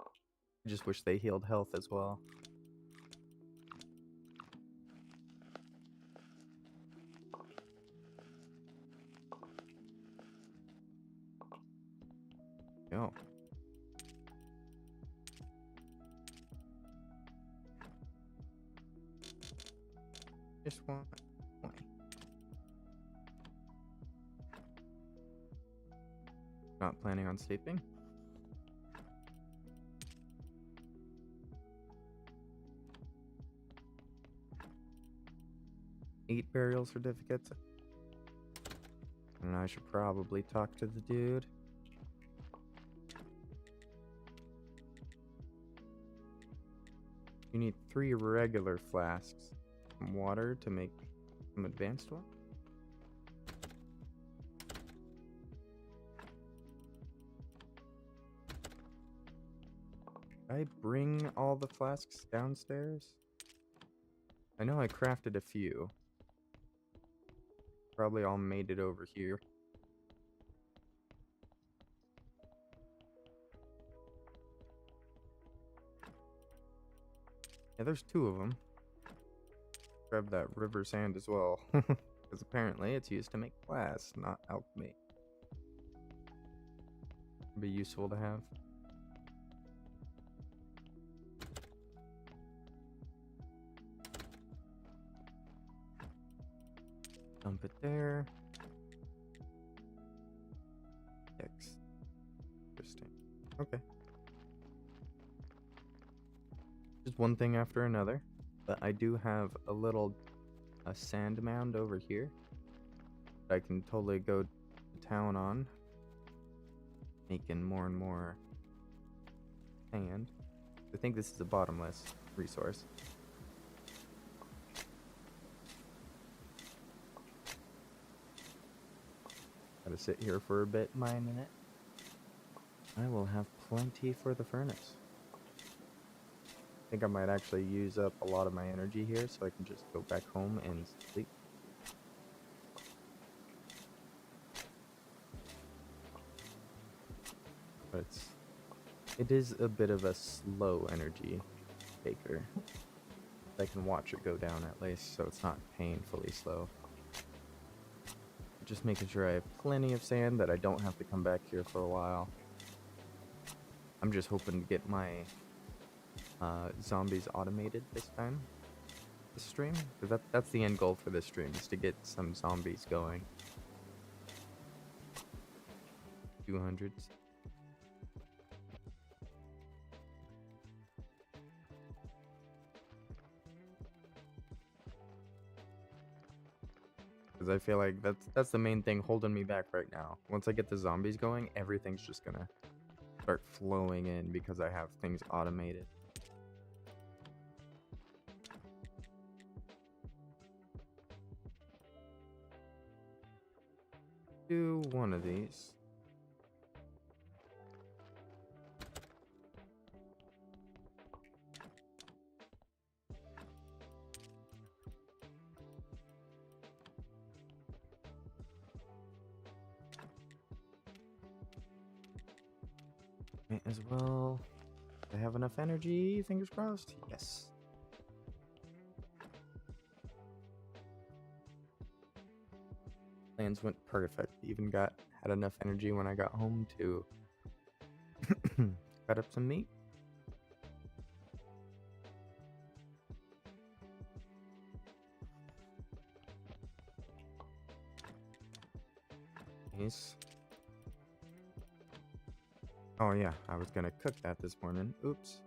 I just wish they healed health as well. Yo. Just one. Not planning on sleeping. Eight burial certificates. And I should probably talk to the dude. You need 3 regular flasks. Some water to make some advanced one. Did I bring all the flasks downstairs? I know I crafted a few. Probably all made it over here. Yeah, there's 2 of them. Grab that river sand as well. Because apparently it's used to make glass, not alchemy. Be useful to have. Dump it there. X. Interesting. Okay. Just one thing after another. But I do have a sand mound over here that I can totally go to town on. Making more and more sand. I think this is a bottomless resource. Gotta sit here for a bit, mining it. I will have plenty for the furnace. I think I might actually use up a lot of my energy here so I can just go back home and sleep. But it is a bit of a slow energy taker. I can watch it go down at least, so it's not painfully slow. Just making sure I have plenty of sand that I don't have to come back here for a while. I'm just hoping to get my zombies automated this time. This stream, because that's the end goal for this stream, is to get some zombies going. 200s. Because I feel like that's the main thing holding me back right now. Once I get the zombies going, everything's just gonna start flowing in because I have things automated. Do one of these. Might as well. I have enough energy, fingers crossed. Yes. Plans went perfect. Even had enough energy when I got home to cut up some meat. Nice. Oh yeah, I was gonna cook that this morning. Oops.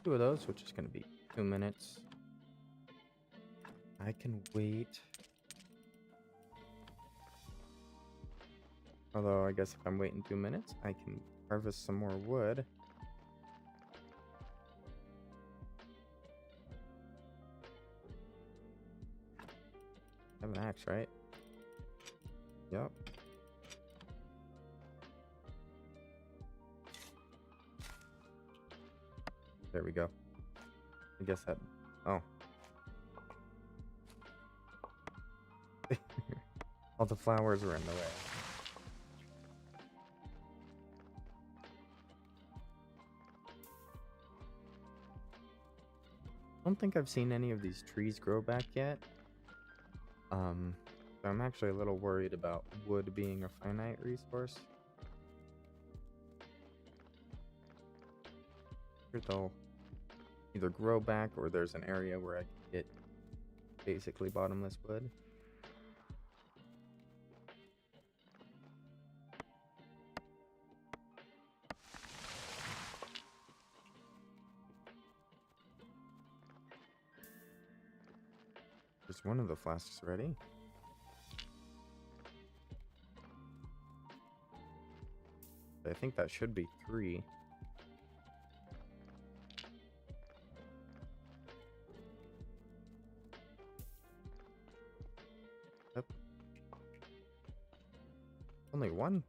Two of those, which is gonna be 2 minutes. I can wait. Although I guess if I'm waiting 2 minutes, I can harvest some more wood. I have an axe, right? Yep. There we go. I guess that... Oh. All the flowers are in the way. I don't think I've seen any of these trees grow back yet. So I'm actually a little worried about wood being a finite resource. Sure, they'll either grow back or there's an area where I can get basically bottomless wood. There's one of the flasks ready. I think that should be 3. Yep. Only 1?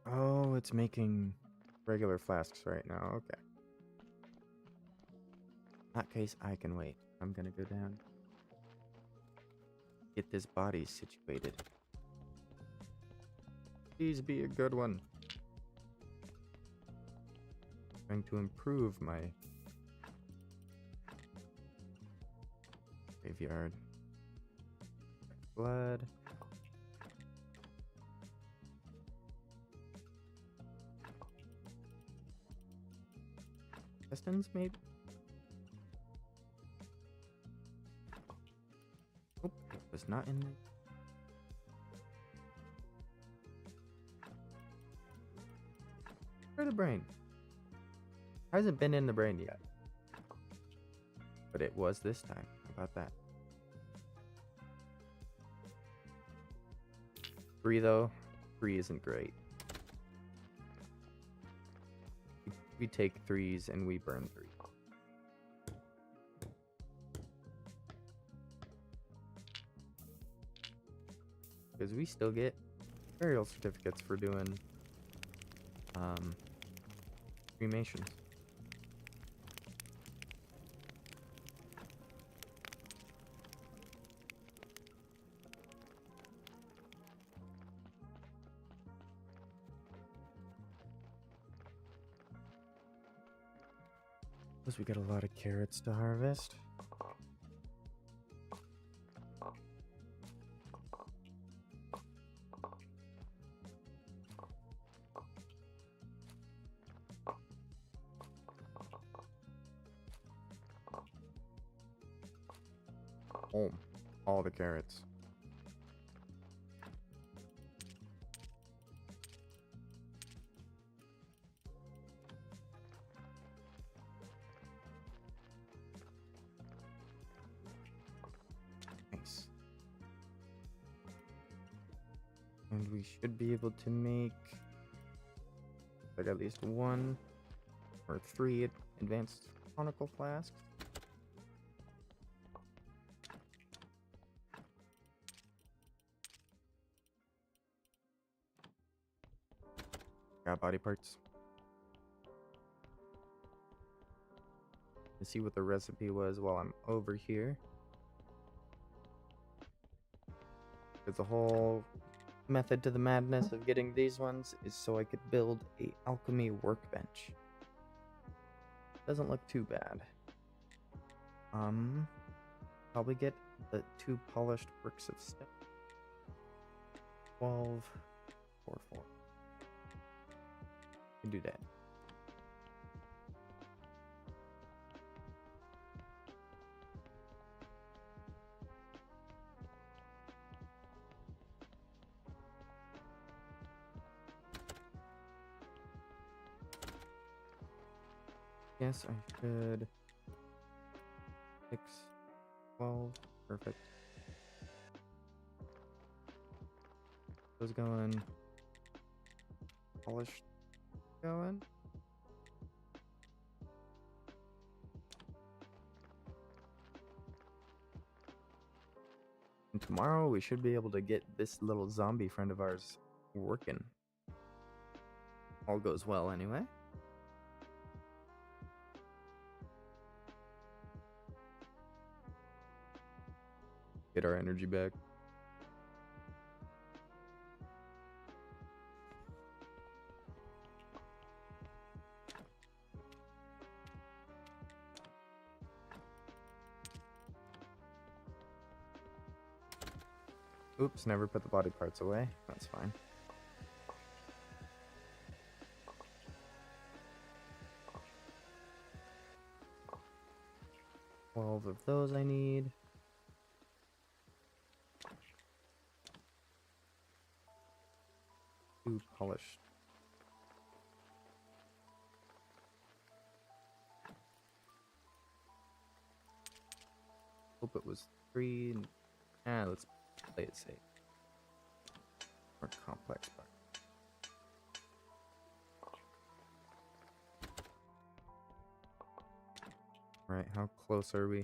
Oh, it's making regular flasks right now. Okay. In that case, I can wait. I'm gonna go down. Get this body situated. Please be a good one. Trying to improve my graveyard. Blood. Pistons, maybe? Oh, it was not in there. Where's the brain? Hasn't been in the brain yet. But it was this time. How about that? 3 though. 3 isn't great. We take 3s and we burn 3. Because we still get burial certificates for doing cremations. Plus we got a lot of carrots to harvest. Oh, all the carrots. Nice. And we should be able to make like at least 1 or 3 advanced conical flasks. Got body parts. Let's see what the recipe was while I'm over here. There's a whole method to the madness of getting these ones is so I could build a alchemy workbench. Doesn't look too bad. Probably get the 2 polished bricks of stone. 12, 4, 4. Can do that. Yes, I should. 6, 12, perfect. Those going. Polished going. And tomorrow we should be able to get this little zombie friend of ours working. All goes well anyway. Get our energy back. Oops, never put the body parts away. That's fine. Twelve of those I need. Two polished. Hope it was 3. Let's play it safe. More complex part. Alright, how close are we?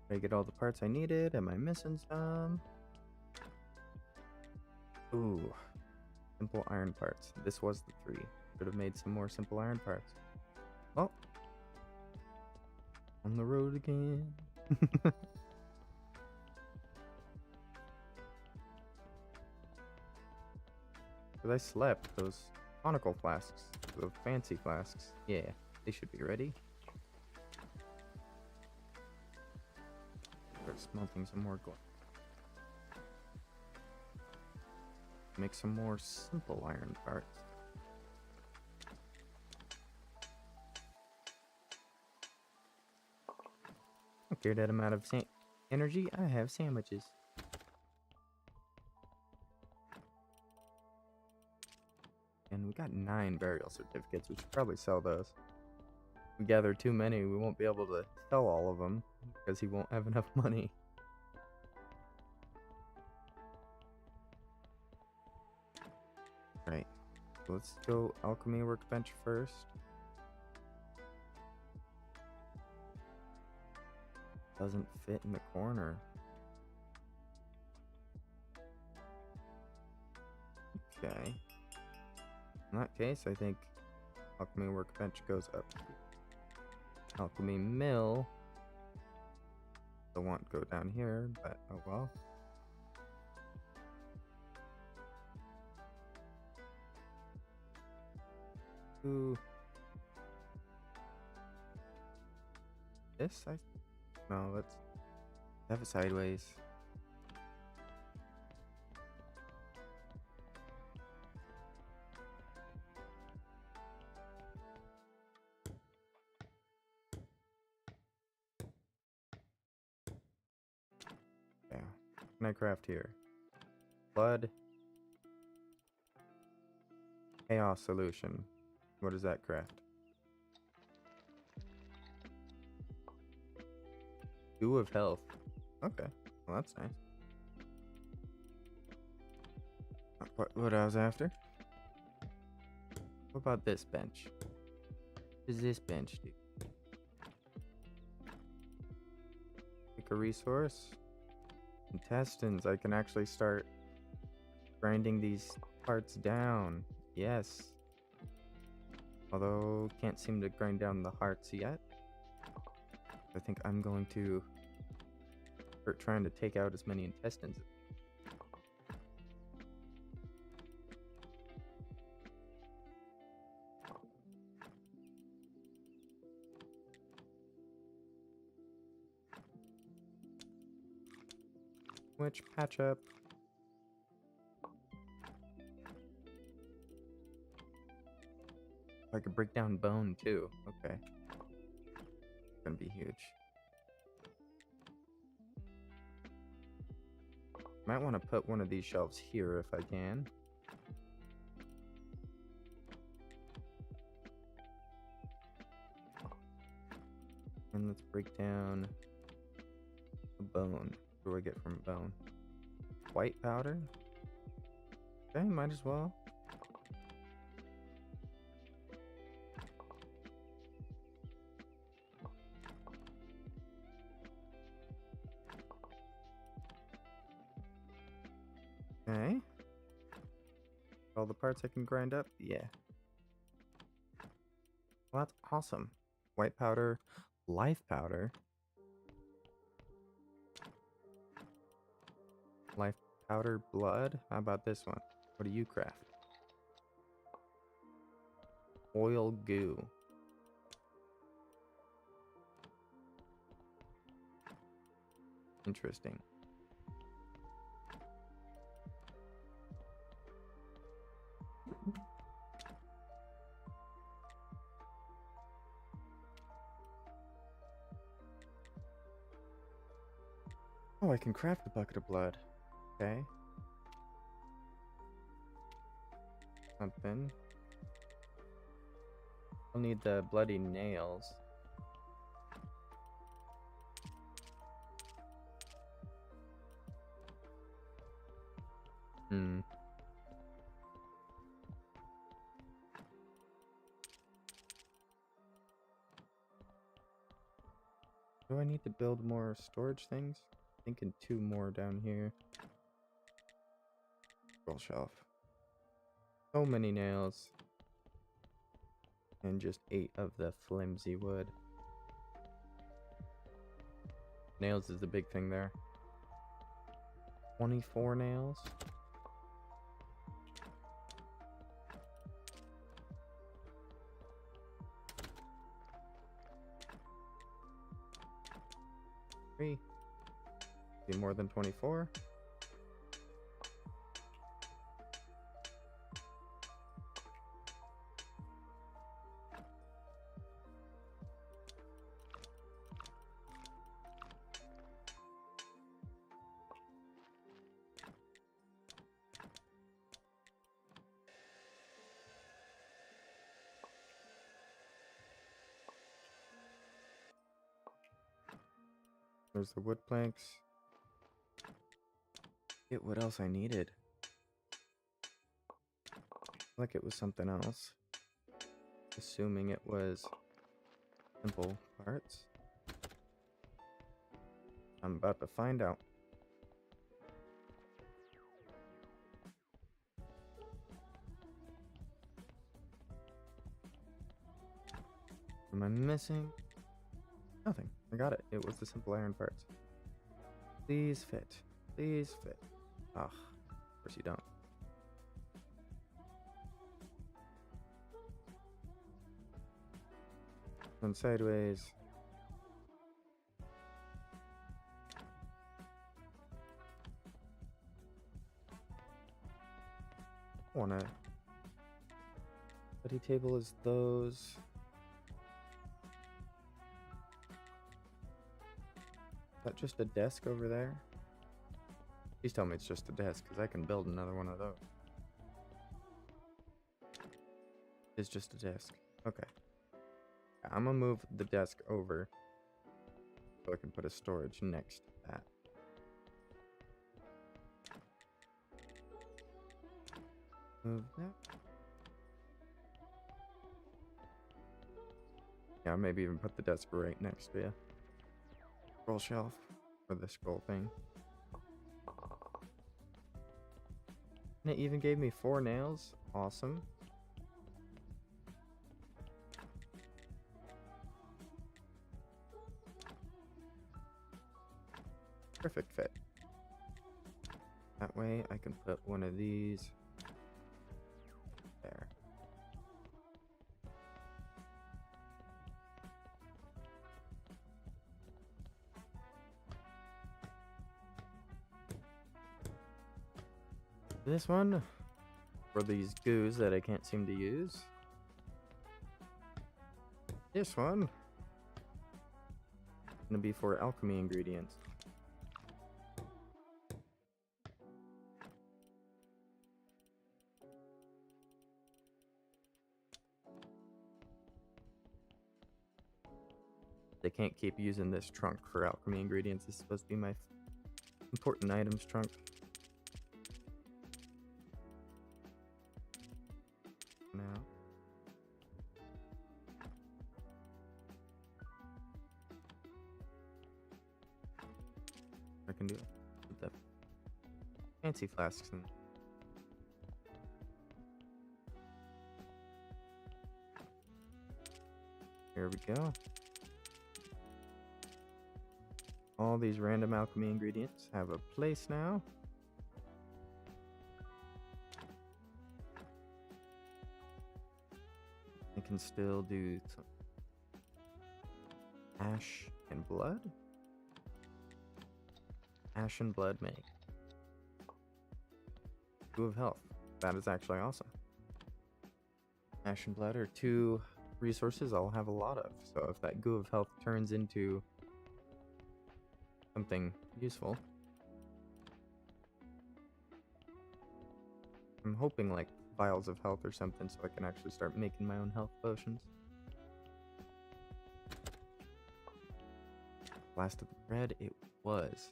Did I get all the parts I needed? Am I missing some? Ooh. Simple iron parts. This was the 3. Should have made some more simple iron parts. Oh. On the road again. Because I slept. Those conical flasks. Those fancy flasks. Yeah, they should be ready. Start smelting some more gold. Make some more simple iron parts. Okay, that amount of energy, I have sandwiches. And we got 9 burial certificates. We should probably sell those. If we gather too many, we won't be able to sell all of them because he won't have enough money. Right. Let's go alchemy workbench first. Doesn't fit in the corner. Okay. In that case, I think alchemy workbench goes up. Alchemy mill the want go down here, but oh well. Ooh. This, no, let's have it sideways. Yeah. What can I craft here? Blood. Chaos solution. What does that craft? Two of health. Okay. Well, that's nice. What I was after? What about this bench? What does this bench do? Pick a resource. Intestines. I can actually start grinding these parts down. Yes. Although, can't seem to grind down the hearts yet. I think I'm going to start trying to take out as many intestines. Which patch up. I could break down bone too. Okay. It's gonna be huge. Might want to put one of these shelves here if I can. And let's break down a bone. What do I get from bone? White powder? Okay, might as well. Okay. All the parts I can grind up? Yeah. Well, that's awesome. White powder, life powder. Life powder, blood. How about this one? What do you craft? Oil goo. Interesting. Oh, I can craft a bucket of blood. Okay. Something. I'll need the bloody nails. Hmm. Do I need to build more storage things? Thinking 2 more down here. Scroll shelf. So many nails. And just 8 of the flimsy wood. Nails is the big thing there. 24 nails. Three. Be more than 24. There's the wood planks. Get what else I needed. Like it was something else. Assuming it was simple parts. I'm about to find out. Am I missing? Nothing. I got it. It was the simple iron parts. Please fit. Please fit. Ugh. Of course you don't. Turn sideways. Wanna. Study table is those. Is that just a desk over there? Please tell me it's just a desk, because I can build another one of those. It's just a desk. Okay. I'm gonna move the desk over so I can put a storage next to that. Move that. Yeah, maybe even put the desk right next to you. Scroll shelf. Or the scroll thing. And it even gave me 4 nails. Awesome. Perfect fit. That way I can put one of these there. This one for these goos that I can't seem to use. This one gonna be for alchemy ingredients. They can't keep using this trunk for alchemy ingredients. This is supposed to be my important items trunk. Now. I can do it with the fancy flasks in. Here we go. All these random alchemy ingredients have a place now. I can still do some ash and blood. Ash and blood make 2 of health. That is actually awesome. Ash and blood are 2 resources I'll have a lot of. So if that goo of health turns into something useful, I'm hoping like vials of health or something so I can actually start making my own health potions. Last of the bread, it was.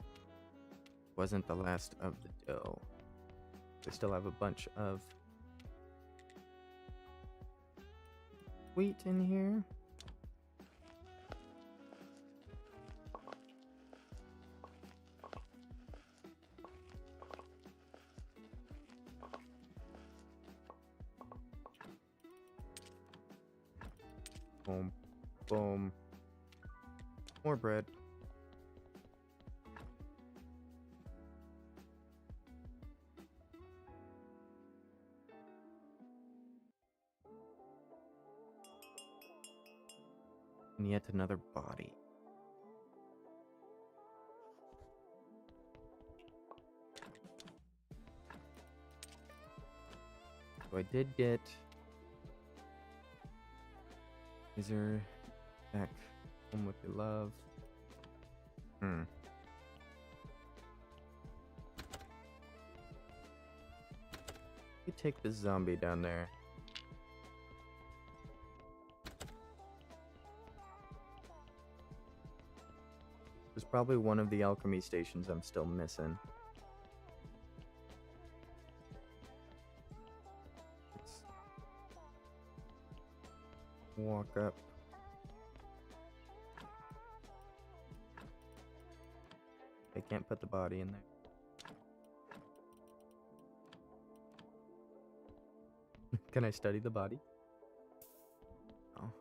Wasn't the last of the dough. I still have a bunch of wheat in here. Boom, boom. More bread. And yet another body. So I did get Razor back home with your love. You take this zombie down there. There's probably one of the alchemy stations I'm still missing. Let's walk up. I can't put the body in there. Can I study the body? Oh.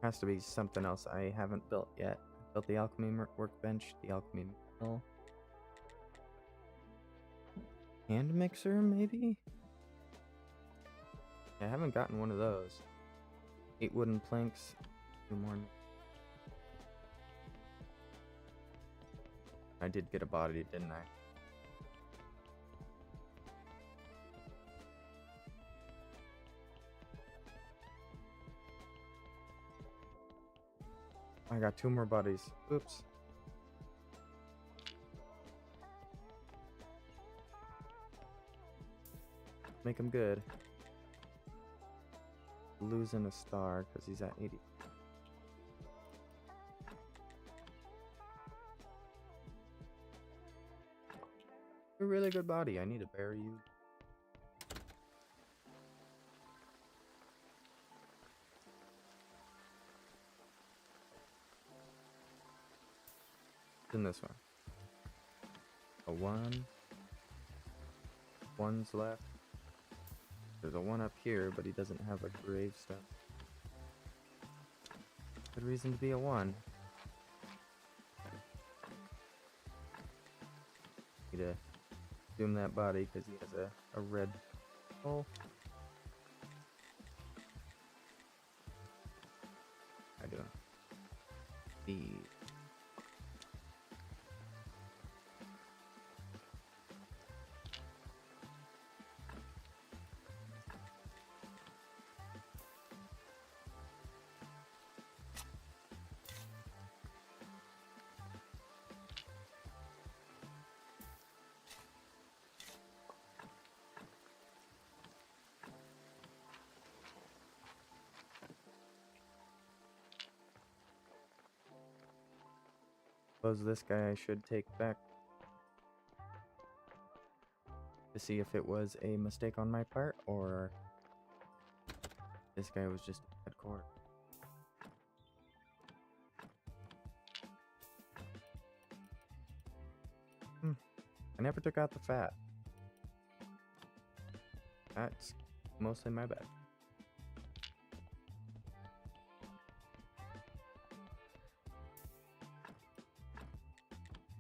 Has to be something else I haven't built yet. Built the alchemy workbench, the alchemy mill. Hand mixer, maybe? Yeah, I haven't gotten one of those. 8 wooden planks, 2 more. I did get a body, didn't I? I got 2 more bodies. Oops. Make him good. Losing a star because he's at 80. A really good body. I need to bury you. In this one. A 1. 1's left. There's a 1 up here, but he doesn't have a gravestone. Good reason to be a 1. Need to zoom that body because he has a red hole. I do. The suppose this guy I should take back to see if it was a mistake on my part or this guy was just a bad core. I never took out the fat. That's mostly my bad.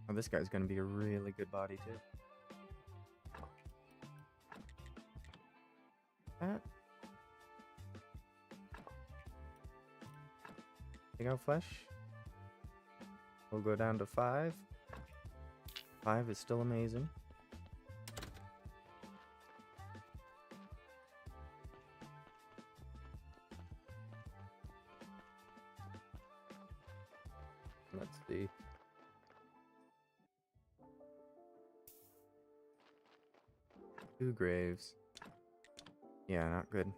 Oh, this guy's gonna be a really good body too. That. Take out flesh. We'll go down to 5. 5 is still amazing. Let's see. Two graves. Yeah, not good.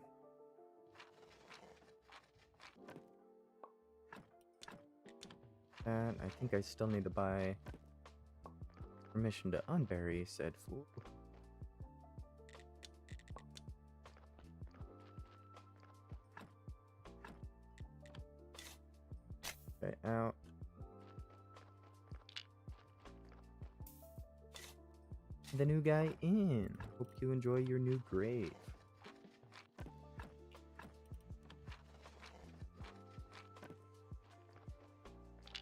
That, I think I still need to buy permission to unbury said fool. Okay, out. The new guy in. Hope you enjoy your new grave.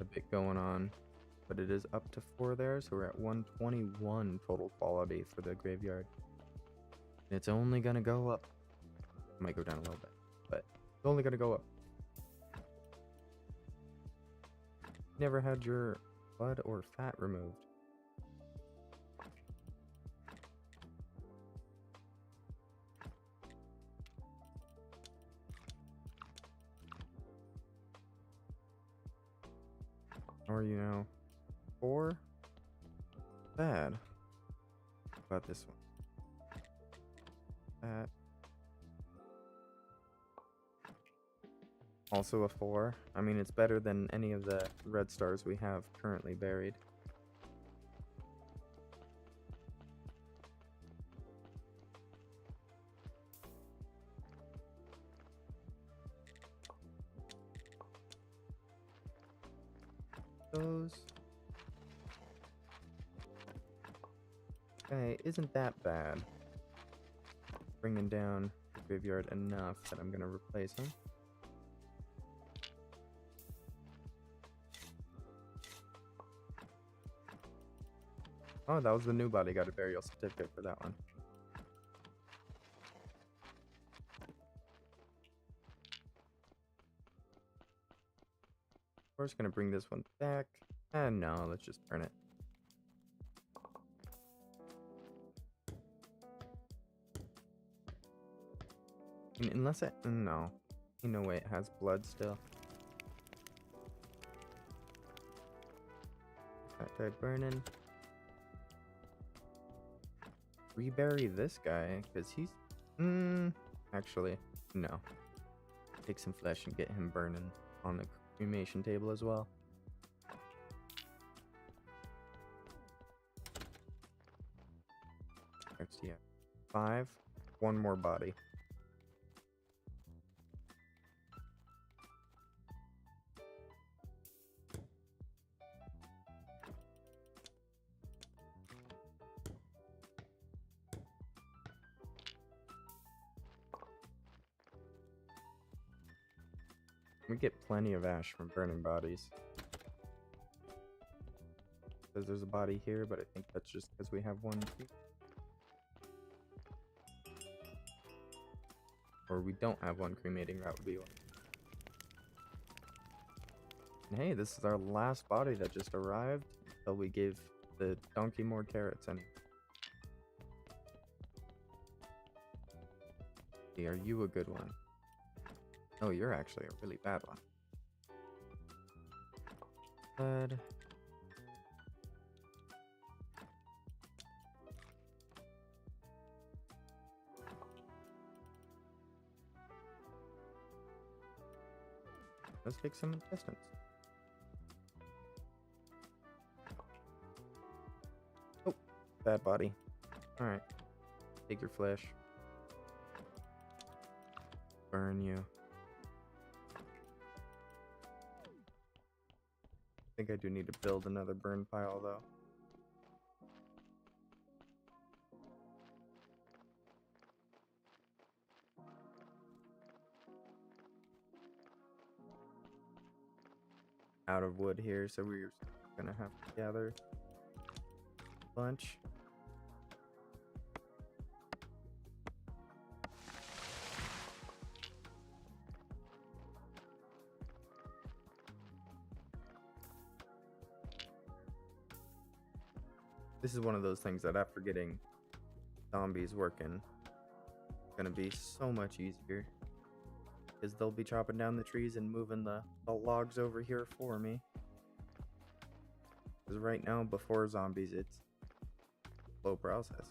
A bit going on, but it is up to 4 there, so we're at 121 total quality for the graveyard. And it's only gonna go up. Might go down a little bit, but it's only gonna go up. Never had your blood or fat removed. Or, 4? Bad. How about this one? That. Also a 4. I mean, it's better than any of the red stars we have currently buried. Those. Okay, isn't that bad. Bringing down the graveyard enough that I'm gonna replace him. Oh, that was the new body. Got a burial certificate for that one. We're just gonna bring this one back. And no, let's just burn it. Unless it... No. You know, wait, it has blood still. That guy burning. Rebury this guy, because he's... Actually, no. Take some flesh and get him burning on the cremation table as well. Next, yeah. 5. One more body. We get plenty of ash from burning bodies. Says there's a body here, but I think that's just because we have one. Or we don't have one cremating, that would be one. And hey, this is our last body that just arrived until we gave the donkey more carrots. And hey, are you a good one? Oh, you're actually a really bad one. But let's take some distance. Oh, bad body. Alright. Take your flesh. Burn you. I think I do need to build another burn pile though. Out of wood here, so we're gonna have to gather a bunch. This is one of those things that after getting zombies working, it's gonna be so much easier. Because they'll be chopping down the trees and moving the logs over here for me. Because right now, before zombies, it's slow process.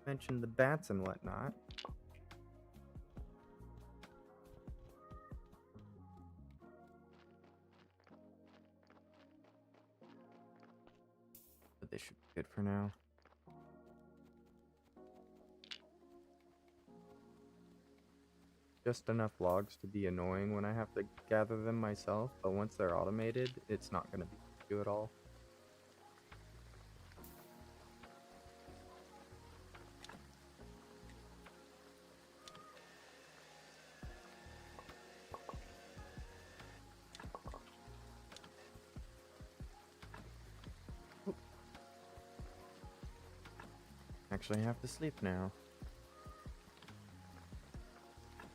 Mentioned the bats and whatnot. But this should be good for now. Just enough logs to be annoying when I have to gather them myself, but once they're automated, it's not going to be an issue at all. Actually, I have to sleep now.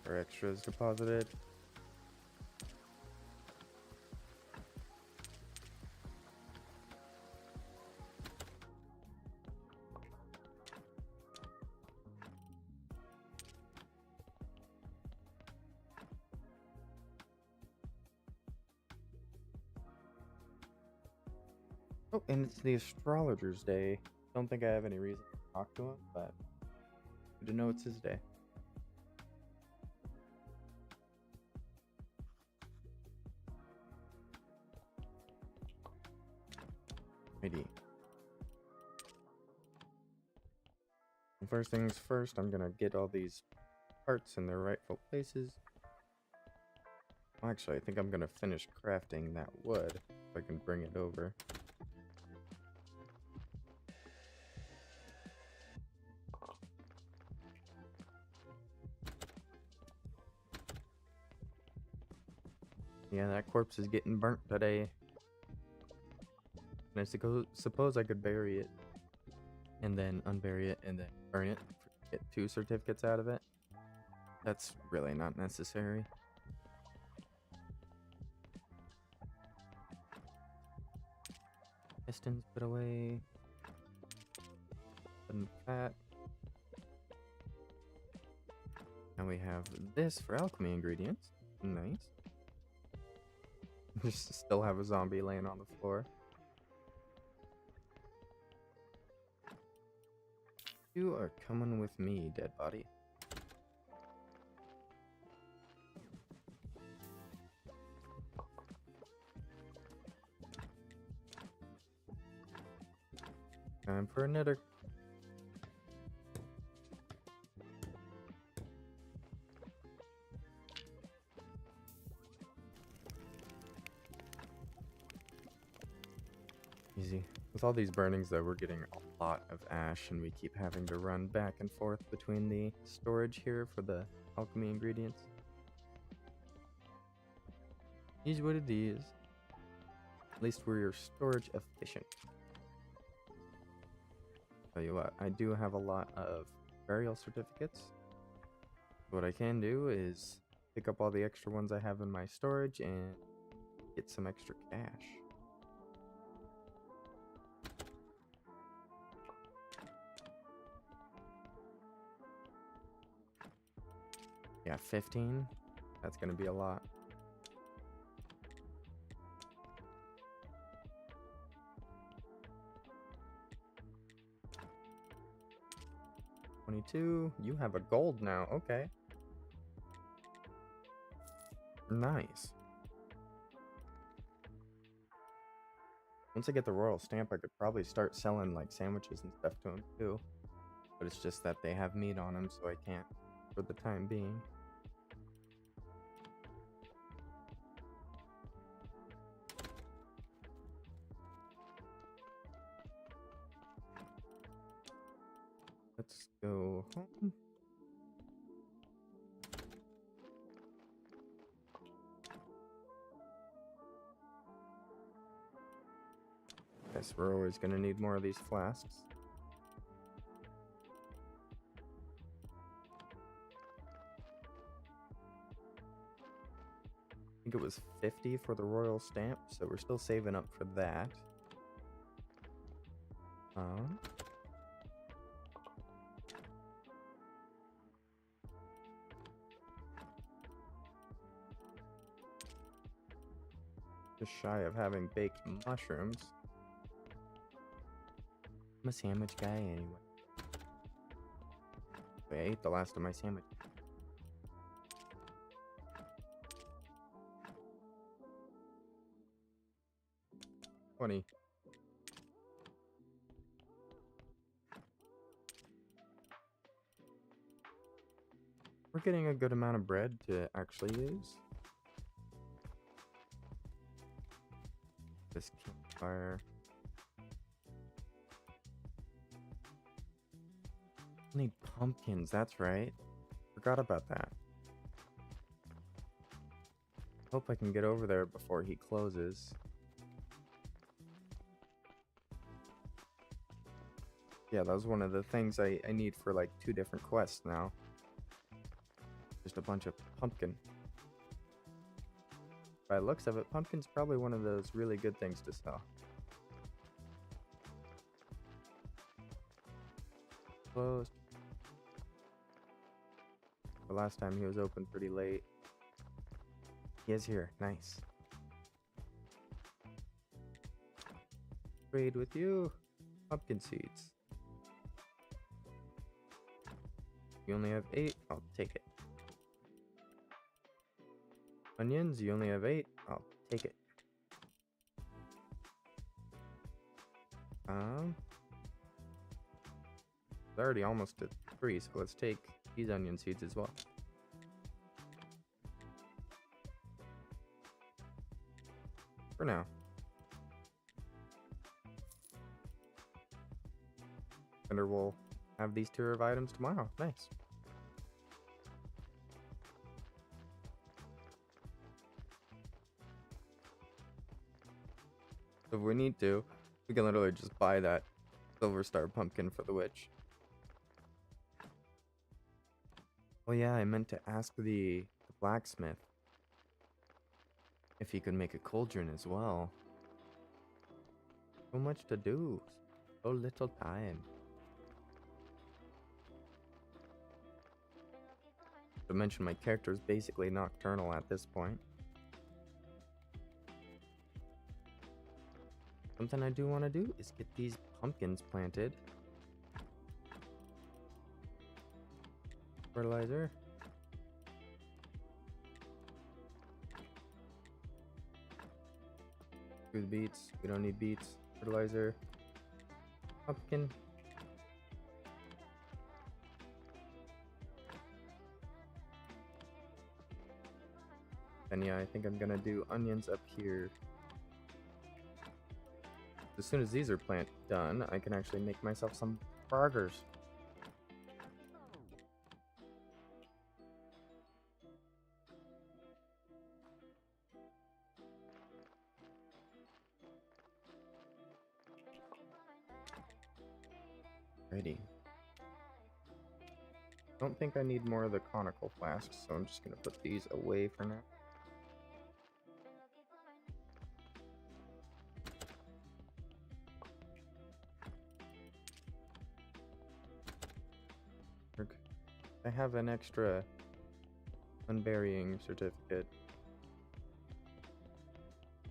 Our extras deposited. Oh, and it's the astrologer's day. Don't think I have any reason to talk to him, but good to know it's his day. Righty. First things first, I'm gonna get all these parts in their rightful places. Actually, I think I'm gonna finish crafting that wood so I can bring it over. Yeah, that corpse is getting burnt today. And suppose I could bury it and then unbury it and then burn it, get 2 certificates out of it. That's really not necessary. Pistons put away. And fat. Now we have this for alchemy ingredients. Nice. Just still have a zombie laying on the floor. You are coming with me, dead body. Time for another. Easy. With all these burnings, though, we're getting a lot of ash, and we keep having to run back and forth between the storage here for the alchemy ingredients. Is what it is. At least we're storage efficient. Tell you what, I do have a lot of burial certificates. What I can do is pick up all the extra ones I have in my storage and get some extra cash. Yeah, 15. That's gonna be a lot. $22. You have a gold now. Okay. Nice. Once I get the royal stamp, I could probably start selling like sandwiches and stuff to them too. But it's just that they have meat on them, so I can't for the time being. Let's go home. Guess we're always gonna need more of these flasks. I think it was 50 for the royal stamp, so we're still saving up for that. Just shy of having baked mushrooms. I'm a sandwich guy anyway. I ate the last of my sandwich. $20. We're getting a good amount of bread to actually use. This campfire. I need pumpkins, that's right. Forgot about that. Hope I can get over there before he closes. Yeah, that was one of the things I need for like 2 different quests now. Just a bunch of pumpkin. By the looks of it, pumpkin's probably one of those really good things to sell. Closed. The last time he was open pretty late. He is here. Nice. Trade with you. Pumpkin seeds. You only have 8. I'll take it. Onions, you only have 8. I'll take it. It's already almost at 3, so let's take these onion seeds as well. For now. And we'll have these tier of items tomorrow. Nice. So if we need to, we can literally just buy that silver star pumpkin for the witch. Oh yeah, I meant to ask the blacksmith if he could make a cauldron as well. So much to do. So little time. To mention my character is basically nocturnal at this point. Something I do want to do is get these pumpkins planted. Fertilizer. Do the beets. We don't need beets. Fertilizer. Pumpkin. And yeah, I think I'm gonna do onions up here. As soon as these are done, I can actually make myself some burgers. Ready. Don't think I need more of the conical flasks, so I'm just gonna put these away for now. I have an extra unburying certificate.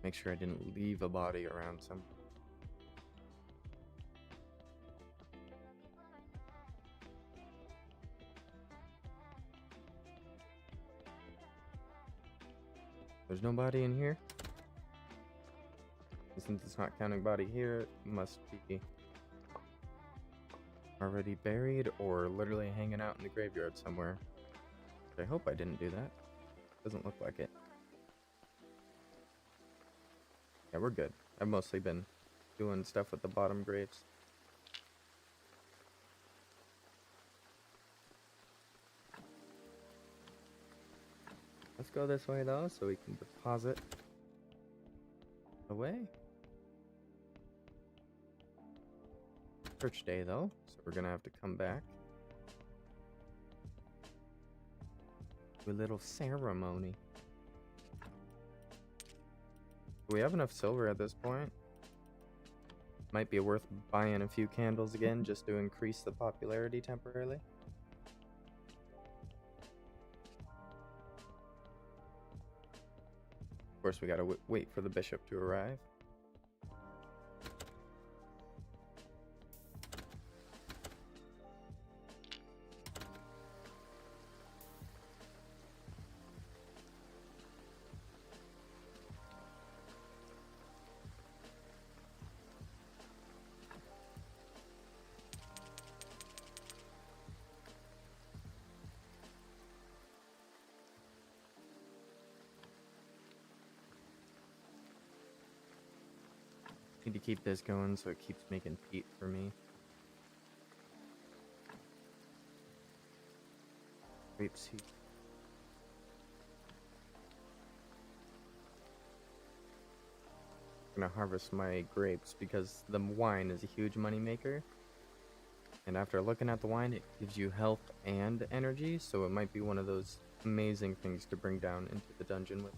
Make sure I didn't leave a body around some. There's no body in here. Since it's not counting body here, it must be already buried or literally hanging out in the graveyard somewhere. I hope I didn't do that. Doesn't look like it. Yeah, we're good. I've mostly been doing stuff with the bottom graves. Let's go this way though, so we can deposit away. Church day though, so we're gonna have to come back. Do a little ceremony. Do we have enough silver at this point? Might be worth buying a few candles again just to increase the popularity temporarily. Of course, we gotta wait for the bishop to arrive. Need to keep this going so it keeps making peat for me. Grapeseed. I'm gonna harvest my grapes because the wine is a huge money maker. And after looking at the wine, it gives you health and energy, so it might be one of those amazing things to bring down into the dungeon with.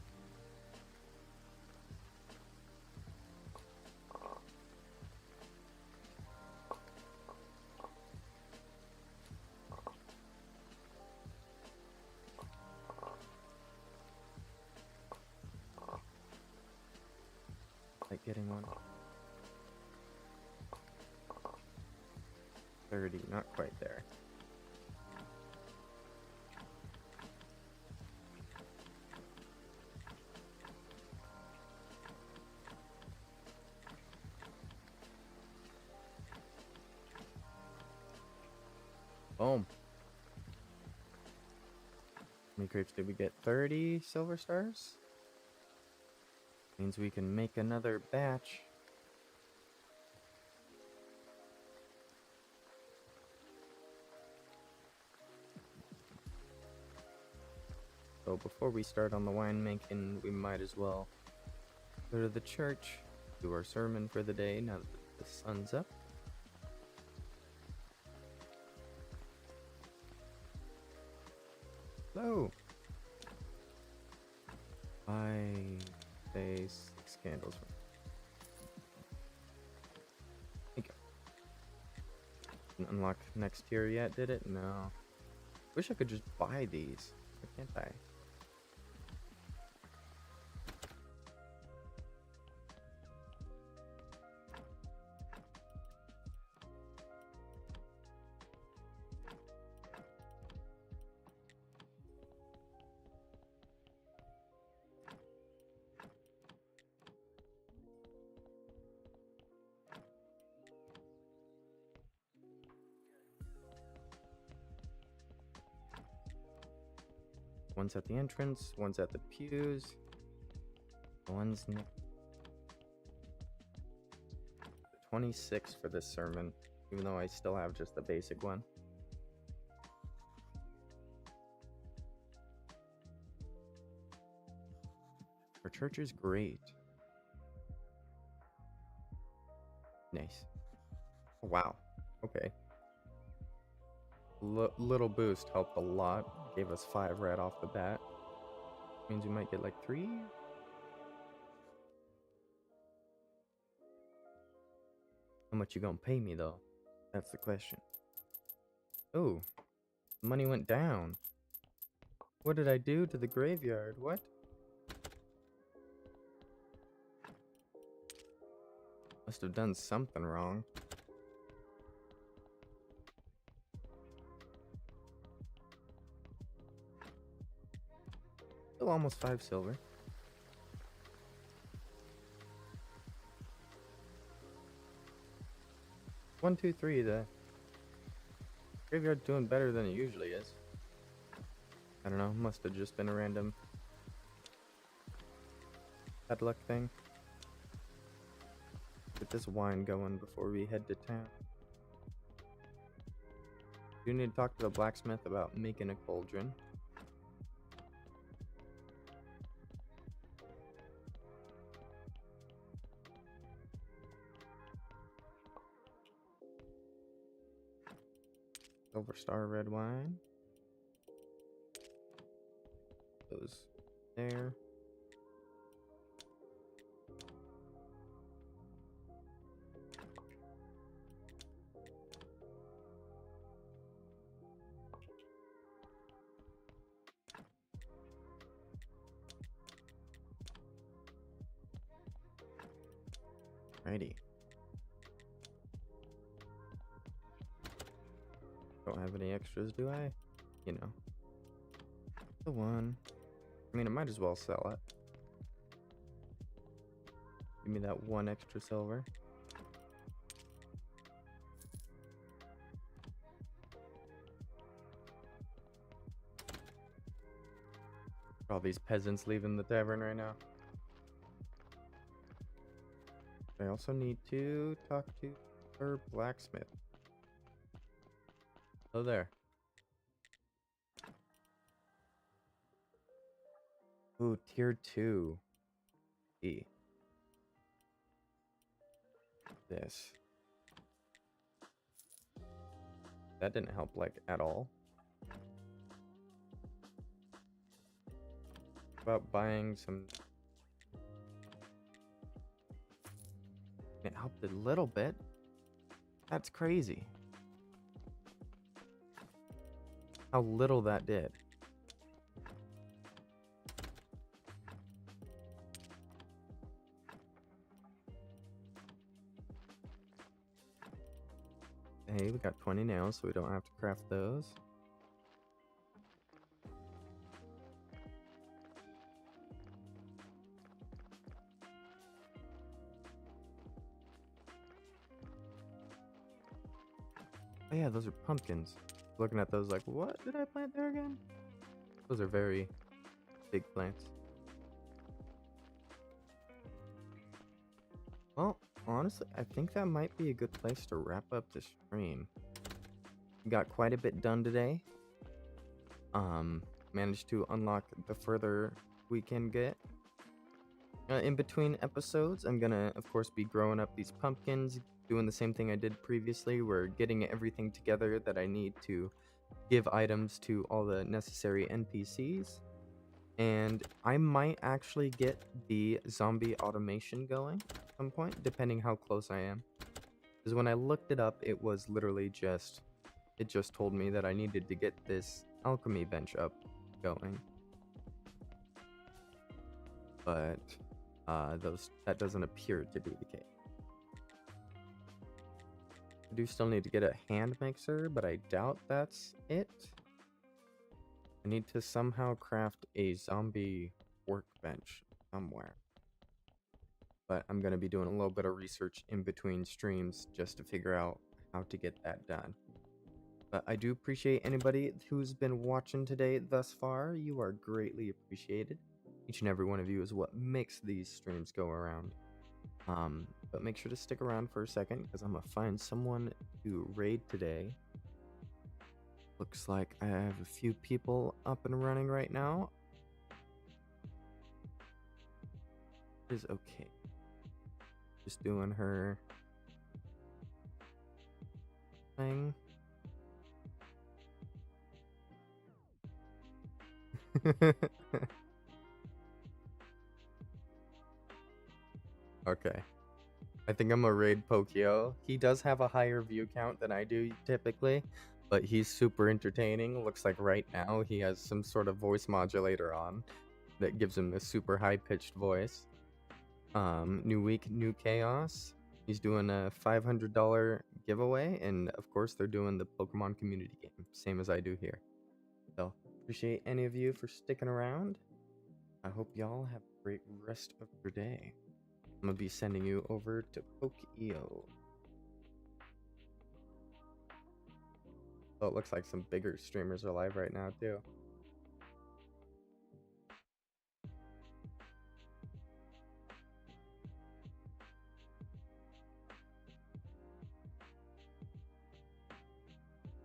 Like getting one. 30, not quite there. Boom. How many grapes did we get? 30 silver stars? Means we can make another batch. So before we start on the wine making, we might as well go to the church, do our sermon for the day now that the sun's up. Hello. I say 6 candles. Thank you. Didn't unlock next tier yet, did it? No. Wish I could just buy these. Why can't I? One's at the entrance, one's at the pews, one's 26 for this sermon, even though I still have just the basic one. Our church is great. Nice. Oh, wow. Okay. Little boost helped a lot. Gave us 5 right off the bat. Means we might get like 3. How much you gonna pay me though? That's the question. Oh, money went down. What did I do to the graveyard? What? Must have done something wrong. Still almost 5 silver. One, two, three. The graveyard doing better than it usually is. I don't know. Must have just been a random bad luck thing. Get this wine going before we head to town. Do need to talk to the blacksmith about making a cauldron. Silver Star red wine. Those there. Righty. Don't have any extras, do I? You know. The one. I mean, I might as well sell it. Give me that 1 extra silver. All these peasants leaving the tavern right now. I also need to talk to her blacksmith. Oh, there. Ooh, tier 2. E. This. That didn't help, like, at all. About buying some. It helped a little bit. That's crazy. How little that did. Hey, we got 20 nails, so we don't have to craft those. Oh yeah, those are pumpkins. Looking at those like, what did I plant there again? Those are very big plants. Well, honestly, I think that might be a good place to wrap up the stream. Got quite a bit done today. Managed to unlock the further we can get. In between episodes, I'm gonna, of course, be growing up these pumpkins, doing the same thing I did previously. We're getting everything together that I need to give items to all the necessary NPCs. And I might actually get the zombie automation going at some point, depending how close I am. Because when I looked it up, it was literally just, it just told me that I needed to get this alchemy bench up going. But that doesn't appear to be the case. I do still need to get a hand mixer, but I doubt that's it. I need to somehow craft a zombie workbench somewhere. But I'm going to be doing a little bit of research in between streams just to figure out how to get that done. But I do appreciate anybody who's been watching today thus far. You are greatly appreciated. Each and every one of you is what makes these streams go around. But make sure to stick around for a second because I'm gonna find someone to raid today. Looks like I have a few people up and running right now. Is okay. Just doing her thing. Okay. I think I'm gonna raid Pokio. He does have a higher view count than I do typically, but he's super entertaining. Looks like right now he has some sort of voice modulator on that gives him a super high-pitched voice. New week, new chaos. He's doing a $500 giveaway, and of course they're doing the Pokemon community game, same as I do here. So, appreciate any of you for sticking around. I hope y'all have a great rest of your day. I'm gonna be sending you over to Pokio. Oh, it looks like some bigger streamers are live right now too.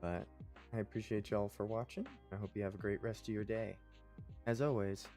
But I appreciate y'all for watching. I hope you have a great rest of your day. As always,